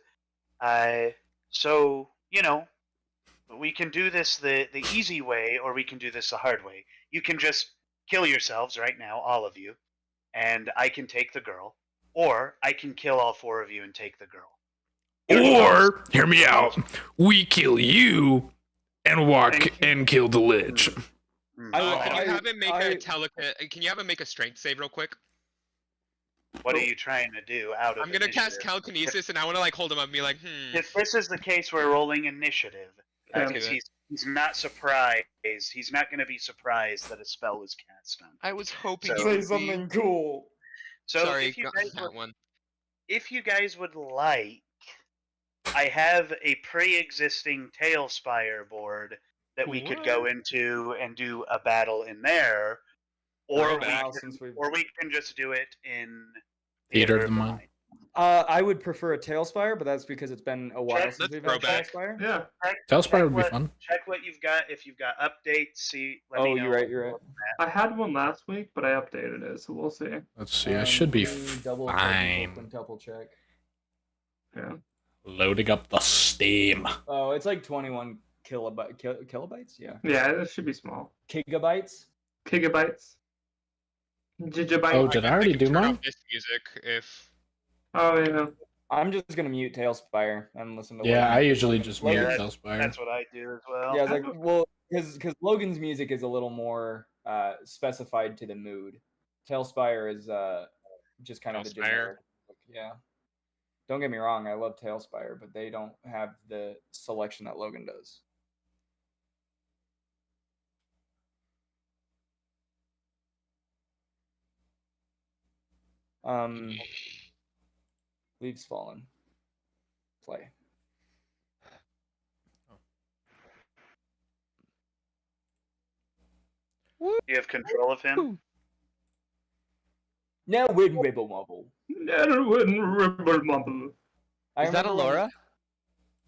Speaker 4: so, we can do this the easy way, or we can do this the hard way. You can just kill yourselves right now, all of you, and I can take the girl. Or I can kill all 4 of you and take the girl.
Speaker 1: Or, hear me out, we kill you and walk and kill the lich.
Speaker 2: I-
Speaker 3: Can you have him make
Speaker 2: I-
Speaker 3: Can you have him make a strength save real quick?
Speaker 4: What are you trying to do out of
Speaker 3: I'm gonna cast
Speaker 4: initiative?
Speaker 3: telekinesis, and I want to hold him up and be like,
Speaker 4: If this is the case, we're rolling initiative.
Speaker 6: Okay.
Speaker 4: Because he's not surprised. He's not going to be surprised that a spell was cast on him.
Speaker 3: I was hoping
Speaker 4: So-
Speaker 3: you
Speaker 2: Say
Speaker 3: would
Speaker 2: something cool.
Speaker 4: So
Speaker 3: Sorry,
Speaker 4: if you
Speaker 3: got
Speaker 4: guys
Speaker 3: that
Speaker 4: would,
Speaker 3: one.
Speaker 4: if you guys would like, I have a pre-existing Tailspire board that we could go into and do a battle in there, or we can just do it in
Speaker 1: Theater of the Mind.
Speaker 2: I would prefer a Tailspire, but that's because it's been a while
Speaker 4: Check-
Speaker 2: since we've
Speaker 3: Let's
Speaker 2: had
Speaker 3: throw back.
Speaker 2: Tailspire.
Speaker 6: Yeah,
Speaker 1: Tailspire would be fun.
Speaker 4: Check what you've got. If you've got updates, see. Let
Speaker 2: Oh,
Speaker 4: me know.
Speaker 2: you're right.
Speaker 6: I had one last week, but I updated it, so we'll see.
Speaker 1: Let's see, I should be
Speaker 2: Let me double check,
Speaker 1: fine.
Speaker 2: quintuple check.
Speaker 6: Yeah.
Speaker 1: Loading up the Steam.
Speaker 2: Oh, it's like 21 kilobytes? Yeah.
Speaker 6: Yeah, it should be small.
Speaker 2: Gigabytes?
Speaker 6: Gigabytes. Gigabyte.
Speaker 1: Oh, did I already do
Speaker 3: Turn
Speaker 1: mine?
Speaker 3: off this music if
Speaker 6: Oh, yeah.
Speaker 2: I'm just gonna mute Tailspire and listen to
Speaker 1: Yeah, I
Speaker 2: Logan.
Speaker 1: usually just mute
Speaker 4: Yeah,
Speaker 1: Tailspire.
Speaker 4: That's what I do as well.
Speaker 2: Yeah, I was like, well, because Logan's music is a little more specified to the mood. Tailspire is just kind of the
Speaker 3: Tailspire.
Speaker 2: generic. Yeah. Don't get me wrong, I love Tailspire, but they don't have the selection that Logan does. Leaves Fallen. Play.
Speaker 4: You have control of him.
Speaker 2: Now win Ribble Mobble.
Speaker 6: Ribble mumble.
Speaker 2: I
Speaker 5: Is that
Speaker 2: remember when-
Speaker 5: Alora?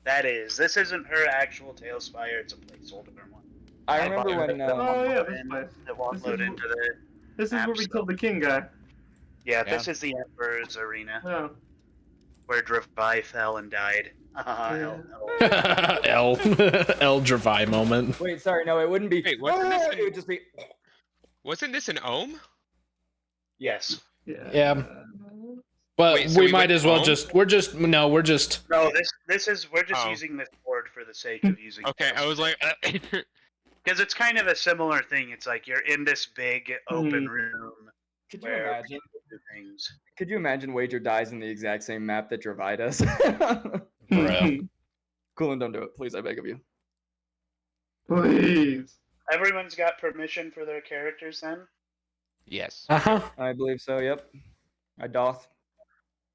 Speaker 4: That is. This isn't her actual Tailspire. It's a placeholder one.
Speaker 2: I remember
Speaker 4: bought
Speaker 2: when
Speaker 4: it.
Speaker 6: Oh, yeah, this
Speaker 4: And
Speaker 6: place.
Speaker 4: it won't
Speaker 6: This
Speaker 4: load
Speaker 6: is-
Speaker 4: into the.
Speaker 6: This is where we killed the king guy.
Speaker 4: Yeah, this is the Emperor's arena
Speaker 6: Yeah.
Speaker 4: where Dravai fell and died.
Speaker 6: Yeah.
Speaker 1: L Dravai moment.
Speaker 2: Wait, sorry, no, it wouldn't be.
Speaker 3: Wait, wasn't this
Speaker 2: it would just be.
Speaker 3: wasn't this an ohm?
Speaker 4: Yes.
Speaker 6: Yeah.
Speaker 1: Yeah. But
Speaker 3: Wait, so
Speaker 1: we
Speaker 3: we
Speaker 1: might
Speaker 3: went
Speaker 1: as well
Speaker 3: home?
Speaker 1: we're just
Speaker 4: No, this is we're just
Speaker 3: Oh.
Speaker 4: using this board for the sake of using.
Speaker 3: Okay, I was like,
Speaker 4: Because it's kind of a similar thing. It's like you're in this big open room
Speaker 2: Could you
Speaker 4: where
Speaker 2: imagine?
Speaker 4: people do things.
Speaker 2: Could you imagine Wager dies in the exact same map that Dravai does?
Speaker 1: Bruh.
Speaker 2: Cool, and don't do it, please. I beg of you.
Speaker 6: Please.
Speaker 4: Everyone's got permission for their characters then?
Speaker 5: Yes.
Speaker 1: Uh-huh.
Speaker 2: I believe so. Yep. I doth.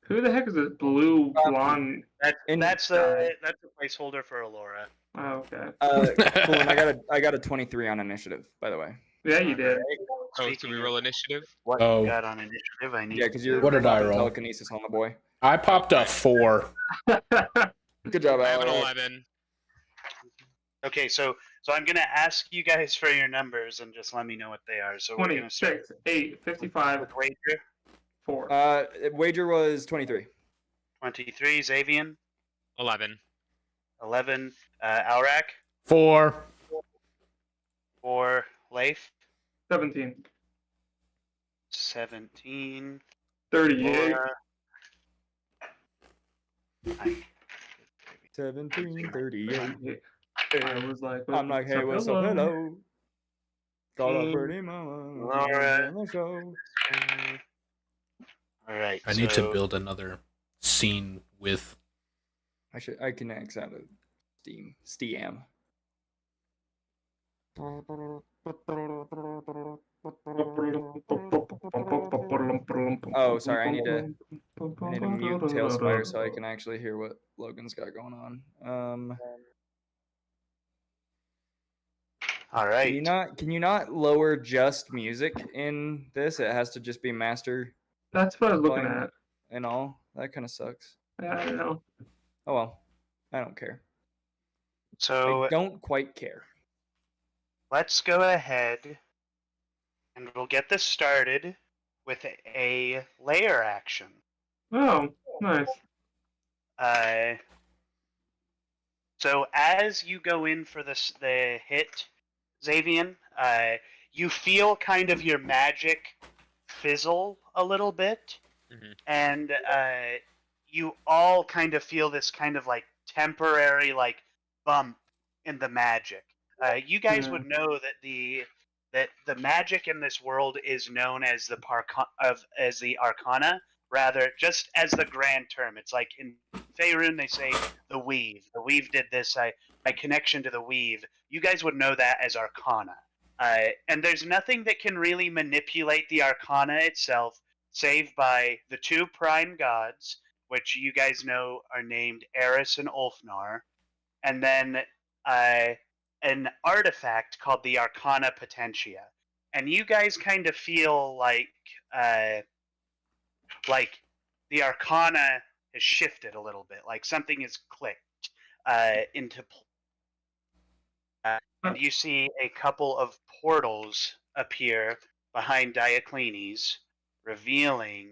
Speaker 6: Who the heck is this blue blonde?
Speaker 4: That's the placeholder for Alora.
Speaker 6: Oh, okay.
Speaker 2: Cool, and I got a 23 on initiative, by the way.
Speaker 6: Yeah, you did.
Speaker 3: oh, so we roll initiative?
Speaker 4: What
Speaker 1: Oh.
Speaker 4: you got on initiative? I need.
Speaker 2: Yeah, because you're
Speaker 1: What did I roll?
Speaker 2: telekinesis on the boy.
Speaker 1: I popped a 4.
Speaker 2: Good job,
Speaker 3: I have an
Speaker 2: Alex.
Speaker 3: 11.
Speaker 4: Okay, so I'm gonna ask you guys for your numbers and just let me know what they are. So we're gonna start
Speaker 6: 26, 8, 55,
Speaker 4: with Wager.
Speaker 6: 4.
Speaker 2: Wager was 23.
Speaker 4: 23, Xavian.
Speaker 3: 11.
Speaker 4: 11, Alrak.
Speaker 1: 4.
Speaker 4: 4, Leif.
Speaker 6: 17.
Speaker 4: 17.
Speaker 6: 38.
Speaker 2: 1738.
Speaker 6: I was like,
Speaker 2: I'm like, hey, what's up, hello? Got a pretty mama.
Speaker 4: Laura.
Speaker 2: on the show.
Speaker 4: All right.
Speaker 1: I need to
Speaker 4: so-
Speaker 1: build another scene with.
Speaker 2: I can X out of Steam. Oh, sorry. I need to mute Tail Spider so I can actually hear what Logan's got going on.
Speaker 4: All
Speaker 2: Can
Speaker 4: right.
Speaker 2: you not lower just music in this? It has to just be master
Speaker 6: That's what I was looking
Speaker 2: volume
Speaker 6: at.
Speaker 2: and all. That kind of sucks.
Speaker 6: Yeah, I don't know.
Speaker 2: Oh well. I don't care.
Speaker 4: So
Speaker 2: I don't quite care.
Speaker 4: let's go ahead and we'll get this started with a layer action.
Speaker 6: Oh, nice.
Speaker 4: Uh, so as you go in for the hit, Xavian, you feel kind of your magic fizzle a little bit,
Speaker 3: Mhm.
Speaker 4: and you all kind of feel this kind of like temporary like bump in the magic. You guys would know that the magic in this world is known as as the Arcana, rather just as the grand term. It's like in Faerun they say the Weave. The Weave did this. My connection to the Weave. You guys would know that as Arcana. And there's nothing that can really manipulate the Arcana itself, save by the two prime gods, which you guys know are named Eris and Ulfnar, and then an artifact called the Arcana Potentia. And you guys kind of feel like the Arcana has shifted a little bit, like something has clicked into and you see a couple of portals appear behind Dioclenes, revealing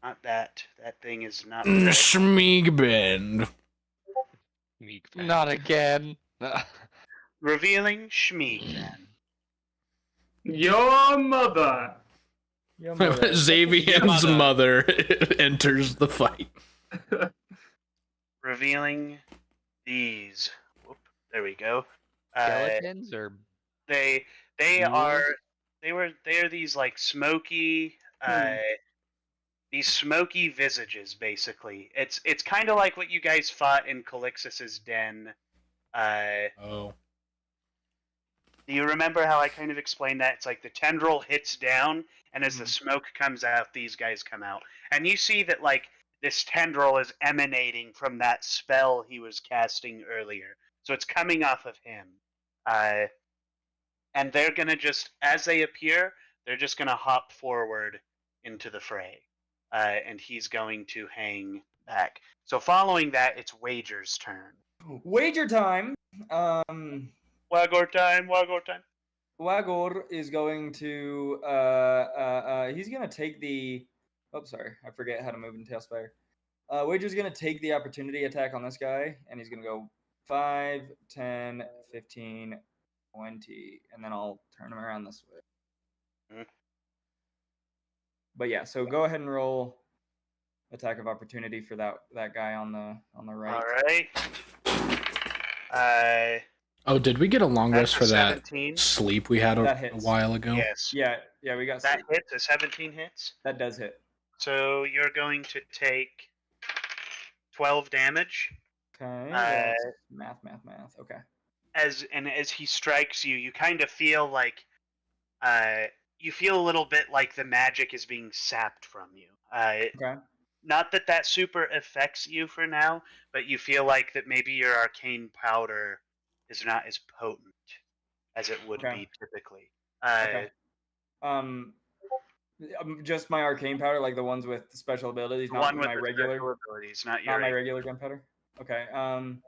Speaker 4: not that thing is not
Speaker 1: Schmeegbend.
Speaker 3: Meek fan.
Speaker 5: Not again.
Speaker 4: revealing Shmeeg.
Speaker 6: Your mother.
Speaker 1: Xavian's mother enters the fight.
Speaker 4: Revealing these. Whoop, there we go.
Speaker 5: Skeletons or
Speaker 4: They
Speaker 5: Ghouls?
Speaker 4: are these like smoky these smoky visages basically. It's kind of like what you guys fought in Calixus's den.
Speaker 1: Oh.
Speaker 4: Do you remember how I kind of explained that? It's like the tendril hits down, and as the smoke comes out, these guys come out. And you see that, like, this tendril is emanating from that spell he was casting earlier. So it's coming off of him. And they're going to just, as they appear, they're just going to hop forward into the fray. And he's going to hang back. So following that, it's Wager's turn.
Speaker 2: Wager time.
Speaker 4: Wagor time, Wagor time.
Speaker 2: Wagor is going to he's gonna take the I forget how to move in Tailspire. Wager's gonna take the opportunity attack on this guy, and he's gonna go 5, 10, 15, 20, and then I'll turn him around this way.
Speaker 4: Mhm.
Speaker 2: But yeah, so go ahead and roll attack of opportunity for that guy on the right.
Speaker 4: All right.
Speaker 1: Oh, did we get a long
Speaker 4: That's
Speaker 1: rest
Speaker 4: a
Speaker 1: for that
Speaker 4: 17.
Speaker 1: sleep we had
Speaker 2: That
Speaker 1: a
Speaker 2: hits.
Speaker 1: while ago?
Speaker 4: Yes.
Speaker 2: Yeah, we got
Speaker 4: That
Speaker 2: sleep.
Speaker 4: hits. A 17 hits.
Speaker 2: That does hit.
Speaker 4: So you're going to take 12 damage.
Speaker 2: Okay, that's math. Okay.
Speaker 4: As he strikes you, you kind of feel like you feel a little bit like the magic is being sapped from you.
Speaker 2: Okay.
Speaker 4: Not that super affects you for now, but you feel like that maybe your arcane powder is not as potent as it would
Speaker 2: Okay.
Speaker 4: be typically.
Speaker 2: Okay. Just my arcane powder, like the ones with special abilities,
Speaker 4: The
Speaker 2: not
Speaker 4: one with
Speaker 2: my
Speaker 4: the
Speaker 2: regular,
Speaker 4: special abilities, not
Speaker 2: not my
Speaker 4: your.
Speaker 2: regular gunpowder. Okay.
Speaker 4: And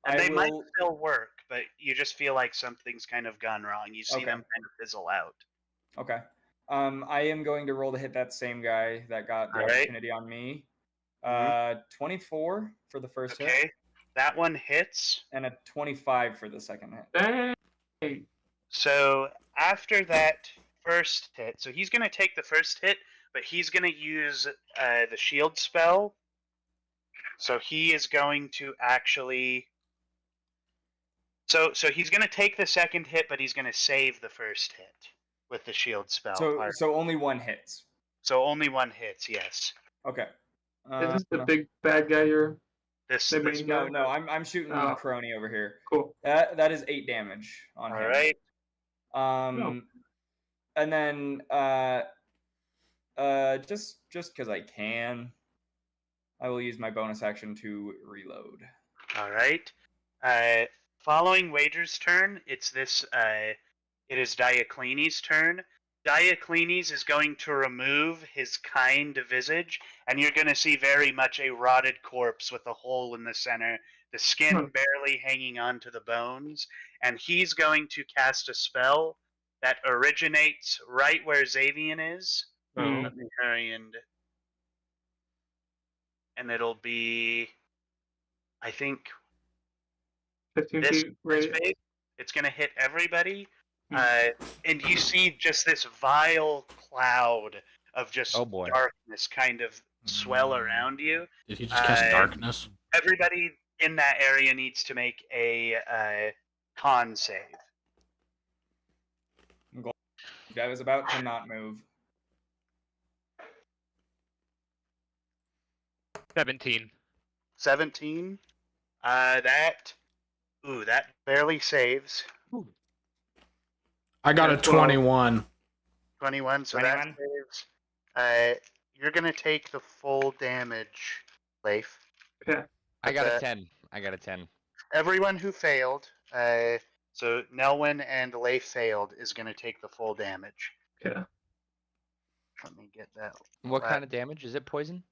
Speaker 2: I
Speaker 4: they might
Speaker 2: will.
Speaker 4: still work, but you just feel like something's kind of gone wrong. You see
Speaker 2: Okay.
Speaker 4: them kind of fizzle out.
Speaker 2: Okay. I am going to roll to hit that same guy that got the
Speaker 4: All right.
Speaker 2: opportunity on me.
Speaker 4: Mhm.
Speaker 2: 24 for the first hit,
Speaker 4: Okay, that one hits.
Speaker 2: and a 25 for the second hit.
Speaker 6: Dang.
Speaker 4: So after that first hit, so he's going to take the first hit, but he's going to use the shield spell. So he is going to actually. So he's going to take the second hit, but he's going to save the first hit, with the shield spell.
Speaker 2: So only one hits.
Speaker 4: So only one hits. Yes.
Speaker 2: Okay.
Speaker 6: Is this the big bad guy you're?
Speaker 4: This.
Speaker 6: The
Speaker 4: this
Speaker 6: main
Speaker 2: No,
Speaker 6: guy?
Speaker 2: no, I'm shooting
Speaker 6: Oh.
Speaker 2: Crony over here.
Speaker 6: Cool.
Speaker 2: That is 8 damage on
Speaker 4: all
Speaker 2: him.
Speaker 4: right.
Speaker 2: And then just because I can, I will use my bonus action to reload.
Speaker 4: All right. Following Wager's turn, it's this. It is Dioclenes' turn. Dioclenes is going to remove his kind visage, and you're going to see very much a rotted corpse with a hole in the center, the skin barely hanging onto the bones, and he's going to cast a spell that originates right where Xavian is.
Speaker 6: Oh.
Speaker 4: Let me hurry and it'll be, I think,
Speaker 6: 15
Speaker 4: this
Speaker 6: feet radius.
Speaker 4: space. It's going to hit everybody. And you see just this vile cloud of just
Speaker 5: Oh, boy.
Speaker 4: darkness kind of swell around you.
Speaker 1: Did he just cast darkness?
Speaker 4: Everybody in that area needs to make a con save.
Speaker 2: I was about to not move.
Speaker 7: 17.
Speaker 4: 17. That barely saves.
Speaker 1: I got a 21.
Speaker 4: 21, so
Speaker 2: 21?
Speaker 4: that saves. You're gonna take the full damage, Leif.
Speaker 6: Yeah.
Speaker 5: I got a 10.
Speaker 4: Everyone who failed, so Nelwyn and Leif failed, is gonna take the full damage.
Speaker 6: Yeah.
Speaker 4: Let me get that.
Speaker 5: What kind of damage? Is it poison?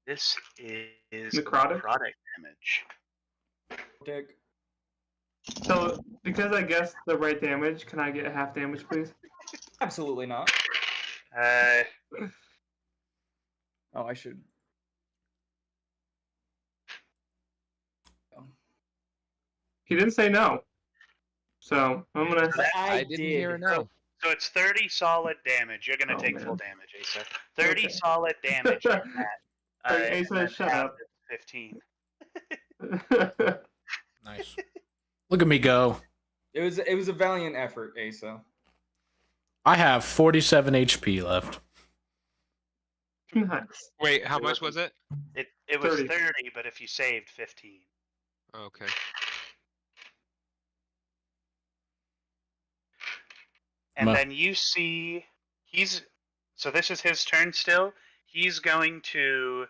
Speaker 4: This is
Speaker 6: Necrotic?
Speaker 4: damage.
Speaker 2: Dick.
Speaker 6: So, because I guessed the right damage, can I get half damage, please?
Speaker 2: Absolutely not. Oh, I should.
Speaker 6: He didn't say no. So, I'm gonna.
Speaker 5: I didn't hear a no.
Speaker 4: So it's 30 solid damage. You're gonna
Speaker 6: Oh,
Speaker 4: take
Speaker 6: man.
Speaker 4: full damage, Asa. 30
Speaker 6: Okay.
Speaker 4: solid damage in that.
Speaker 6: Hey,
Speaker 4: and
Speaker 6: Asa,
Speaker 4: then
Speaker 6: shut
Speaker 4: half
Speaker 6: up.
Speaker 4: is 15.
Speaker 1: Nice. Look at me go.
Speaker 2: It was a valiant effort, Asa.
Speaker 1: I have 47 HP left.
Speaker 6: Nice.
Speaker 3: Wait, how much was it?
Speaker 4: It was
Speaker 6: 30.
Speaker 4: 30, but if you saved 15.
Speaker 3: Okay.
Speaker 4: And
Speaker 1: Ma-
Speaker 4: then you see so this is his turn still. He's going to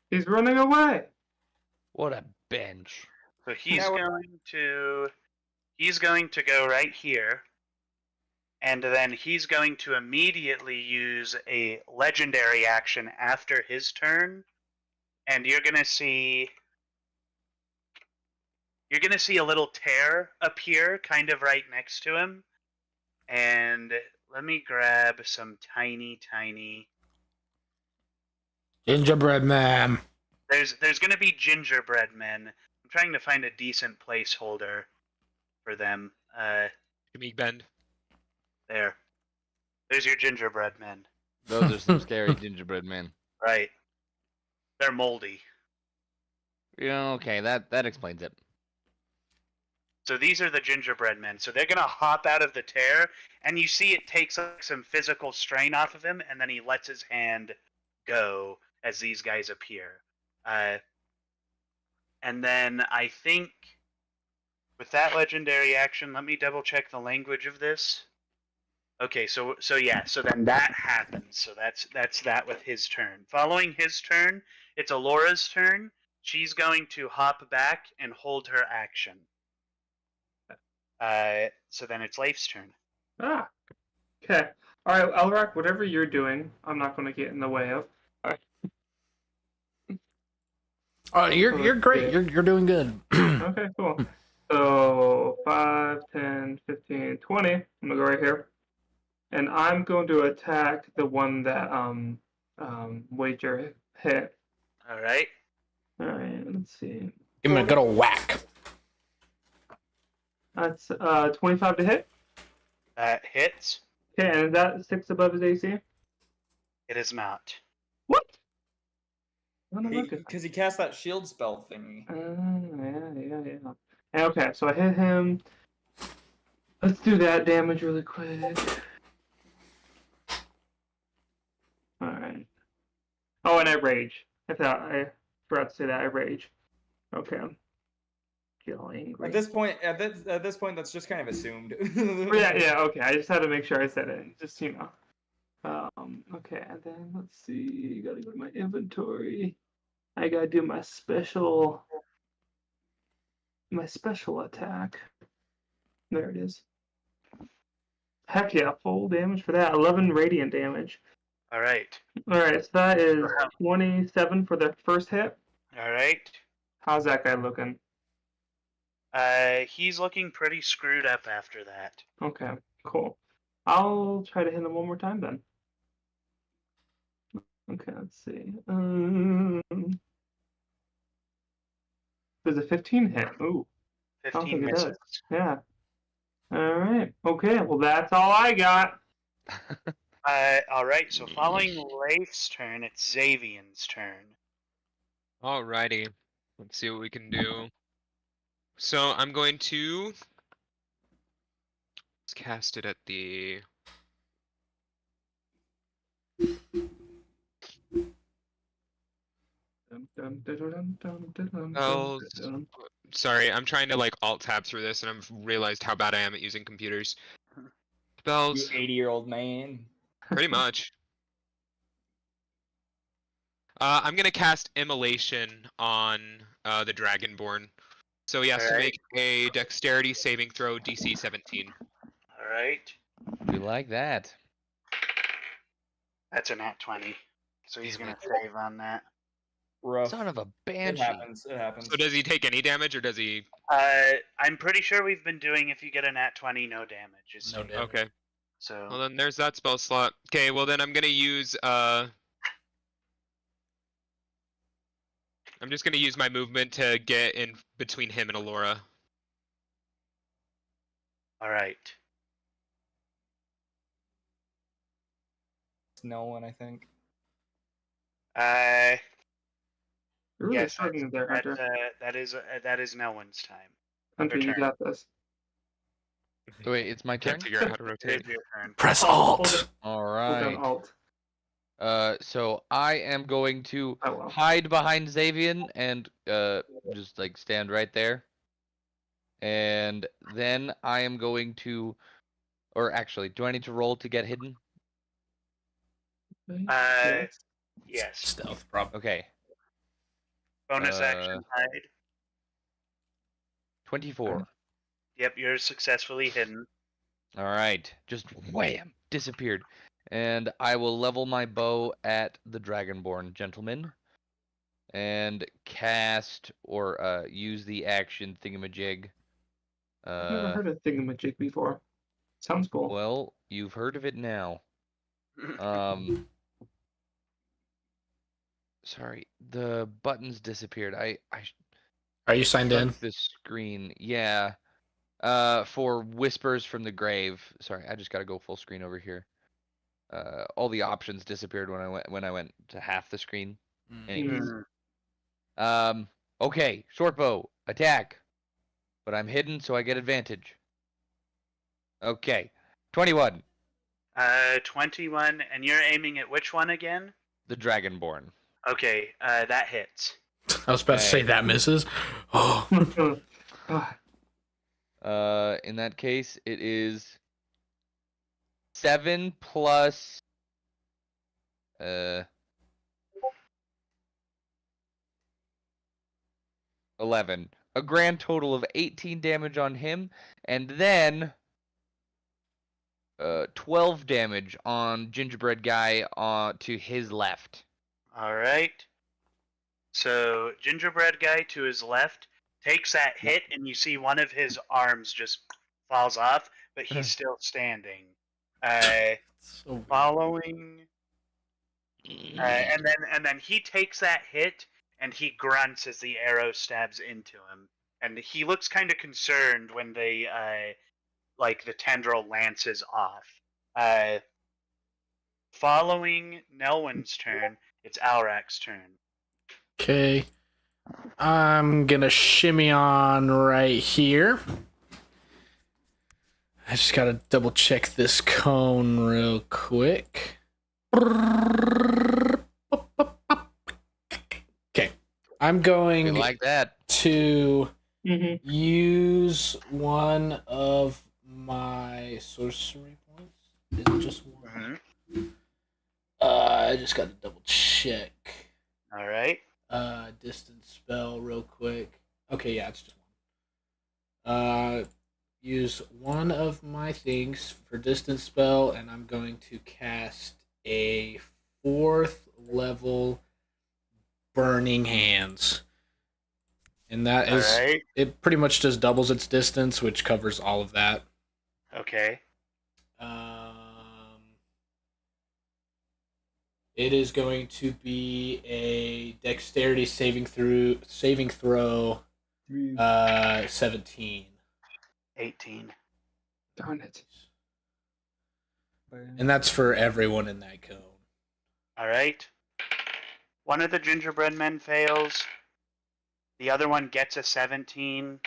Speaker 6: He's running away.
Speaker 5: What a bench.
Speaker 4: so he's going to go right here. And then he's going to immediately use a legendary action after his turn. And you're going to see a little tear appear kind of right next to him. And let me grab some tiny
Speaker 1: Gingerbread man.
Speaker 4: There's going to be gingerbread men. I'm trying to find a decent placeholder for them.
Speaker 7: Give Bend.
Speaker 4: There. There's your gingerbread men.
Speaker 5: Those are some scary gingerbread men.
Speaker 4: Right. They're moldy.
Speaker 5: Yeah, okay, that explains it.
Speaker 4: So these are the gingerbread men. So they're gonna hop out of the tear, and you see it takes some physical strain off of him, and then he lets his hand go as these guys appear. And then I think with that legendary action, let me double check the language of this. Okay, so then that happens. So that's that with his turn. Following his turn, it's Alora's turn. She's going to hop back and hold her action. So then it's Leif's turn.
Speaker 6: Ah. Okay. All right, Elrak, whatever you're doing, I'm not going to get in the way of. All right.
Speaker 1: Oh, you're great. You're doing good.
Speaker 6: Okay, cool. So 5, 10, 15, 20. I'm gonna go right here, and I'm going to attack the one that Wager hit.
Speaker 4: All right.
Speaker 6: All right, let's see.
Speaker 1: Give him a good old whack.
Speaker 6: That's 25 to hit.
Speaker 4: That hits.
Speaker 6: Okay, and is that 6 above his AC?
Speaker 4: It is not.
Speaker 6: What? What am I looking at?
Speaker 2: Because he cast that shield spell thingy.
Speaker 6: Yeah. Okay, so I hit him. Let's do that damage really quick. Alright. Oh, and I rage. I forgot to say that I rage. Okay. Feel angry.
Speaker 2: At this point, that's just kind of assumed.
Speaker 6: Yeah, okay. I just had to make sure I said it, just so you know. Okay, and then let's see. Gotta go to my inventory. I gotta do my special attack. There it is. Heck yeah, full damage for that. 11 radiant damage.
Speaker 4: All right.
Speaker 6: Alright, so that is 27 for the first hit.
Speaker 4: All right.
Speaker 6: How's that guy looking?
Speaker 4: He's looking pretty screwed up after that.
Speaker 6: Okay, cool. I'll try to hit him one more time then. Okay, let's see. There's a 15 hit. Ooh, I don't
Speaker 4: 15
Speaker 6: think it
Speaker 4: misses.
Speaker 6: does. Yeah. Alright. Okay, well that's all I got.
Speaker 4: All right. So following Leif's turn, it's Xavian's turn.
Speaker 3: Alrighty. Let's see what we can do. So I'm going to let's cast it at the sorry, I'm trying to like alt tab through this and I've realized how bad I am at using computers.
Speaker 2: You
Speaker 3: Spells,
Speaker 2: 80-year-old man.
Speaker 3: pretty much. I'm gonna cast Immolation on the Dragonborn. So he has to
Speaker 4: Alright.
Speaker 3: make a dexterity saving throw DC 17.
Speaker 4: All right.
Speaker 5: We like that.
Speaker 4: That's a nat 20. So he's
Speaker 3: Damn
Speaker 4: gonna save on that.
Speaker 2: Rough.
Speaker 5: Son of a
Speaker 2: It
Speaker 5: banshee.
Speaker 2: happens. It happens.
Speaker 3: So does he take any damage or does he?
Speaker 4: I'm pretty sure we've been doing if you get a nat 20, no damage. It's
Speaker 1: No damage.
Speaker 3: Okay.
Speaker 4: So
Speaker 3: Well then there's that spell slot. Okay, well then I'm gonna use I'm just gonna use my movement to get in between him and Alora.
Speaker 4: all right.
Speaker 2: It's no one, I think.
Speaker 6: You're really
Speaker 4: Yes,
Speaker 6: struggling there, Hunter.
Speaker 4: that is no one's time.
Speaker 6: Hunter, you
Speaker 4: turn.
Speaker 6: got this.
Speaker 5: Wait, it's my turn?
Speaker 3: Can't figure out how to
Speaker 4: It
Speaker 3: rotate.
Speaker 4: is your turn.
Speaker 1: Press
Speaker 6: Hold
Speaker 1: Alt.
Speaker 6: it.
Speaker 5: All
Speaker 6: Hold
Speaker 5: right.
Speaker 6: down Alt.
Speaker 5: So I am going to
Speaker 6: Oh well.
Speaker 5: hide behind Xavian and just like stand right there. And then I am going to, or actually, do I need to roll to get hidden?
Speaker 6: Yes.
Speaker 4: Yes.
Speaker 1: Stealth, probably.
Speaker 5: Okay,
Speaker 4: Bonus action hide.
Speaker 5: 24.
Speaker 4: Yep, you're successfully hidden.
Speaker 5: All right, just wham, disappeared. And I will level my bow at the Dragonborn gentleman and cast or use the action thingamajig.
Speaker 6: I've never heard of thingamajig before. Sounds cool.
Speaker 5: Well, you've heard of it now. Sorry, the buttons disappeared. I
Speaker 1: Are you signed in?
Speaker 5: shrunk the screen. Yeah. For Whispers from the Grave. Sorry, I just gotta go full screen over here. All the options disappeared when I went to half the screen. Anyways. Okay, short bow, attack. But I'm hidden, so I get advantage. Okay, 21.
Speaker 4: 21, and you're aiming at which one again?
Speaker 5: The Dragonborn.
Speaker 4: Okay, that hits.
Speaker 1: I was about to say
Speaker 5: Okay.
Speaker 1: that misses. Oh,
Speaker 5: In that case, it is 7 plus 11. A grand total of 18 damage on him, and then 12 damage on Gingerbread Guy to his left.
Speaker 4: All right. So Gingerbread guy to his left takes that hit, and you see one of his arms just falls off, but he's still standing.
Speaker 1: so
Speaker 4: Following, and then he takes that hit, and he grunts as the arrow stabs into him, and he looks kind of concerned when they like the tendril lances off. Following Nelwyn's turn, it's Alrak's turn.
Speaker 1: okay. I'm gonna shimmy on right here. I just gotta double check this cone real quick. Okay, I'm
Speaker 5: We
Speaker 1: going
Speaker 5: like that.
Speaker 1: to
Speaker 6: Mm-hmm.
Speaker 1: use one of my sorcery points. Is it just one? I just gotta double check.
Speaker 4: All right.
Speaker 1: Distance spell real quick. Okay, yeah, it's just one. Use one of my things for distance spell, and I'm going to cast a 4th level Burning Hands. And that
Speaker 4: All
Speaker 1: is,
Speaker 4: right.
Speaker 1: it pretty much just doubles its distance, which covers all of that.
Speaker 4: Okay.
Speaker 1: It is going to be a dexterity saving throw 17.
Speaker 4: 18.
Speaker 6: Darn it.
Speaker 1: And that's for everyone in that cone.
Speaker 4: All right. One of the gingerbread men fails. The other one gets a 17,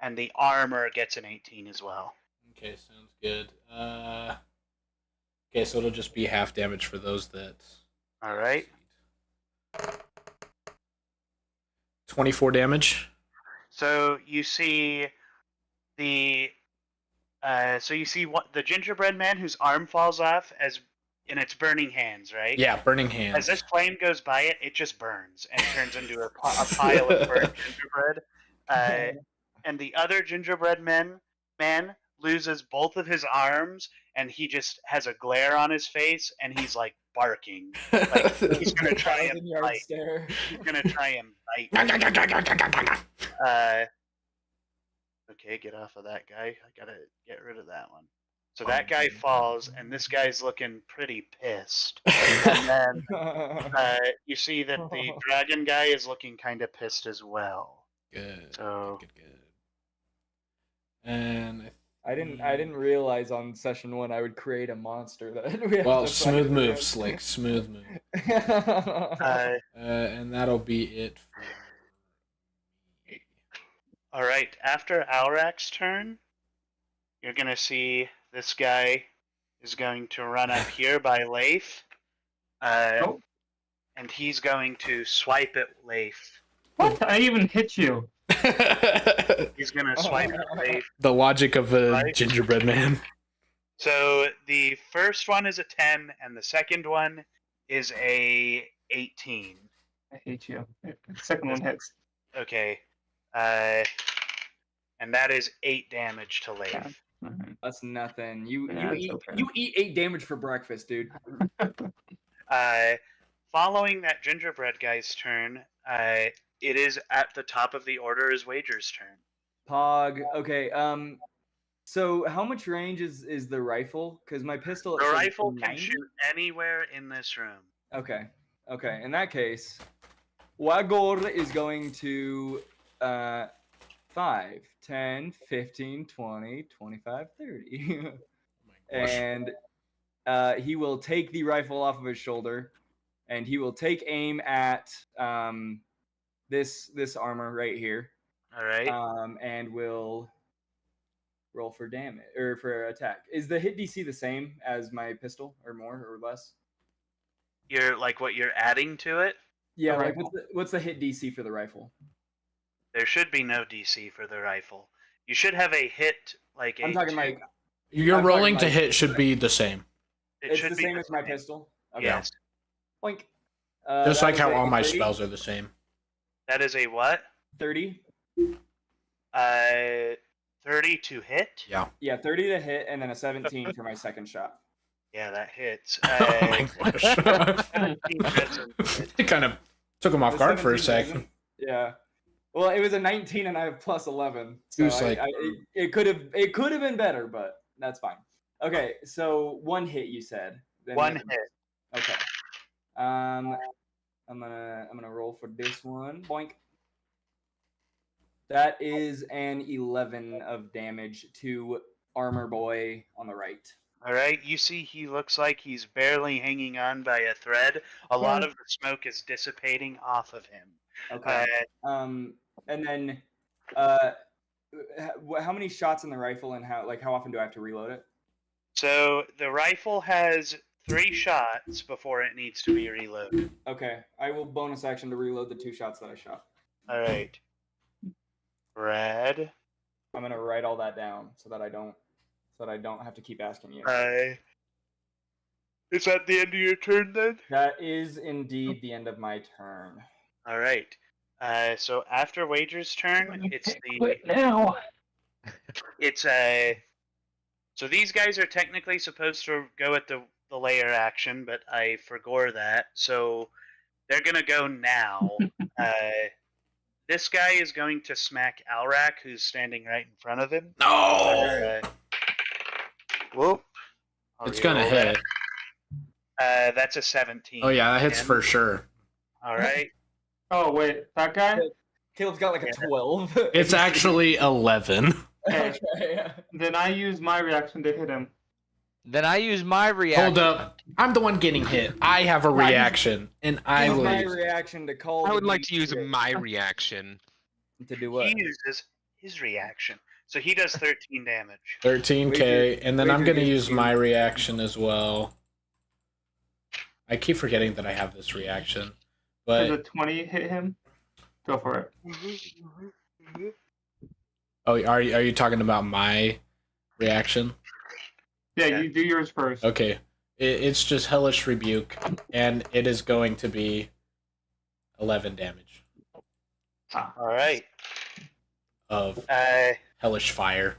Speaker 4: and the armor gets an 18 as well.
Speaker 1: Okay, sounds good. Okay, so it'll just be half damage for those that.
Speaker 4: All right.
Speaker 1: 24 damage.
Speaker 4: So you see the what the gingerbread man whose arm falls off and it's burning hands, right?
Speaker 1: Yeah, burning
Speaker 4: As
Speaker 1: hands.
Speaker 4: this flame goes by it, it just burns and turns into a pile of burnt gingerbread. And the other gingerbread man loses both of his arms, and he just has a glare on his face, and he's like barking, like he's gonna try and bite.
Speaker 2: stare.
Speaker 4: He's gonna try and bite. Okay, get off of that guy. I gotta get rid of that one. So that guy falls, and this guy's looking pretty pissed. And then you see that the dragon guy is looking kind of pissed as well.
Speaker 1: Good.
Speaker 4: So
Speaker 1: Good. And
Speaker 2: I didn't realize on session 1 I would create a monster that we have
Speaker 1: well,
Speaker 2: to
Speaker 1: smooth
Speaker 2: fight
Speaker 1: move,
Speaker 2: against.
Speaker 1: Slick. Smooth move.
Speaker 4: uh,
Speaker 1: And that'll be it for me.
Speaker 4: all right, after Alrak's turn, you're gonna see this guy is going to run up here by Leif, and he's going to swipe at Leif.
Speaker 6: What? I even hit you.
Speaker 4: He's gonna swipe at Leif.
Speaker 1: The logic of a
Speaker 4: Right.
Speaker 1: gingerbread man.
Speaker 4: So the first one is a 10, and the second one is a 18.
Speaker 6: I hate you. The second one hits.
Speaker 4: Okay, and that is 8 damage to Leif.
Speaker 6: Yeah. Mhm.
Speaker 2: That's nothing. You
Speaker 6: Yeah, it's
Speaker 2: eat
Speaker 6: okay.
Speaker 2: you eat 8 damage for breakfast, dude.
Speaker 4: Following that gingerbread guy's turn, it is at the top of the order is Wager's turn.
Speaker 2: Pog. Okay. So how much range is the rifle? Because my pistol.
Speaker 4: The
Speaker 2: says
Speaker 4: rifle can
Speaker 2: 90?
Speaker 4: shoot anywhere in this room.
Speaker 2: Okay. Okay. In that case, Wagor is going to 5, 10, 15, 20, 25, 30. And he will take the rifle off of his shoulder, and he will take aim at this armor right here,
Speaker 4: All right.
Speaker 2: and will roll for damage or for attack. Is the hit DC the same as my pistol, or more or less?
Speaker 4: You're like what you're adding to it.
Speaker 2: Yeah,
Speaker 6: The
Speaker 2: like
Speaker 6: rifle.
Speaker 2: what's the hit DC for the rifle?
Speaker 4: There should be no DC for the rifle. You should have a hit like
Speaker 2: I'm
Speaker 4: a
Speaker 2: talking
Speaker 4: 2.
Speaker 2: like
Speaker 1: Your
Speaker 2: I'm
Speaker 1: rolling
Speaker 2: talking
Speaker 1: to
Speaker 2: like-
Speaker 1: hit should be the same.
Speaker 4: It
Speaker 2: it's
Speaker 4: should
Speaker 2: the
Speaker 4: be
Speaker 2: same as my pistol. Okay.
Speaker 4: Yes.
Speaker 2: Boink.
Speaker 1: Just
Speaker 2: That
Speaker 1: like
Speaker 2: was
Speaker 1: how
Speaker 2: a
Speaker 1: all my
Speaker 2: 30?
Speaker 1: spells are the same.
Speaker 4: That is a what?
Speaker 2: 30.
Speaker 4: 30 to hit.
Speaker 1: Yeah.
Speaker 2: Yeah, 30 to hit, and then a 17 for my second shot.
Speaker 4: Yeah, that hits.
Speaker 1: Oh my gosh.
Speaker 4: 17 doesn't hit.
Speaker 1: It kind of took him off
Speaker 2: The
Speaker 1: guard for a
Speaker 2: 17
Speaker 1: second.
Speaker 2: doesn't? Yeah. Well, it was a 19, and I have plus 11.
Speaker 1: He
Speaker 2: So
Speaker 1: was like,
Speaker 2: it could have been better, but that's fine. Okay, so one hit you said. Then
Speaker 4: One
Speaker 2: the other-
Speaker 4: hit.
Speaker 2: Okay. I'm gonna roll for this one. Boink. That is an 11 of damage to Armor Boy on the right.
Speaker 4: All right, you see he looks like he's barely hanging on by a thread. A lot of the smoke is dissipating off of him.
Speaker 2: Okay. And then how many shots in the rifle, and how often do I have to reload it?
Speaker 4: So the rifle has 3 shots before it needs to be reloaded.
Speaker 2: Okay, I will bonus action to reload the 2 shots that I shot.
Speaker 4: All right. Brad.
Speaker 2: I'm gonna write all that down so that I don't have to keep asking you.
Speaker 4: Is that the end of your turn then?
Speaker 2: That is indeed the end of my turn.
Speaker 4: All right. So after Wager's turn, it's
Speaker 6: now.
Speaker 4: it's So these guys are technically supposed to go at the layer action, but I forgot that. So they're gonna go now. This guy is going to smack Alrak, who's standing right in front of him.
Speaker 1: No!
Speaker 4: Whoop.
Speaker 1: It's gonna hit.
Speaker 4: That's a 17.
Speaker 1: Oh yeah, that hits
Speaker 4: And-
Speaker 1: for sure.
Speaker 4: All right.
Speaker 6: Oh wait, that guy.
Speaker 2: Caleb's got like a 12.
Speaker 1: It's actually 11.
Speaker 6: Okay.
Speaker 2: Okay.
Speaker 6: Then I use my reaction to hit him.
Speaker 5: Then I use my reaction.
Speaker 1: Hold up. I'm the one getting hit. I have a reaction, and I
Speaker 2: Use
Speaker 1: will
Speaker 2: my
Speaker 1: use it.
Speaker 2: reaction to call.
Speaker 3: I
Speaker 2: the
Speaker 3: would like to use
Speaker 2: meat
Speaker 3: my reaction.
Speaker 2: to do what?
Speaker 4: He uses his reaction. So he does 13 damage.
Speaker 1: 13k, and then I'm
Speaker 2: Wager
Speaker 1: gonna
Speaker 2: gets
Speaker 1: use my reaction as well. I keep forgetting that I have this reaction,
Speaker 6: Does a
Speaker 1: but
Speaker 6: 20 hit him? Go for it.
Speaker 1: oh, are you talking about my reaction?
Speaker 6: Yeah,
Speaker 4: Yeah.
Speaker 6: you do yours first.
Speaker 1: Okay, it's just hellish rebuke, and it is going to be 11 damage
Speaker 4: All right.
Speaker 1: of
Speaker 4: Uh,
Speaker 1: hellish fire.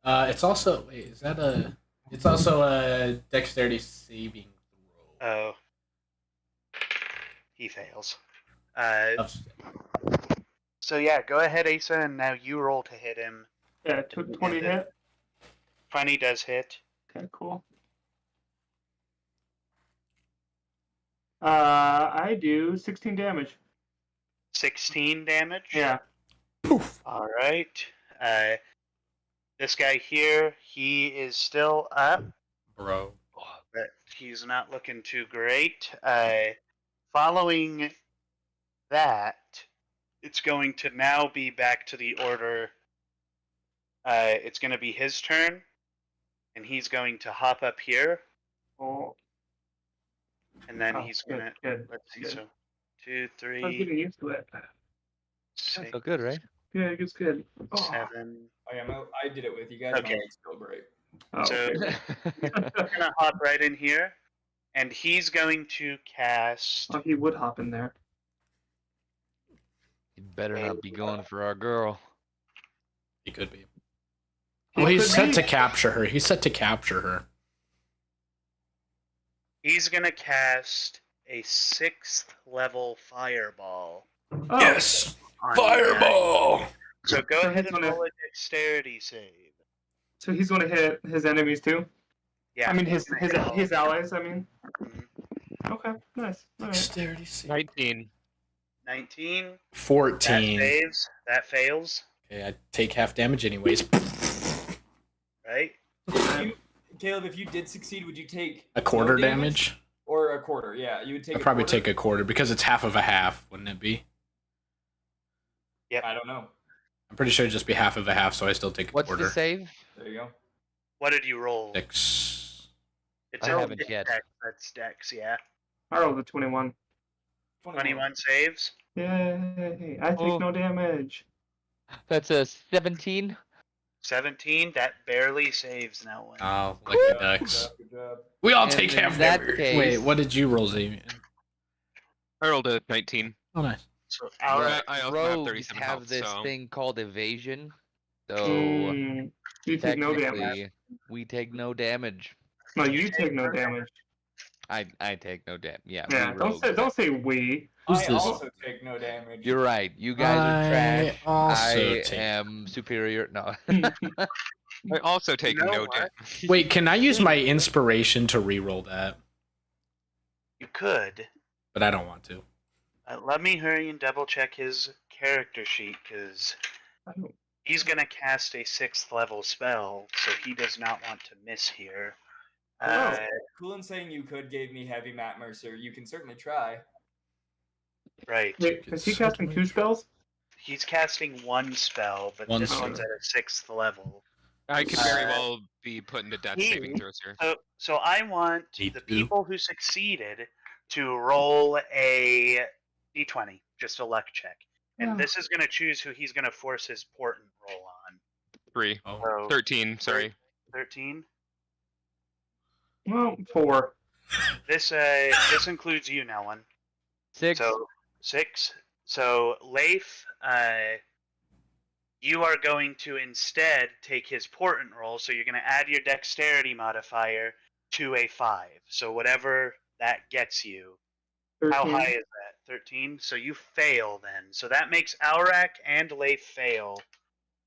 Speaker 1: It's also wait, is that a? It's also a dexterity saving throw.
Speaker 4: oh. He fails.
Speaker 1: Of-
Speaker 4: So yeah, go ahead, Asa, and now you roll to hit him.
Speaker 6: Yeah, 20 hit.
Speaker 4: 20 does hit.
Speaker 6: Okay, cool. I do 16 damage.
Speaker 4: 16 damage.
Speaker 6: Yeah.
Speaker 4: All right. This guy here, he is still up,
Speaker 1: Bro.
Speaker 4: but he's not looking too great. Following that, it's going to now be back to the order. It's going to be his turn, and he's going to hop up here,
Speaker 6: Oh,
Speaker 4: and then
Speaker 6: oh,
Speaker 4: he's
Speaker 6: good,
Speaker 4: going to.
Speaker 6: good.
Speaker 4: Let's see.
Speaker 6: good.
Speaker 4: So, 2,
Speaker 6: I was getting
Speaker 4: 3,
Speaker 6: used to it.
Speaker 4: six,
Speaker 5: So good, right?
Speaker 6: Yeah, it gets good. Oh,
Speaker 4: 7.
Speaker 2: Oh yeah, I did it with you guys.
Speaker 4: Okay.
Speaker 2: My leg's still great.
Speaker 6: oh,
Speaker 4: So-
Speaker 6: okay.
Speaker 4: He's gonna hop right in here, and he's going to cast.
Speaker 6: Oh, he would hop in there.
Speaker 5: You better not be going for our girl.
Speaker 1: He could be.
Speaker 6: He
Speaker 1: Well, he's
Speaker 6: could
Speaker 1: set
Speaker 6: be.
Speaker 1: to capture her. He's set to capture her.
Speaker 4: He's gonna cast a 6th level fireball.
Speaker 6: Oh,
Speaker 1: Yes!
Speaker 4: on you
Speaker 1: Fireball!
Speaker 4: guys. So go
Speaker 6: So
Speaker 4: ahead
Speaker 6: he's
Speaker 4: and
Speaker 6: gonna-
Speaker 4: roll a dexterity save.
Speaker 6: So he's going to hit his enemies too?
Speaker 4: Yeah.
Speaker 6: I mean,
Speaker 4: he's
Speaker 6: his
Speaker 4: gonna hit all
Speaker 6: his
Speaker 4: of them.
Speaker 6: allies, I mean.
Speaker 4: Mhm.
Speaker 6: Okay, nice. All right.
Speaker 1: Dexterity save.
Speaker 7: 19.
Speaker 4: 19. That
Speaker 1: 14.
Speaker 4: saves. That fails.
Speaker 1: Okay, I take half damage anyways.
Speaker 4: Right.
Speaker 2: Caleb, if you did succeed, would you take
Speaker 1: A quarter
Speaker 2: no
Speaker 1: damage?
Speaker 2: or a quarter? Yeah, you would take.
Speaker 1: I'd
Speaker 2: a
Speaker 1: probably
Speaker 2: quarter?
Speaker 1: take a quarter because it's half of a half, wouldn't it be?
Speaker 2: I don't know.
Speaker 1: I'm pretty sure it'd just be half of a half, so I still take a
Speaker 5: What's
Speaker 1: quarter.
Speaker 5: the save?
Speaker 2: There you go.
Speaker 4: What did you roll?
Speaker 1: 6.
Speaker 4: It's
Speaker 5: I
Speaker 4: a
Speaker 5: haven't yet.
Speaker 4: dex. That's dex. Yeah.
Speaker 6: I rolled a 21.
Speaker 4: 21 saves.
Speaker 6: Yay! I take
Speaker 5: Oh.
Speaker 6: no damage.
Speaker 5: That's a 17.
Speaker 4: 17. That barely saves that one.
Speaker 1: Oh, lucky
Speaker 2: Good
Speaker 1: ducks.
Speaker 2: job, good job.
Speaker 1: We all
Speaker 5: And
Speaker 1: take
Speaker 5: in
Speaker 1: half
Speaker 5: that
Speaker 1: damage.
Speaker 5: case-
Speaker 1: Wait, what did you roll, Xavier?
Speaker 3: I rolled a 19.
Speaker 1: Oh, nice.
Speaker 4: So
Speaker 3: Alright.
Speaker 4: Alright.
Speaker 3: I also have
Speaker 5: Rogues
Speaker 3: 37
Speaker 5: have
Speaker 3: health,
Speaker 5: this
Speaker 3: so-
Speaker 5: thing called evasion. So
Speaker 6: You take no damage.
Speaker 5: technically, we take no damage.
Speaker 6: No, you take no damage.
Speaker 5: I take no damage. Yeah.
Speaker 6: Yeah,
Speaker 5: we
Speaker 6: don't say
Speaker 5: rogues.
Speaker 6: we.
Speaker 1: Who's
Speaker 2: I
Speaker 1: this?
Speaker 2: also take no damage.
Speaker 5: You're right. You guys are
Speaker 1: I
Speaker 5: trash.
Speaker 1: also
Speaker 5: I
Speaker 1: take-
Speaker 5: am superior. No.
Speaker 3: I also take
Speaker 4: know
Speaker 3: no
Speaker 4: what?
Speaker 3: damage.
Speaker 1: Wait, can I use my inspiration to reroll that?
Speaker 4: You could.
Speaker 1: But I don't want to.
Speaker 4: Let me hurry and double check his character sheet because he's gonna cast a 6th level spell, so he does not want to miss here.
Speaker 2: Coolin saying you could gave me heavy Matt Mercer. You can certainly try.
Speaker 4: Right.
Speaker 6: Wait, is he casting 2 spells?
Speaker 4: he's casting one spell, but
Speaker 1: One
Speaker 4: this
Speaker 1: spell.
Speaker 4: one's at a 6th level.
Speaker 3: I could very
Speaker 4: Uh,
Speaker 3: well be put into death saving throws here.
Speaker 4: So I want
Speaker 1: Me
Speaker 4: the
Speaker 1: too.
Speaker 4: people who succeeded to roll a d20, just a luck check. And this is going to choose who he's going to force his portent roll on.
Speaker 3: 3.
Speaker 1: Oh.
Speaker 4: So
Speaker 3: 13, sorry.
Speaker 4: 13.
Speaker 6: Well, 4.
Speaker 4: This includes you, Nellen.
Speaker 5: 6.
Speaker 4: So 6. So Leif, you are going to instead take his portent roll. So you're going to add your dexterity modifier to a 5. So whatever that gets you.
Speaker 6: 13.
Speaker 4: How high is that? 13? So you fail then. So that makes Aurak and Leif fail.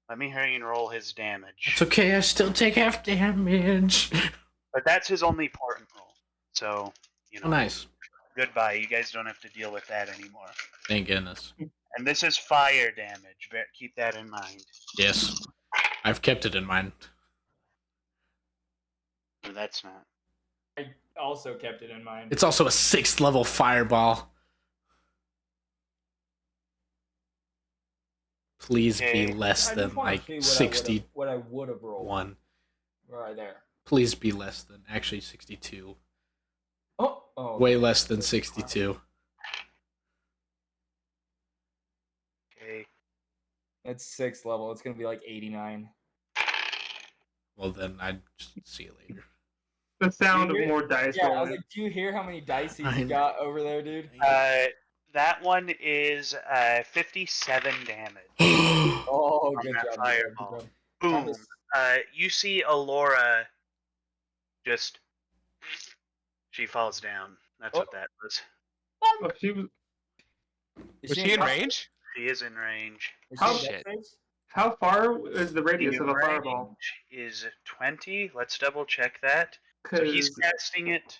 Speaker 4: Let me hurry and roll his damage.
Speaker 1: It's okay, I still take half damage.
Speaker 4: But that's his only portent roll. So,
Speaker 1: Oh, nice.
Speaker 4: goodbye. You guys don't have to deal with that anymore.
Speaker 1: Thank goodness.
Speaker 4: And this is fire damage. Keep that in mind.
Speaker 1: Yes. I've kept it in mind.
Speaker 4: No, that's not.
Speaker 8: I also kept it in mind.
Speaker 1: It's also a 6th level fireball. Please
Speaker 4: Okay.
Speaker 1: be less
Speaker 8: I
Speaker 1: than
Speaker 8: just wanna
Speaker 1: like
Speaker 8: see
Speaker 1: 61.
Speaker 8: what I would have rolled. Right there.
Speaker 1: Please be less than actually 62.
Speaker 8: Oh.
Speaker 1: Way less than 62.
Speaker 4: Okay.
Speaker 8: It's 6th level. It's gonna be like 89.
Speaker 1: Well, then I'd just see you later.
Speaker 6: The sound of
Speaker 8: Dude,
Speaker 6: more dice
Speaker 8: Yeah, I was
Speaker 6: rolling.
Speaker 8: like, do you hear how many dice
Speaker 1: I
Speaker 8: he's
Speaker 1: know.
Speaker 8: got over there, dude?
Speaker 4: That one is 57 damage.
Speaker 8: Oh,
Speaker 4: On
Speaker 8: good
Speaker 4: that
Speaker 8: job.
Speaker 4: fireball.
Speaker 8: Good job.
Speaker 4: Boom. You see Alora just. She falls down. That's what that was.
Speaker 6: Oh, she was.
Speaker 3: Was he in range?
Speaker 4: She is in range.
Speaker 8: Is
Speaker 6: How-
Speaker 8: she in death
Speaker 3: Shit.
Speaker 8: saves?
Speaker 6: How far is the radius of a
Speaker 4: The
Speaker 6: fireball?
Speaker 4: range is 20. Let's double check that. So he's casting it.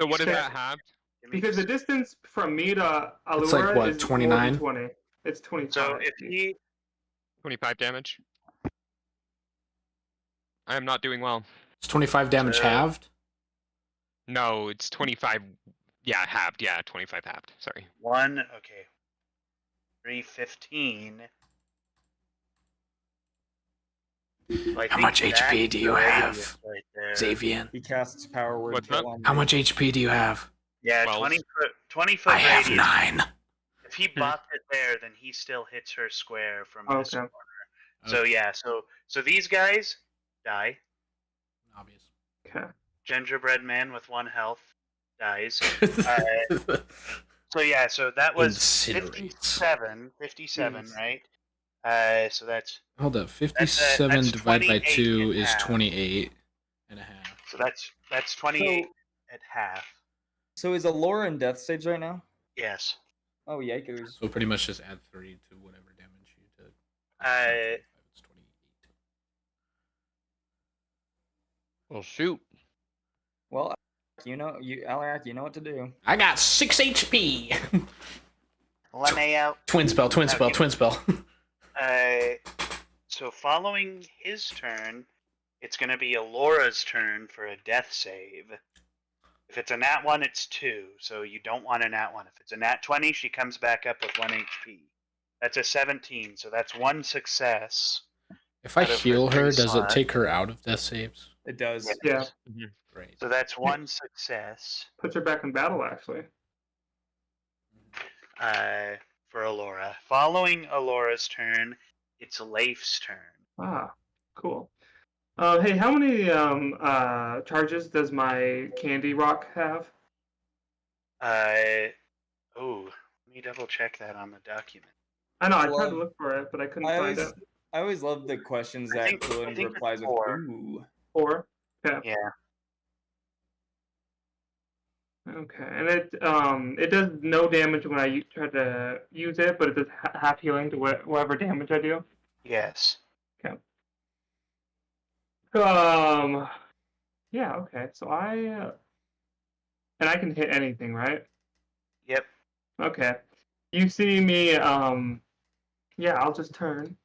Speaker 3: So what does
Speaker 6: Okay.
Speaker 3: that have?
Speaker 4: Give me
Speaker 6: Because the
Speaker 4: just-
Speaker 6: distance from me to Allura
Speaker 1: It's like, what,
Speaker 6: is
Speaker 1: 29?
Speaker 6: more than 20. It's 25.
Speaker 4: So if he
Speaker 3: 25 damage. I am not doing well.
Speaker 1: It's 25 damage halved.
Speaker 3: No, it's 25. Yeah, halved. Yeah, 25 halved. Sorry.
Speaker 4: 315.
Speaker 1: How much HP do you have,
Speaker 4: right there.
Speaker 1: Xavier?
Speaker 8: He casts power word.
Speaker 3: What's
Speaker 8: kill
Speaker 3: that?
Speaker 8: on
Speaker 1: How
Speaker 8: me.
Speaker 1: much HP do you have?
Speaker 4: Yeah,
Speaker 3: 12.
Speaker 4: 20 foot
Speaker 1: I have
Speaker 4: radius.
Speaker 1: 9.
Speaker 4: If he bopped it there, then he still hits her square from this
Speaker 6: Okay.
Speaker 4: corner. So yeah, so these guys die.
Speaker 1: Obvious.
Speaker 6: Okay.
Speaker 4: Gingerbread man with 1 health dies. So yeah, so that was
Speaker 1: Incinerates.
Speaker 4: 57,
Speaker 8: Jeez.
Speaker 4: right? So that's
Speaker 1: Hold up. 57
Speaker 4: that's
Speaker 1: divided by
Speaker 4: 28
Speaker 1: 2
Speaker 4: in
Speaker 1: is
Speaker 4: half.
Speaker 1: 28 and a half.
Speaker 4: so that's 28 at half.
Speaker 8: So is Allura in death saves right now?
Speaker 4: Yes.
Speaker 8: Oh, yikers.
Speaker 1: So pretty much just add 3 to whatever damage you did. It's 28.
Speaker 5: Well, shoot.
Speaker 8: Well, Alaric, you know what to do.
Speaker 1: I got 6 HP.
Speaker 4: Let me out.
Speaker 1: Twin spell, twin spell,
Speaker 4: Okay.
Speaker 1: twin spell.
Speaker 4: So following his turn, it's going to be Alora's turn for a death save. If it's a nat 1, it's 2, so you don't want a nat 1. If it's a nat 20, she comes back up with 1 HP. That's a 17, so that's 1 success.
Speaker 1: If I
Speaker 4: Out of her
Speaker 1: heal her,
Speaker 4: 3
Speaker 1: does it
Speaker 4: slot.
Speaker 1: take her out of death saves?
Speaker 8: It does.
Speaker 6: Yeah.
Speaker 1: Great.
Speaker 4: So that's 1 success
Speaker 6: Puts her back in battle, actually.
Speaker 4: for Alora. Following Alora's turn, it's Leif's turn.
Speaker 6: Ah, cool. Hey, how many charges does my candy rock have?
Speaker 4: Let me double check that on the document.
Speaker 6: I know, I tried
Speaker 8: Well,
Speaker 6: to look for it, but I couldn't
Speaker 8: I
Speaker 6: find
Speaker 8: always,
Speaker 6: it.
Speaker 8: I always love the questions
Speaker 4: I
Speaker 8: that
Speaker 4: think
Speaker 8: Quillen
Speaker 4: it's
Speaker 8: replies with
Speaker 4: 4.
Speaker 8: "ooh."
Speaker 6: 4? Okay.
Speaker 4: Yeah.
Speaker 6: Okay, and it does no damage when I try to use it, but it does half healing to whatever damage I do.
Speaker 4: Yes.
Speaker 6: Yeah, okay. So and I can hit anything, right?
Speaker 4: Yep.
Speaker 6: Okay. You see me, yeah, I'll just turn.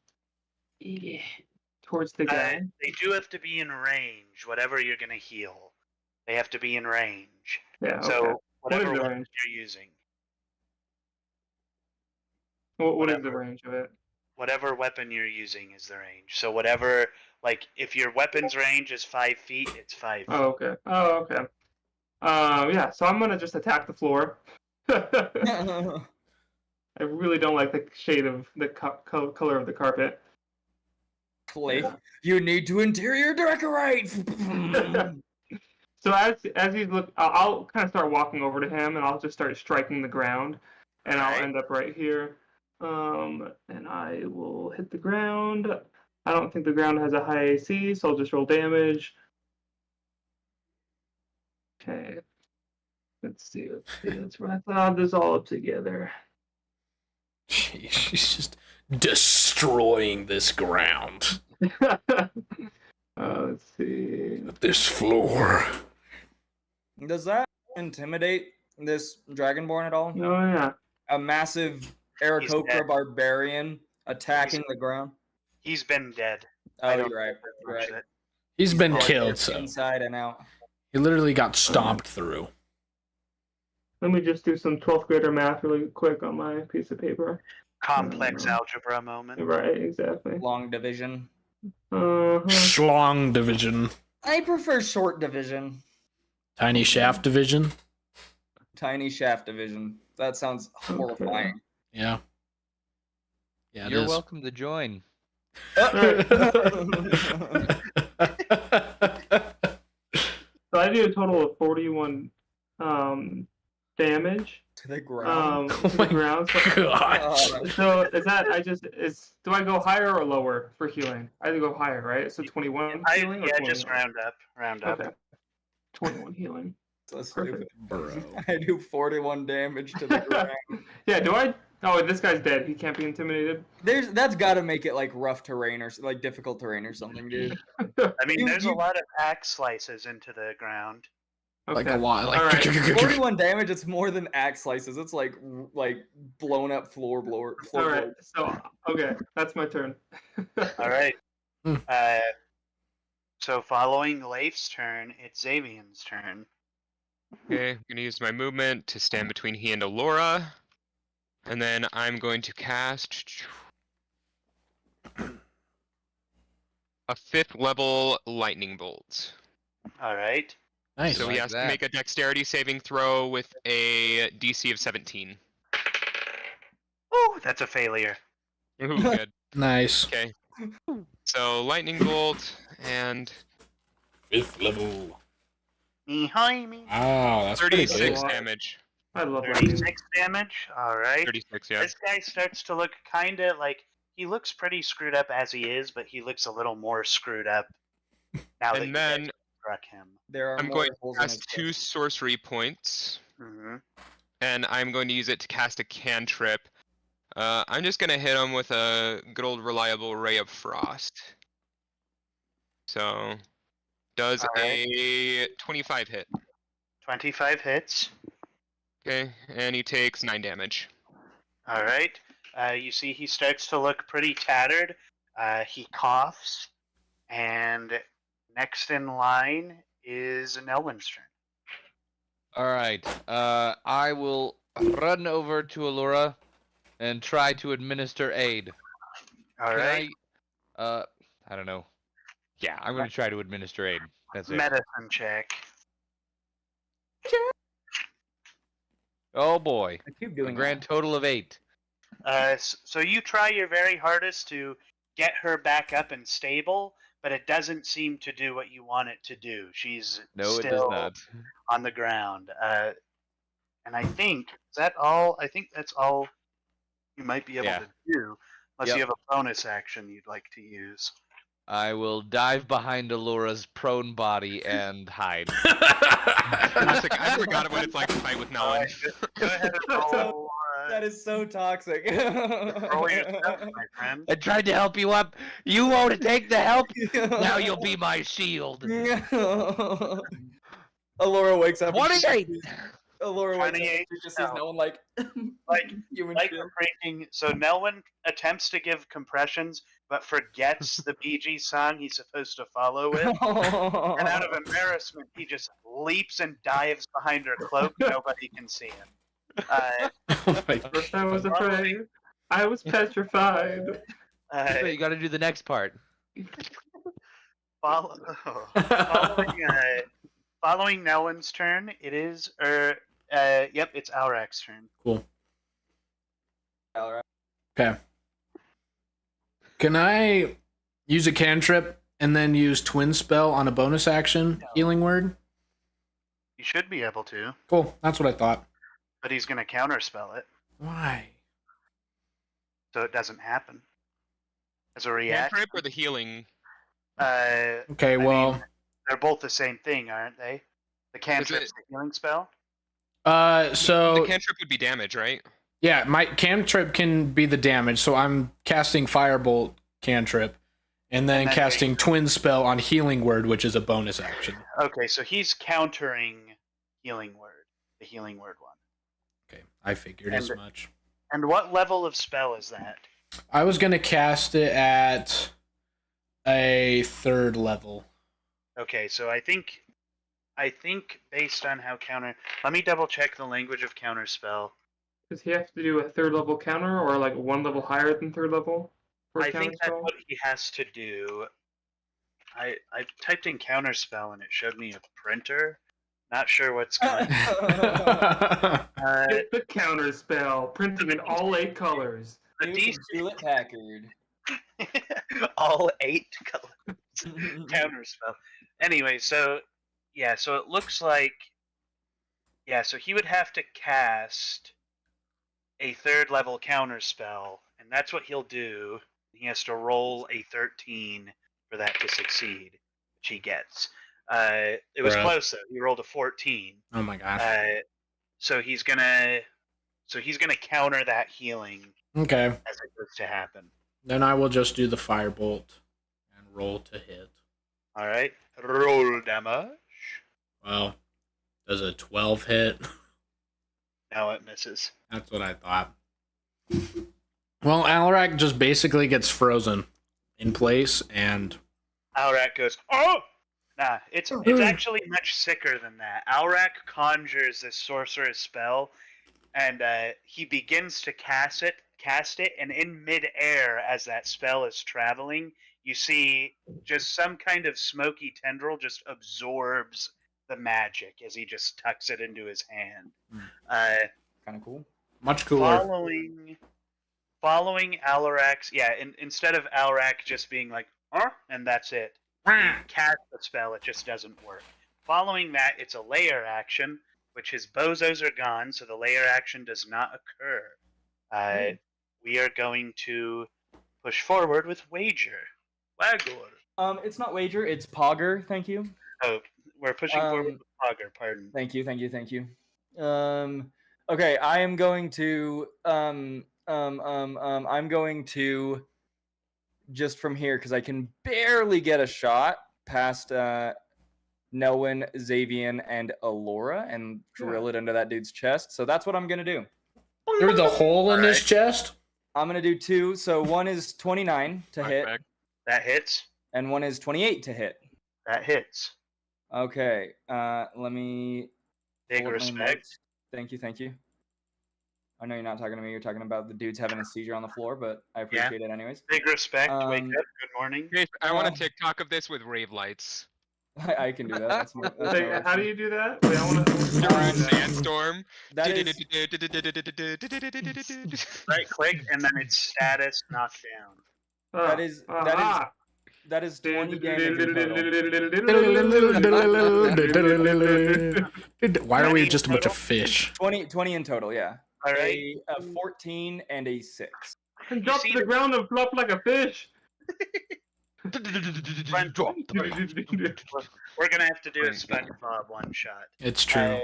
Speaker 6: Yeah. Towards the guy.
Speaker 4: They do have to be in range, whatever you're going to heal. They have to be in range.
Speaker 6: Yeah, okay.
Speaker 4: So,
Speaker 6: What is
Speaker 4: whatever
Speaker 6: the
Speaker 4: weapon
Speaker 6: range?
Speaker 4: you're using.
Speaker 6: What is the
Speaker 4: Whatever.
Speaker 6: range of it?
Speaker 4: Whatever weapon you're using is the range. So whatever, like, if your weapon's range is 5 feet, it's 5
Speaker 6: Oh,
Speaker 4: feet.
Speaker 6: okay. Oh, okay. Yeah. So I'm gonna just attack the floor. I really don't like the shade of the color of the carpet.
Speaker 8: Clay, you need to interior decorate.
Speaker 6: So as he's I'll kind of start walking over to him, and I'll just start striking the ground, and I'll
Speaker 4: Alright.
Speaker 6: end up right here. And I will hit the ground. I don't think the ground has a high AC, so I'll just roll damage. Okay. Let's see. Let's add this all up together.
Speaker 1: Jeez, she's just destroying this ground.
Speaker 6: Let's see.
Speaker 1: This floor.
Speaker 8: Does that intimidate this Dragonborn at all?
Speaker 6: Oh yeah.
Speaker 8: A massive Aarakocra
Speaker 4: dead.
Speaker 8: barbarian attacking the ground.
Speaker 4: He's been dead.
Speaker 8: Oh,
Speaker 4: I don't
Speaker 8: you're right.
Speaker 4: know
Speaker 8: You're
Speaker 4: much
Speaker 8: right.
Speaker 4: that-
Speaker 1: He's been
Speaker 8: dead
Speaker 1: killed, so
Speaker 8: inside and out.
Speaker 1: he literally got stomped through.
Speaker 6: Let me just do some 12th grader math really quick on my piece of paper.
Speaker 4: Complex algebra moment.
Speaker 6: Right, exactly.
Speaker 8: Long division.
Speaker 1: Schlong division.
Speaker 8: I prefer short division.
Speaker 1: Tiny shaft division.
Speaker 8: Tiny shaft division. That sounds horrifying.
Speaker 1: Yeah. Yeah, it
Speaker 5: You're
Speaker 1: is.
Speaker 5: welcome to join.
Speaker 6: So I do a total of 41 damage
Speaker 8: To the ground.
Speaker 6: to the ground.
Speaker 1: Gosh.
Speaker 6: So is that do I go higher or lower for healing? I go higher, right? So 21 healing or 21?
Speaker 4: Just round up.
Speaker 6: Okay. 21 healing.
Speaker 8: So stupid.
Speaker 6: Perfect.
Speaker 1: Bro.
Speaker 8: I do 41 damage to the ground.
Speaker 6: Yeah, do I? Oh, this guy's dead. He can't be intimidated.
Speaker 8: That's got to make it like rough terrain or like difficult terrain or something, dude.
Speaker 4: I mean,
Speaker 8: You-
Speaker 4: there's a
Speaker 8: you-
Speaker 4: lot of axe slices into the ground.
Speaker 1: Like
Speaker 6: Okay.
Speaker 1: a lot. Like
Speaker 6: All right.
Speaker 8: 41 damage. It's more than axe slices. It's like blown up floor blower.
Speaker 6: All right. So okay, that's my turn.
Speaker 4: All right.
Speaker 1: Hmm.
Speaker 4: So following Leif's turn, it's Xavian's turn.
Speaker 3: Okay, I'm gonna use my movement to stand between he and Alora. And then I'm going to cast a 5th level lightning bolt.
Speaker 4: All right.
Speaker 1: Nice.
Speaker 3: So he
Speaker 5: like
Speaker 3: has
Speaker 5: that.
Speaker 3: to make a dexterity saving throw with a DC of 17.
Speaker 4: Oh, that's a failure.
Speaker 3: Ooh, good.
Speaker 1: Nice.
Speaker 3: Okay. So lightning bolt and
Speaker 1: 5th level.
Speaker 4: Hi, me.
Speaker 1: Wow, that's pretty
Speaker 3: 36
Speaker 1: good.
Speaker 3: damage.
Speaker 6: I love lightning.
Speaker 4: 36 damage. All right.
Speaker 3: 36, yeah.
Speaker 4: This guy starts to look kind of like he looks pretty screwed up as he is, but he looks a little more screwed up now that you
Speaker 3: And
Speaker 4: guys
Speaker 3: then
Speaker 4: struck him.
Speaker 8: There are
Speaker 3: I'm
Speaker 8: more
Speaker 3: going to
Speaker 8: holes in his
Speaker 3: cast 2
Speaker 8: chest.
Speaker 3: sorcery points.
Speaker 4: Mm-hmm.
Speaker 3: And I'm going to use it to cast a cantrip. I'm just going to hit him with a good old reliable Ray of Frost. So, does
Speaker 4: Alright.
Speaker 3: a 25 hit.
Speaker 4: 25 hits.
Speaker 3: Okay, and he takes 9 damage.
Speaker 4: All right. You see, he starts to look pretty tattered. He coughs, and next in line is Nelwyn's turn.
Speaker 5: All right. I will run over to Allura and try to administer aid.
Speaker 4: All
Speaker 5: Can
Speaker 4: right.
Speaker 5: I don't know. Yeah, I'm going to try to administer aid. That's it.
Speaker 4: Medicine check.
Speaker 5: Oh boy.
Speaker 8: I keep
Speaker 5: A
Speaker 8: doing
Speaker 5: grand total of 8.
Speaker 4: So you try your very hardest to get her back up and stable, but it doesn't seem to do what you want it to do. She's
Speaker 5: No, it does
Speaker 4: still
Speaker 5: not.
Speaker 4: on the ground. And I think is that all. I think that's all you might be able
Speaker 5: Yeah.
Speaker 4: to do, unless
Speaker 5: Yep.
Speaker 4: you have a bonus action you'd like to use.
Speaker 5: I will dive behind Allura's prone body and hide.
Speaker 3: Classic. I forgot what it's like to fight with no one.
Speaker 4: Go ahead and roll.
Speaker 8: That is so toxic.
Speaker 4: Roll your stuff, my friend.
Speaker 5: I tried to help you up. You won't take the help. Now you'll be my shield.
Speaker 8: Alora wakes up. and she-
Speaker 5: 28.
Speaker 8: Alora wakes up.
Speaker 4: 28,
Speaker 8: She just sees
Speaker 4: no.
Speaker 8: no one like
Speaker 4: Like,
Speaker 8: human
Speaker 4: like
Speaker 8: shield.
Speaker 4: freaking. So Nelwyn attempts to give compressions, but forgets the BG song he's supposed to follow with. And out of embarrassment, he just leaps and dives behind her cloak. Nobody can see him.
Speaker 1: Oh my
Speaker 6: First I was afraid. I was petrified.
Speaker 5: So you got to do the next part.
Speaker 4: Following Nelwyn's turn, it is yep, it's Alrak's turn.
Speaker 1: Cool.
Speaker 2: Alright.
Speaker 1: Okay. Can I use a cantrip and then use Twin Spell on a bonus action healing word?
Speaker 4: You should be able to,
Speaker 1: Cool. That's what I thought.
Speaker 4: but he's gonna counterspell it,
Speaker 1: Why?
Speaker 4: so it doesn't happen. As a reaction.
Speaker 3: Cantrip or the healing?
Speaker 1: Okay,
Speaker 4: I
Speaker 1: well,
Speaker 4: mean, they're both the same thing, aren't they? The cantrip's the healing spell.
Speaker 1: so
Speaker 3: The cantrip would be damage, right?
Speaker 1: yeah, my cantrip can be the damage, so I'm casting Firebolt cantrip, and then
Speaker 4: And then
Speaker 1: casting Twin Spell on Healing Word, which is a bonus action.
Speaker 4: Okay, so he's countering healing word, the healing word one.
Speaker 1: Okay, I figured as much.
Speaker 4: And what level of spell is that?
Speaker 1: I was gonna cast it at a 3rd level.
Speaker 4: Okay, so I think based on how let me double check the language of counterspell.
Speaker 6: Does he have to do a 3rd level counter or like 1 level higher than 3rd level? For
Speaker 4: I think that's
Speaker 6: counterspell?
Speaker 4: what he has to do. I typed in counterspell and it showed me a printer. Not sure what's going on.
Speaker 6: Get the counterspell, printing in all 8 colors.
Speaker 4: The
Speaker 2: Use some Hewlett Packard.
Speaker 4: all 8 colors. Counterspell. Anyway, so yeah, so it looks like so he would have to cast a 3rd level counterspell, and that's what he'll do. He has to roll a 13 for that to succeed, which he gets. It was
Speaker 1: Bruh.
Speaker 4: close though. He rolled a 14.
Speaker 1: Oh my gosh.
Speaker 4: So he's gonna counter that healing
Speaker 1: Okay,
Speaker 4: as it goes to happen.
Speaker 1: then I will just do the Firebolt and roll to hit.
Speaker 4: All right, roll damage.
Speaker 1: Well, does a 12 hit?
Speaker 4: Now it misses.
Speaker 1: That's what I thought. Well, Alarak just basically gets frozen in place, and
Speaker 4: Alrak goes, oh! Nah, it's actually much sicker than that. Alrak conjures this sorcerer's spell, and he begins to cast it, and in midair, as that spell is traveling, you see just some kind of smoky tendril just absorbs the magic as he just tucks it into his hand.
Speaker 2: Kind of cool.
Speaker 1: much cooler.
Speaker 4: Following Alarak's, instead of Alarak just being like, and that's it. Cast the spell, it just doesn't work. Following that, it's a layer action, which his bozos are gone, so the layer action does not occur. We are going to push forward with Wager. Wagor.
Speaker 2: It's not Wager, it's Pogger, thank you.
Speaker 4: Oh, we're pushing forward with Pogger, pardon.
Speaker 2: Thank you. Okay, I am going to I'm going to just from here because I can barely get a shot past Nelwyn, Xavian, and Alora and drill it into that dude's chest. So that's what I'm gonna do.
Speaker 1: Through the hole in his chest?
Speaker 2: I'm gonna do 2. So one is 29 to hit,
Speaker 4: That hits.
Speaker 2: and one is 28 to hit.
Speaker 4: That hits.
Speaker 2: Okay, let me.
Speaker 4: Big
Speaker 2: pull up my
Speaker 4: respect.
Speaker 2: notes. Thank you. I know you're not talking to me. You're talking about the dudes having a seizure on the floor, but I appreciate it anyways.
Speaker 4: Big respect. Wake
Speaker 2: Um,
Speaker 4: up. Good morning.
Speaker 3: Okay, I want a TikTok of this with rave lights.
Speaker 2: I can do that. That's no
Speaker 6: Wait, how do
Speaker 2: issue.
Speaker 6: you do that? Wait, I want
Speaker 3: During
Speaker 6: to.
Speaker 3: Sandstorm.
Speaker 2: That is
Speaker 4: Right click, and then it's status knockdown.
Speaker 2: that is 20 damage in total.
Speaker 1: Why are we just a bunch of fish?
Speaker 2: 20 in total, yeah.
Speaker 4: All right.
Speaker 2: A 14 and a 6.
Speaker 6: And drop to the ground and flop like a fish.
Speaker 4: We're gonna have to do a SpongeBob one shot.
Speaker 1: It's true.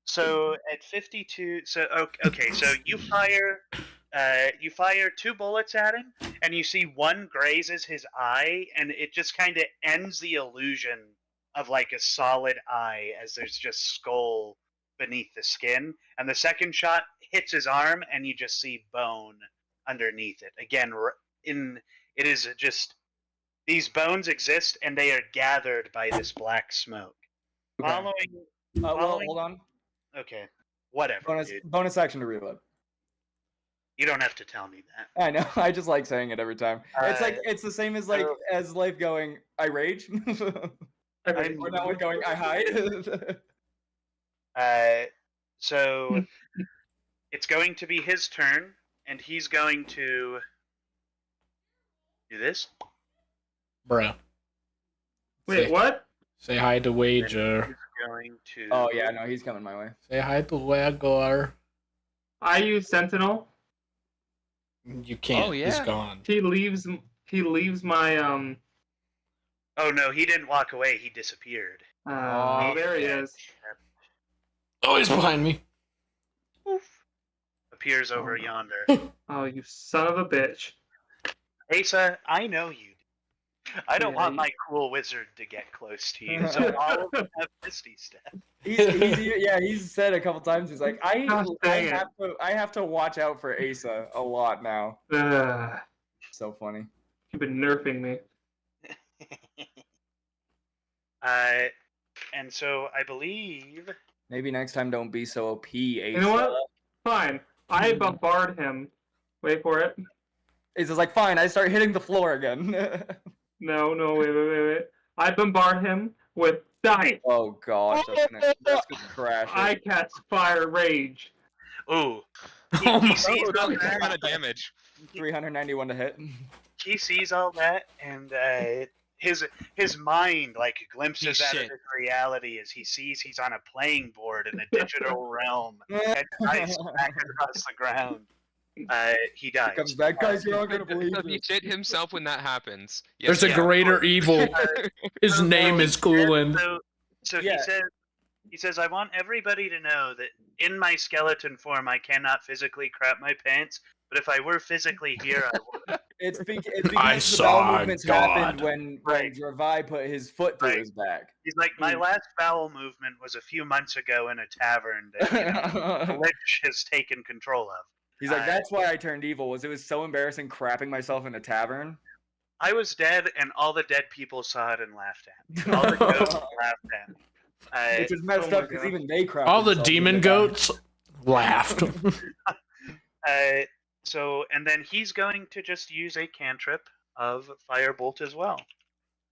Speaker 4: So at 52, so okay, so you fire 2 bullets at him, and you see one grazes his eye, and it just kind of ends the illusion of like a solid eye, as there's just skull beneath the skin. And the second shot hits his arm, and you just see bone underneath it. Again, it is just these bones exist, and they are gathered by this black smoke.
Speaker 2: Okay.
Speaker 4: Following,
Speaker 2: Hold on.
Speaker 4: okay, whatever. Dude.
Speaker 2: Bonus action to reload.
Speaker 4: You don't have to tell me that.
Speaker 2: I know. I just like saying it every time. It's like it's the same as like
Speaker 4: so-
Speaker 2: as life going. I rage.
Speaker 4: I'm-
Speaker 2: Or now we're going. I hide.
Speaker 4: So it's going to be his turn, and he's going to do this.
Speaker 1: Bruh.
Speaker 6: Wait,
Speaker 1: Say-
Speaker 6: what?
Speaker 1: Say hi to Wager.
Speaker 4: He's going to.
Speaker 2: Oh yeah, no, he's coming my way.
Speaker 1: Say hi to Wager.
Speaker 6: I use Sentinel.
Speaker 1: You can't.
Speaker 5: Oh,
Speaker 1: He's
Speaker 5: yeah.
Speaker 1: gone.
Speaker 6: He leaves my
Speaker 4: Oh no, he didn't walk away. He disappeared.
Speaker 6: Oh, there he is.
Speaker 1: Oh, he's behind me.
Speaker 4: Appears over yonder.
Speaker 6: Oh, you son of a bitch.
Speaker 4: Asa, I know you. I don't
Speaker 6: Yeah,
Speaker 4: want
Speaker 6: you-
Speaker 4: my cool wizard to get close to you, so all of them have Misty Step.
Speaker 2: He's said a couple times. He's like,
Speaker 6: Gosh, dang it.
Speaker 2: I have to watch out for Asa a lot now.
Speaker 6: Ugh,
Speaker 2: So funny.
Speaker 6: you've been nerfing me.
Speaker 4: And so I believe.
Speaker 2: Maybe next time don't be so OP, Asa.
Speaker 6: You know what? Fine. I bombard him. Wait for it.
Speaker 2: Asa's like, fine. I start hitting the floor again.
Speaker 6: No, wait. I bombard him with die.
Speaker 2: Oh gosh, that's gonna crash.
Speaker 6: I catch fire rage.
Speaker 4: Ooh.
Speaker 1: Oh my-
Speaker 4: He sees
Speaker 3: Oh,
Speaker 4: all
Speaker 3: that's a lot
Speaker 4: that.
Speaker 3: of damage.
Speaker 2: 391 to hit.
Speaker 4: He sees all that, and his mind like glimpses
Speaker 3: He's
Speaker 4: out of
Speaker 3: shit.
Speaker 4: his reality as he sees he's on a playing board in a digital realm and dice back across the ground. He dies.
Speaker 2: Comes back, guys. You're not gonna believe
Speaker 3: Does he
Speaker 2: this.
Speaker 3: shit himself when that happens?
Speaker 1: There's a
Speaker 4: Yeah.
Speaker 1: greater evil. His name is Coolin.
Speaker 4: So
Speaker 2: Yeah.
Speaker 4: he says, I want everybody to know that in my skeleton form, I cannot physically crap my pants, but if I were physically here, I would.
Speaker 2: It's because
Speaker 1: I
Speaker 2: the
Speaker 1: saw
Speaker 2: bowel movements happened
Speaker 1: God.
Speaker 2: when
Speaker 4: Right.
Speaker 2: Dravai put his foot through
Speaker 4: Right.
Speaker 2: his back.
Speaker 4: He's like, my last bowel movement was a few months ago in a tavern that the Lich has taken control of.
Speaker 2: He's like, that's why I turned evil. Was it was so embarrassing crapping myself in a tavern.
Speaker 4: I was dead, and all the dead people saw it and laughed at me. All the ghosts laughed at me.
Speaker 2: Which is messed
Speaker 6: Oh my
Speaker 2: up because
Speaker 6: God.
Speaker 2: even they crapped.
Speaker 1: All the
Speaker 2: themselves in
Speaker 1: demon
Speaker 2: the tavern.
Speaker 1: goats laughed.
Speaker 4: So, and then he's going to just use a cantrip of Firebolt as well.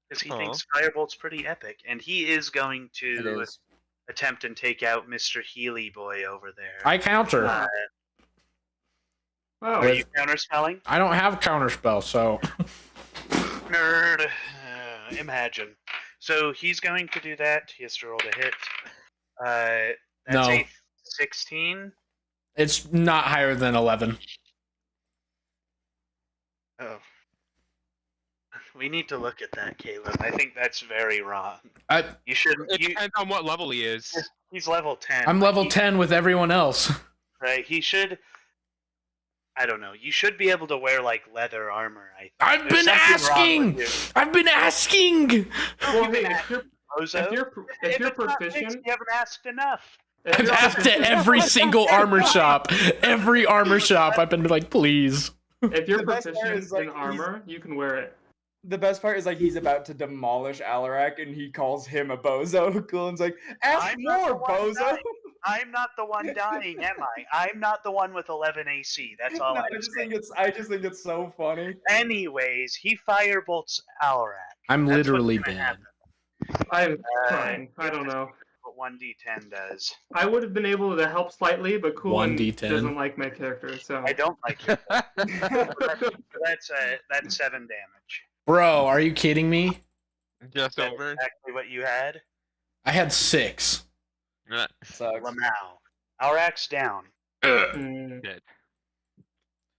Speaker 4: Because he thinks Firebolt's pretty epic. And he is going
Speaker 2: It
Speaker 4: to
Speaker 2: is.
Speaker 4: attempt and take out Mr. Healy Boy over there.
Speaker 1: I counter.
Speaker 6: Oh,
Speaker 4: Are you counterspelling?
Speaker 1: I don't have counterspell, so
Speaker 4: Nerd. Imagine. So he's going to do that. He has to roll to hit. That's
Speaker 1: No.
Speaker 4: a 16.
Speaker 1: it's not higher than 11.
Speaker 4: Oh. We need to look at that, Caleb. I think that's very wrong. You should.
Speaker 3: It depends on what level he is.
Speaker 4: He's level 10.
Speaker 1: I'm
Speaker 4: like,
Speaker 1: level
Speaker 4: he-
Speaker 1: 10 with everyone else.
Speaker 4: Right. He should. I don't know. You should be able to wear like leather armor. I think.
Speaker 1: I've
Speaker 4: There's
Speaker 1: been
Speaker 4: something wrong
Speaker 1: asking.
Speaker 4: with
Speaker 1: I've been asking.
Speaker 6: well, hey, if you're
Speaker 4: you, Bozo.
Speaker 6: if you're
Speaker 4: If
Speaker 6: you're
Speaker 4: it's not fixed,
Speaker 6: proficient,
Speaker 4: you haven't asked enough.
Speaker 6: if
Speaker 1: I've
Speaker 6: you're
Speaker 1: asked at
Speaker 6: proficient-
Speaker 1: every single armor shop. Every armor shop, I've been like, please.
Speaker 6: If you're
Speaker 2: The best part
Speaker 6: proficient
Speaker 2: is, like,
Speaker 6: in armor, you can wear it.
Speaker 2: The best part is like he's about to demolish Alarak and he calls him a bozo. Coolins like, ask
Speaker 4: I'm not
Speaker 2: more,
Speaker 4: the one
Speaker 2: bozo.
Speaker 4: dying. I'm not the one dying, am I? I'm not the one with 11 AC. That's all
Speaker 2: No,
Speaker 4: I'm saying.
Speaker 2: I just think it's so funny.
Speaker 4: Anyways, he firebolts Alarak.
Speaker 1: I'm
Speaker 4: That's
Speaker 1: literally
Speaker 4: what's gonna
Speaker 1: bad.
Speaker 4: happen.
Speaker 6: I'm trying. I don't know.
Speaker 4: What 1d10 does.
Speaker 6: I would have been able to help slightly, but Coolin
Speaker 1: 1d10.
Speaker 6: doesn't like my character, so.
Speaker 4: I don't like it. That's 7 damage.
Speaker 1: Bro, are you kidding me?
Speaker 3: Just
Speaker 4: That's
Speaker 3: over.
Speaker 4: exactly what you had.
Speaker 1: I had 6.
Speaker 2: Sucks.
Speaker 4: Lamau. Alarak's down.
Speaker 6: Mm.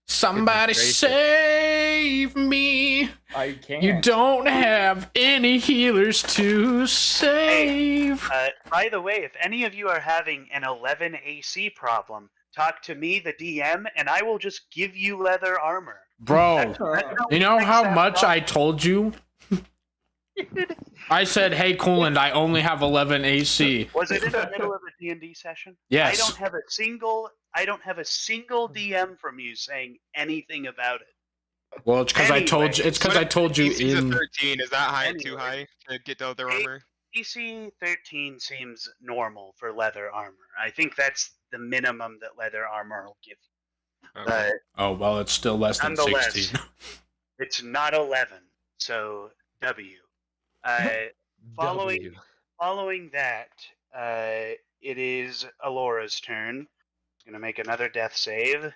Speaker 1: Somebody
Speaker 3: Goodness gracious.
Speaker 1: save me.
Speaker 2: I can't.
Speaker 1: You don't have any healers to save.
Speaker 4: By the way, if any of you are having an 11 AC problem, talk to me, the DM, and I will just give you leather armor.
Speaker 1: Bro,
Speaker 4: That's how
Speaker 1: you
Speaker 4: we
Speaker 1: know
Speaker 4: fix
Speaker 1: how
Speaker 4: that
Speaker 1: much
Speaker 4: problem.
Speaker 1: I told you? I said, hey, Cooland, I only have 11 AC.
Speaker 4: Was it in the middle of a D&D session?
Speaker 1: Yes.
Speaker 4: I don't have a single DM from you saying anything about it.
Speaker 1: Well, it's because I told you.
Speaker 4: Anyway.
Speaker 1: It's because I told you
Speaker 3: DC's a
Speaker 1: in.
Speaker 3: 13. Is that high? Too
Speaker 4: Anyway.
Speaker 3: high to get the other
Speaker 4: Hey.
Speaker 3: armor?
Speaker 4: DC 13 seems normal for leather armor. I think that's the minimum that leather armor will give you.
Speaker 7: Okay.
Speaker 1: Oh, well, it's still less than
Speaker 4: Nonetheless.
Speaker 1: 16.
Speaker 4: It's not 11, so W. Uh, following
Speaker 5: W.
Speaker 4: following that, it is Alora's turn. She's gonna make another death save.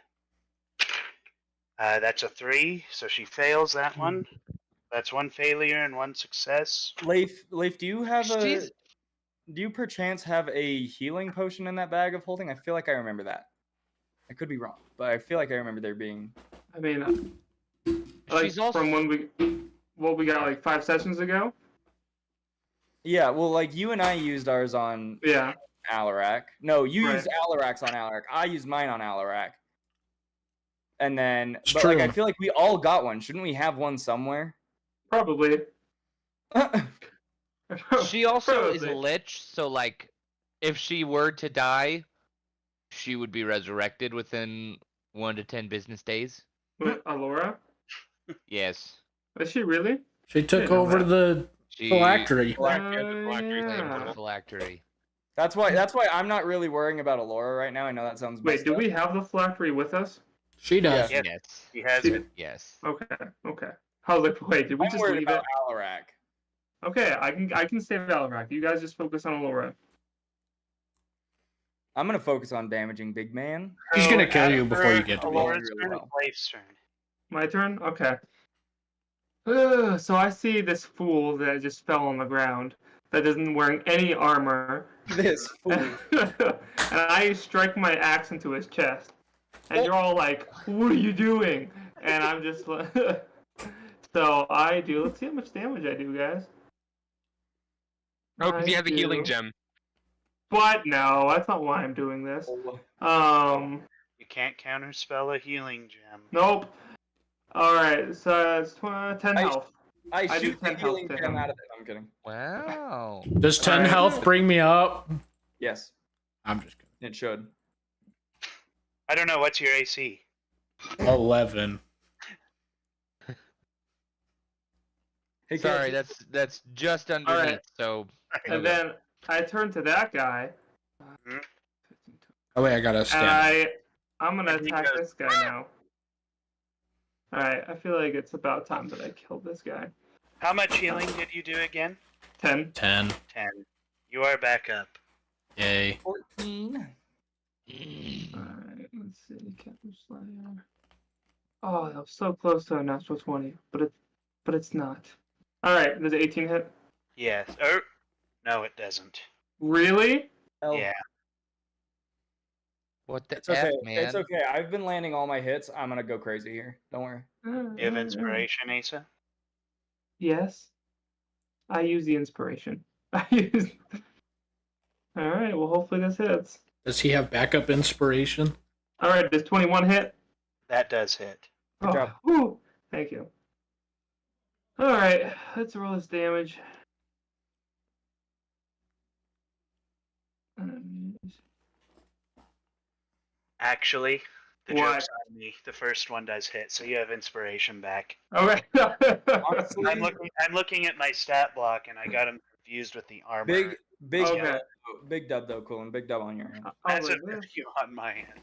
Speaker 4: That's a 3, so she fails that one. That's one failure and one success.
Speaker 2: Leif, do you have
Speaker 5: She's-
Speaker 2: do you perchance have a healing potion in that bag of holding? I feel like I remember that. I could be wrong, but I feel like I remember there being.
Speaker 6: I mean, like
Speaker 5: She's also-
Speaker 6: from when we got like 5 sessions ago.
Speaker 2: Yeah, well, like you and I used ours on
Speaker 6: Yeah.
Speaker 2: Alarak. No, you
Speaker 6: Right.
Speaker 2: used Alarak's on Alarak. I used mine on Alarak. And then,
Speaker 1: It's
Speaker 2: but like I
Speaker 1: true.
Speaker 2: feel like we all got one. Shouldn't we have one somewhere?
Speaker 6: Probably.
Speaker 5: She also is a
Speaker 6: Probably.
Speaker 5: lich, so like, if she were to die, she would be resurrected within 1 to 10 business days.
Speaker 6: Wait, Alora?
Speaker 5: Yes.
Speaker 6: Is she really?
Speaker 1: She took
Speaker 6: know
Speaker 1: over
Speaker 6: that.
Speaker 1: the
Speaker 5: She
Speaker 1: phylactery.
Speaker 7: Phylactery
Speaker 5: claimed
Speaker 6: yeah.
Speaker 5: the phylactery.
Speaker 2: That's why I'm not really worrying about Alora right now. I know that sounds
Speaker 6: Wait,
Speaker 2: messed
Speaker 6: do
Speaker 2: up.
Speaker 6: we have the phylactery with us?
Speaker 1: She does.
Speaker 2: Yeah.
Speaker 4: Yes.
Speaker 5: Yes.
Speaker 4: She has
Speaker 6: She-
Speaker 4: it.
Speaker 5: Yes.
Speaker 6: Okay. I was like, wait, did we
Speaker 2: I'm
Speaker 6: just
Speaker 2: worried
Speaker 6: leave
Speaker 2: about
Speaker 6: it?
Speaker 2: Alarak.
Speaker 6: Okay, I can save Valrak. You guys just focus on Alora.
Speaker 2: I'm gonna focus on damaging big man.
Speaker 1: He's gonna kill you
Speaker 4: after
Speaker 1: before you get to me.
Speaker 4: Alora's
Speaker 2: Really
Speaker 4: turn,
Speaker 2: well.
Speaker 4: it's Leif's turn.
Speaker 6: My turn? Okay. So I see this fool that just fell on the ground that isn't wearing any armor.
Speaker 2: This fool.
Speaker 6: And I strike my axe into his chest. And you're all like, what are you doing? And I'm just like... So I do... Let's see how much damage I do, guys.
Speaker 7: Oh, because he
Speaker 6: I
Speaker 7: has a healing
Speaker 6: do-
Speaker 7: gem.
Speaker 6: But no, that's not why I'm doing this.
Speaker 4: You can't counterspell a healing gem.
Speaker 6: Nope. Alright, so it's 10 health.
Speaker 2: I
Speaker 6: I do
Speaker 2: shoot the
Speaker 6: 10 health
Speaker 2: healing
Speaker 6: to
Speaker 2: gem
Speaker 6: him.
Speaker 2: out of it. I'm kidding.
Speaker 5: Wow.
Speaker 1: Does 10
Speaker 6: Alright.
Speaker 1: health bring me up?
Speaker 2: Yes,
Speaker 1: I'm just kidding.
Speaker 2: it should.
Speaker 4: I don't know, what's your AC?
Speaker 1: 11.
Speaker 2: Hey,
Speaker 5: Sorry,
Speaker 2: guys,
Speaker 5: that's just underneath. So
Speaker 6: And then I turn to that guy,
Speaker 1: Oh, wait, I gotta
Speaker 6: and
Speaker 1: stand.
Speaker 6: I'm gonna
Speaker 4: And he
Speaker 6: attack
Speaker 4: goes,
Speaker 6: this guy now. Alright, I feel like it's about time that I killed this guy.
Speaker 4: How much healing did you do again?
Speaker 6: 10.
Speaker 1: 10.
Speaker 4: 10. You are back up.
Speaker 1: Yay.
Speaker 2: 14.
Speaker 6: Alright, let's see. Captain Slayer. Oh, that was so close to a natural 20, but it's not. Alright, does 18 hit?
Speaker 4: Yes. Oh, no, it doesn't.
Speaker 6: Really?
Speaker 2: Hell,
Speaker 4: Yeah.
Speaker 5: what the
Speaker 2: It's okay.
Speaker 5: F, man?
Speaker 2: It's okay. I've been landing all my hits. I'm gonna go crazy here. Don't worry.
Speaker 4: Do you have inspiration, Asa?
Speaker 6: Yes. I use the inspiration. Alright, well, hopefully this hits.
Speaker 1: Does he have backup inspiration?
Speaker 6: Alright, does 21 hit?
Speaker 4: That does hit.
Speaker 2: Good job.
Speaker 6: Whew, thank you. Alright, let's roll this damage.
Speaker 4: Actually, the
Speaker 6: What?
Speaker 4: joke's on me. The first one does hit, so you have inspiration back.
Speaker 6: Okay.
Speaker 2: Honestly,
Speaker 4: I'm looking at my stat block, and I got him confused with the armor.
Speaker 2: big
Speaker 6: Okay.
Speaker 2: big dub though, Coolin. Big dub on your end.
Speaker 4: Massive
Speaker 6: Oh, like this.
Speaker 4: W on my end.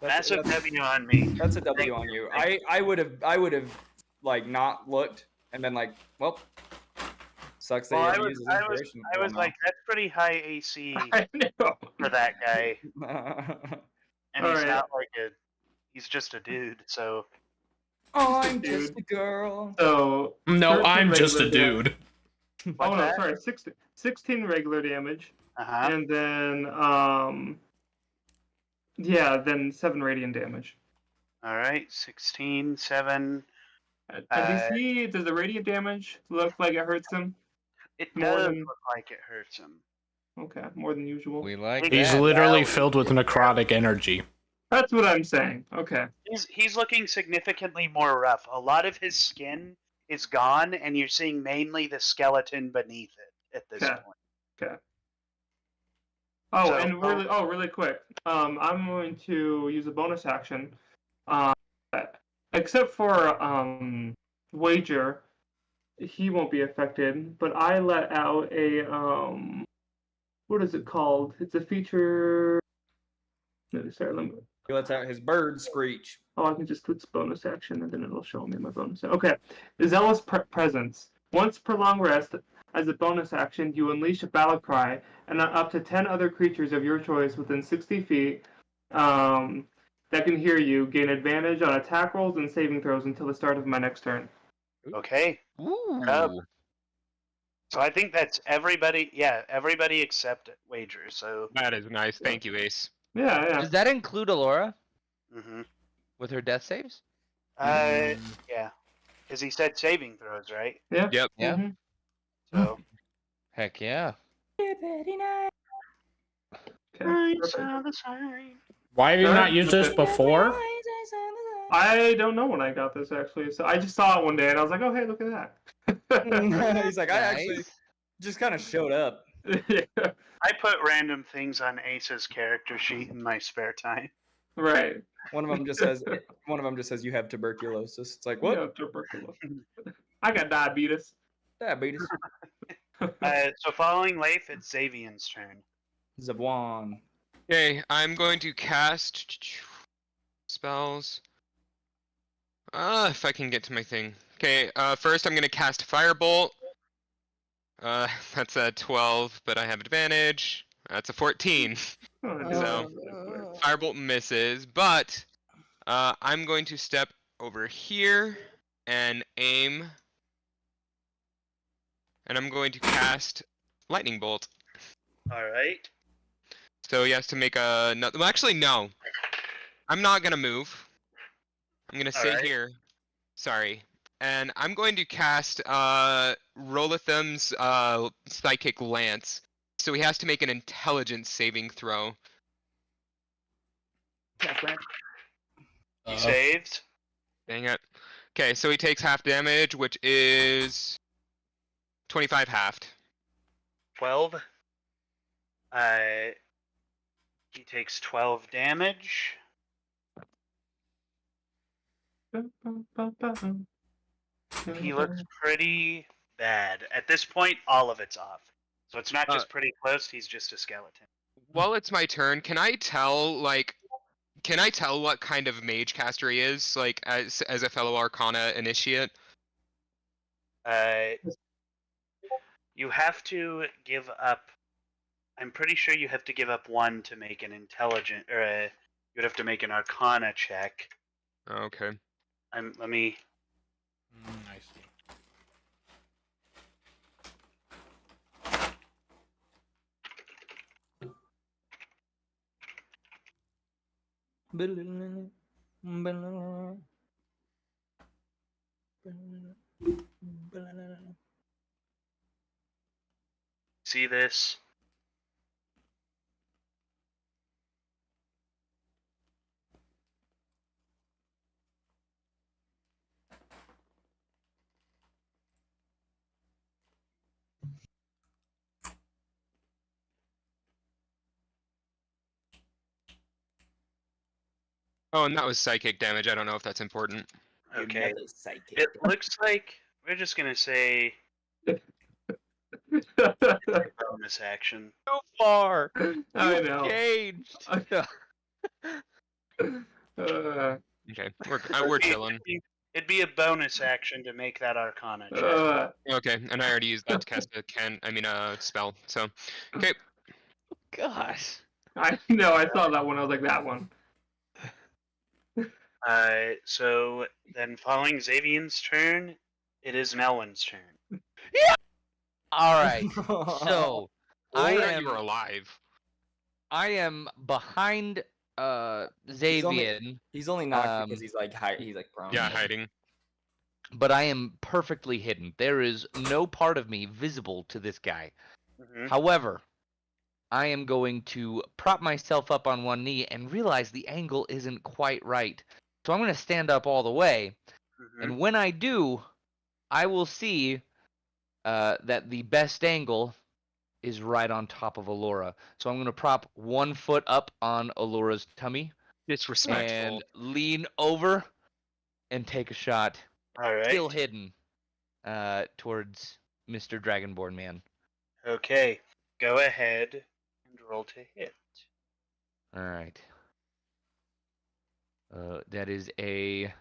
Speaker 2: That's-
Speaker 4: Massive
Speaker 2: that's-
Speaker 4: W on me.
Speaker 2: That's a W on you. I would have like not looked and been like, well, sucks that
Speaker 4: Well,
Speaker 2: you
Speaker 4: I
Speaker 2: had to
Speaker 4: was,
Speaker 2: use his
Speaker 4: I was,
Speaker 2: inspiration.
Speaker 4: I was
Speaker 2: Well,
Speaker 4: like, that's pretty high AC
Speaker 6: I know.
Speaker 4: for that guy,
Speaker 2: no.
Speaker 4: and he's
Speaker 6: Alright.
Speaker 4: not like he's just a dude. So
Speaker 2: I'm
Speaker 6: Dude.
Speaker 2: just a girl.
Speaker 6: So.
Speaker 1: No,
Speaker 6: 13
Speaker 1: I'm just a
Speaker 6: regular
Speaker 1: dude.
Speaker 6: Oh no,
Speaker 4: that?
Speaker 6: sorry, 16 regular damage,
Speaker 4: uh-huh.
Speaker 6: and then then 7 radiant damage.
Speaker 4: All right, 16, 7.
Speaker 6: And does the radiant damage look like it hurts him?
Speaker 4: It
Speaker 6: More
Speaker 4: does
Speaker 6: than-
Speaker 4: look like it hurts him.
Speaker 6: Okay, more than usual.
Speaker 5: We like
Speaker 1: He's
Speaker 5: that.
Speaker 1: literally filled with necrotic energy.
Speaker 6: That's what I'm saying. Okay.
Speaker 4: He's looking significantly more rough. A lot of his skin is gone, and you're seeing mainly the skeleton beneath it at this
Speaker 6: Okay.
Speaker 4: point.
Speaker 6: Okay. Oh,
Speaker 4: So-
Speaker 6: and really quick. I'm going to use a bonus action. Except for Wager, he won't be affected. But I let out a what is it called? It's a feature. No, sorry,
Speaker 2: He lets out his bird screech.
Speaker 6: Oh, I can just do its bonus action, and then it'll show me my bonus. Okay. Zealous Presence. Once per long rest, as a bonus action, you unleash a battle cry, and up to 10 other creatures of your choice within 60 feet that can hear you gain advantage on attack rolls and saving throws until the start of my next turn.
Speaker 4: Okay.
Speaker 5: Ooh.
Speaker 4: So I think that's everybody. Yeah, everybody except Wager. So.
Speaker 3: That is nice. Thank you, Ace.
Speaker 6: Yeah, yeah.
Speaker 5: Does that include Alora
Speaker 4: Mm-hmm.
Speaker 5: with her death saves?
Speaker 4: Yeah. Because he said saving throws, right?
Speaker 6: Yeah.
Speaker 3: Yep.
Speaker 5: Yeah.
Speaker 6: Mhm.
Speaker 4: So.
Speaker 5: Heck yeah.
Speaker 6: Okay, perfect.
Speaker 4: the sign.
Speaker 1: Why have you not used this
Speaker 6: Okay.
Speaker 1: before?
Speaker 6: I don't know when I got this, actually. So I just saw it one day, and I was like, oh, hey, look at that.
Speaker 2: He's like, I actually
Speaker 5: Nice.
Speaker 2: just kind of showed up.
Speaker 6: Yeah,
Speaker 4: I put random things on Ace's character sheet in my spare time.
Speaker 6: right.
Speaker 2: One of them just says, you have tuberculosis. It's like, what?
Speaker 6: Yeah, tuberculosis. I got diabetes.
Speaker 2: Diabetes.
Speaker 4: So following Leif, it's Xavian's turn.
Speaker 2: Zabuan.
Speaker 3: Okay, I'm going to cast spells. If I can get to my thing. Okay, first I'm gonna cast Firebolt. That's a 12, but I have advantage. That's a 14.
Speaker 6: Oh,
Speaker 3: So, Firebolt misses, but I'm going to step over here and aim. And I'm going to cast Lightning Bolt.
Speaker 4: All right.
Speaker 3: So he has to make a. No, well, actually, no. I'm not gonna move. I'm gonna stay
Speaker 4: Alright.
Speaker 3: here. Sorry. And I'm going to cast Rolithum's Psychic Lance. So he has to make an Intelligence saving throw.
Speaker 4: He saves.
Speaker 3: Dang it. Okay, so he takes half damage, which is 25 halved.
Speaker 4: 12. He takes 12 damage. He looks pretty bad. At this point, all of it's off. So it's not just pretty close, he's just a skeleton.
Speaker 3: While it's my turn, can I tell what kind of mage caster he is, like as a fellow Arcana initiate?
Speaker 4: You have to give up. I'm pretty sure you have to give up one to make an intelligent, or you would have to make an Arcana check.
Speaker 3: Okay.
Speaker 4: Let me.
Speaker 1: I see.
Speaker 4: See this?
Speaker 3: Oh, and that was psychic damage. I don't know if that's important.
Speaker 4: Okay. It looks like we're just gonna say bonus action.
Speaker 5: So far.
Speaker 6: I know.
Speaker 5: Changed.
Speaker 3: Okay, we're chilling.
Speaker 4: It'd be a bonus action to make that Arcana check.
Speaker 3: Okay, and I already used that to cast a spell. So, okay.
Speaker 5: Gosh.
Speaker 6: I know. I saw that one. I was like, that one.
Speaker 4: So then following Xavian's turn, it is Melwin's turn.
Speaker 5: All right. So I
Speaker 3: You were
Speaker 5: am
Speaker 3: alive.
Speaker 5: behind Xavian,
Speaker 2: He's only knocked because he's like prone.
Speaker 3: Yeah, hiding.
Speaker 5: but I am perfectly hidden. There is no part of me visible to this guy.
Speaker 4: Mhm.
Speaker 5: However, I am going to prop myself up on one knee and realize the angle isn't quite right. So I'm going to stand up all the way.
Speaker 4: Mhm.
Speaker 5: And when I do, I will see that the best angle is right on top of Alora. So I'm going to prop 1 foot up on Alora's tummy
Speaker 3: Disrespectful.
Speaker 5: and lean over and take a shot,
Speaker 4: All right.
Speaker 5: still hidden, towards Mr. Dragonborn Man.
Speaker 4: Okay. Go ahead and roll to hit.
Speaker 5: All right. That is a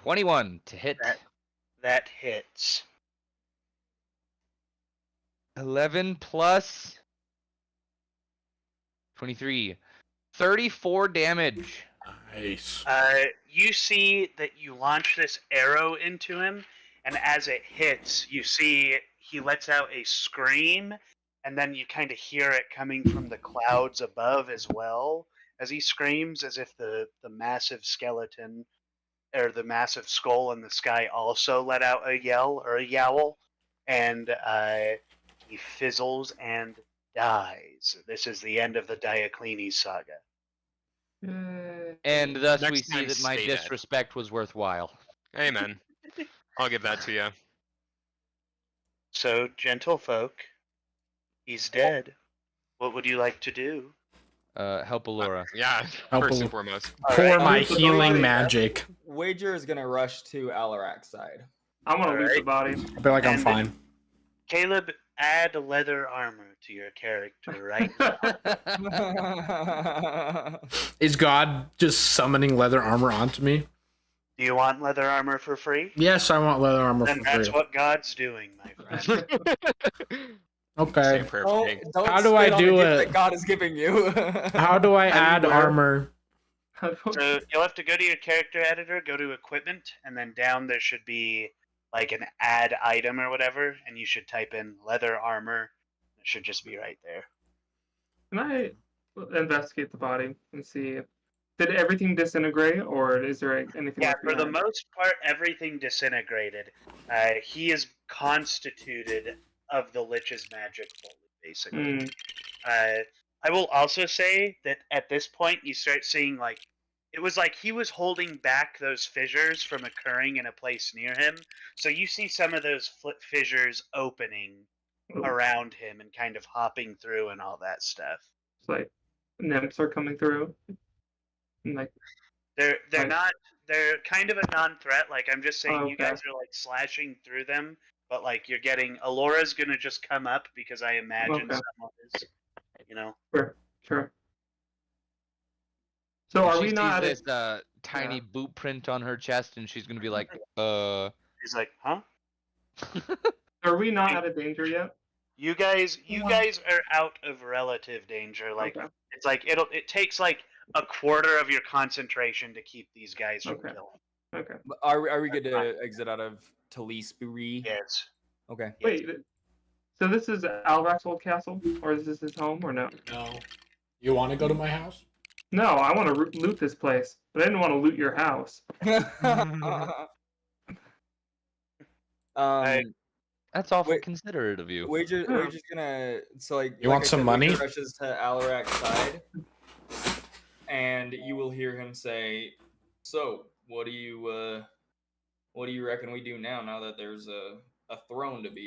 Speaker 5: 21 to hit.
Speaker 4: That hits.
Speaker 5: 11 plus 23. 34 damage.
Speaker 1: Nice.
Speaker 4: You see that you launch this arrow into him, and as it hits, you see he lets out a scream, and then you kind of hear it coming from the clouds above as well as he screams, as if the massive skeleton or the massive skull in the sky also let out a yell or a yowl, and he fizzles and dies. This is the end of the Dioclenes saga.
Speaker 5: And thus
Speaker 3: Next
Speaker 5: we see
Speaker 3: time,
Speaker 5: that my
Speaker 3: stay dead.
Speaker 5: disrespect was worthwhile.
Speaker 3: Amen. I'll give that to you.
Speaker 4: So, gentle folk, he's dead. What would you like to do?
Speaker 5: Help Alora.
Speaker 3: Yeah,
Speaker 1: Help
Speaker 3: first
Speaker 1: a-
Speaker 3: and foremost.
Speaker 1: Pour
Speaker 4: Alright.
Speaker 1: my
Speaker 6: Loot the
Speaker 1: healing
Speaker 6: body.
Speaker 1: magic.
Speaker 8: Wager is gonna rush to Alarak's side.
Speaker 6: I'm gonna loot the
Speaker 4: Alright.
Speaker 6: body.
Speaker 1: I feel like I'm
Speaker 4: And-
Speaker 1: fine.
Speaker 4: Caleb, add leather armor to your character right now.
Speaker 1: Is God just summoning leather armor onto me?
Speaker 4: Do you want leather armor for free?
Speaker 1: Yes, I want leather armor
Speaker 4: Then
Speaker 1: for
Speaker 4: that's
Speaker 1: free.
Speaker 4: what God's doing, my friend.
Speaker 3: Say
Speaker 1: Okay.
Speaker 3: a prayer for me.
Speaker 8: Don't
Speaker 1: How do I
Speaker 8: spit on the
Speaker 1: do
Speaker 8: gift
Speaker 1: it?
Speaker 8: that God is giving you.
Speaker 1: How do I add
Speaker 6: Anywhere.
Speaker 1: armor?
Speaker 4: So you'll have to go to your character editor, go to equipment, and then down there should be like an add item or whatever, and you should type in leather armor. It should just be right there.
Speaker 6: Can I investigate the body and see? Did everything disintegrate, or is there anything
Speaker 4: Yeah,
Speaker 6: left
Speaker 4: for the
Speaker 6: behind?
Speaker 4: most part, everything disintegrated. He is constituted of the Lich's magic fully, basically.
Speaker 6: Hmm.
Speaker 4: I will also say that at this point, you start seeing like it was like he was holding back those fissures from occurring in a place near him. So you see some of those fissures opening
Speaker 6: Oh,
Speaker 4: around him and kind of hopping through and all that stuff.
Speaker 6: it's like nymphs are coming through. And like,
Speaker 4: They're
Speaker 6: Right.
Speaker 4: not. They're kind of a non-threat. Like I'm just saying,
Speaker 6: Oh,
Speaker 4: you
Speaker 6: okay.
Speaker 4: guys are like slashing through them, but like you're getting Alora's gonna just come up because I imagine
Speaker 6: Okay.
Speaker 4: someone is, you know.
Speaker 6: sure. So
Speaker 5: If
Speaker 6: are
Speaker 5: she
Speaker 6: we
Speaker 5: sees
Speaker 6: not at
Speaker 5: this tiny boot print on her chest, and she's gonna be like,
Speaker 4: He's like, huh?
Speaker 6: are we not out of danger yet?
Speaker 4: You guys
Speaker 6: Wow.
Speaker 4: are out of relative danger. Like
Speaker 6: Okay.
Speaker 4: it's like it takes like a quarter of your concentration to keep these guys from
Speaker 6: Okay.
Speaker 4: killing.
Speaker 6: Okay.
Speaker 8: Are we good to exit out of Talisbury?
Speaker 4: Yes.
Speaker 8: Okay.
Speaker 6: Wait. So this is Alvac's old castle, or is this his home, or no?
Speaker 1: No. You want to go to my house?
Speaker 6: No, I want to loot this place, but I didn't want to loot your house.
Speaker 5: "That's awful
Speaker 8: Wait.
Speaker 5: considerate of you."
Speaker 8: Wager's gonna
Speaker 1: You want some money?
Speaker 8: Wager rushes to Alarak's side, and you will hear him say, "So, what do you reckon we do now? Now that there's a throne to be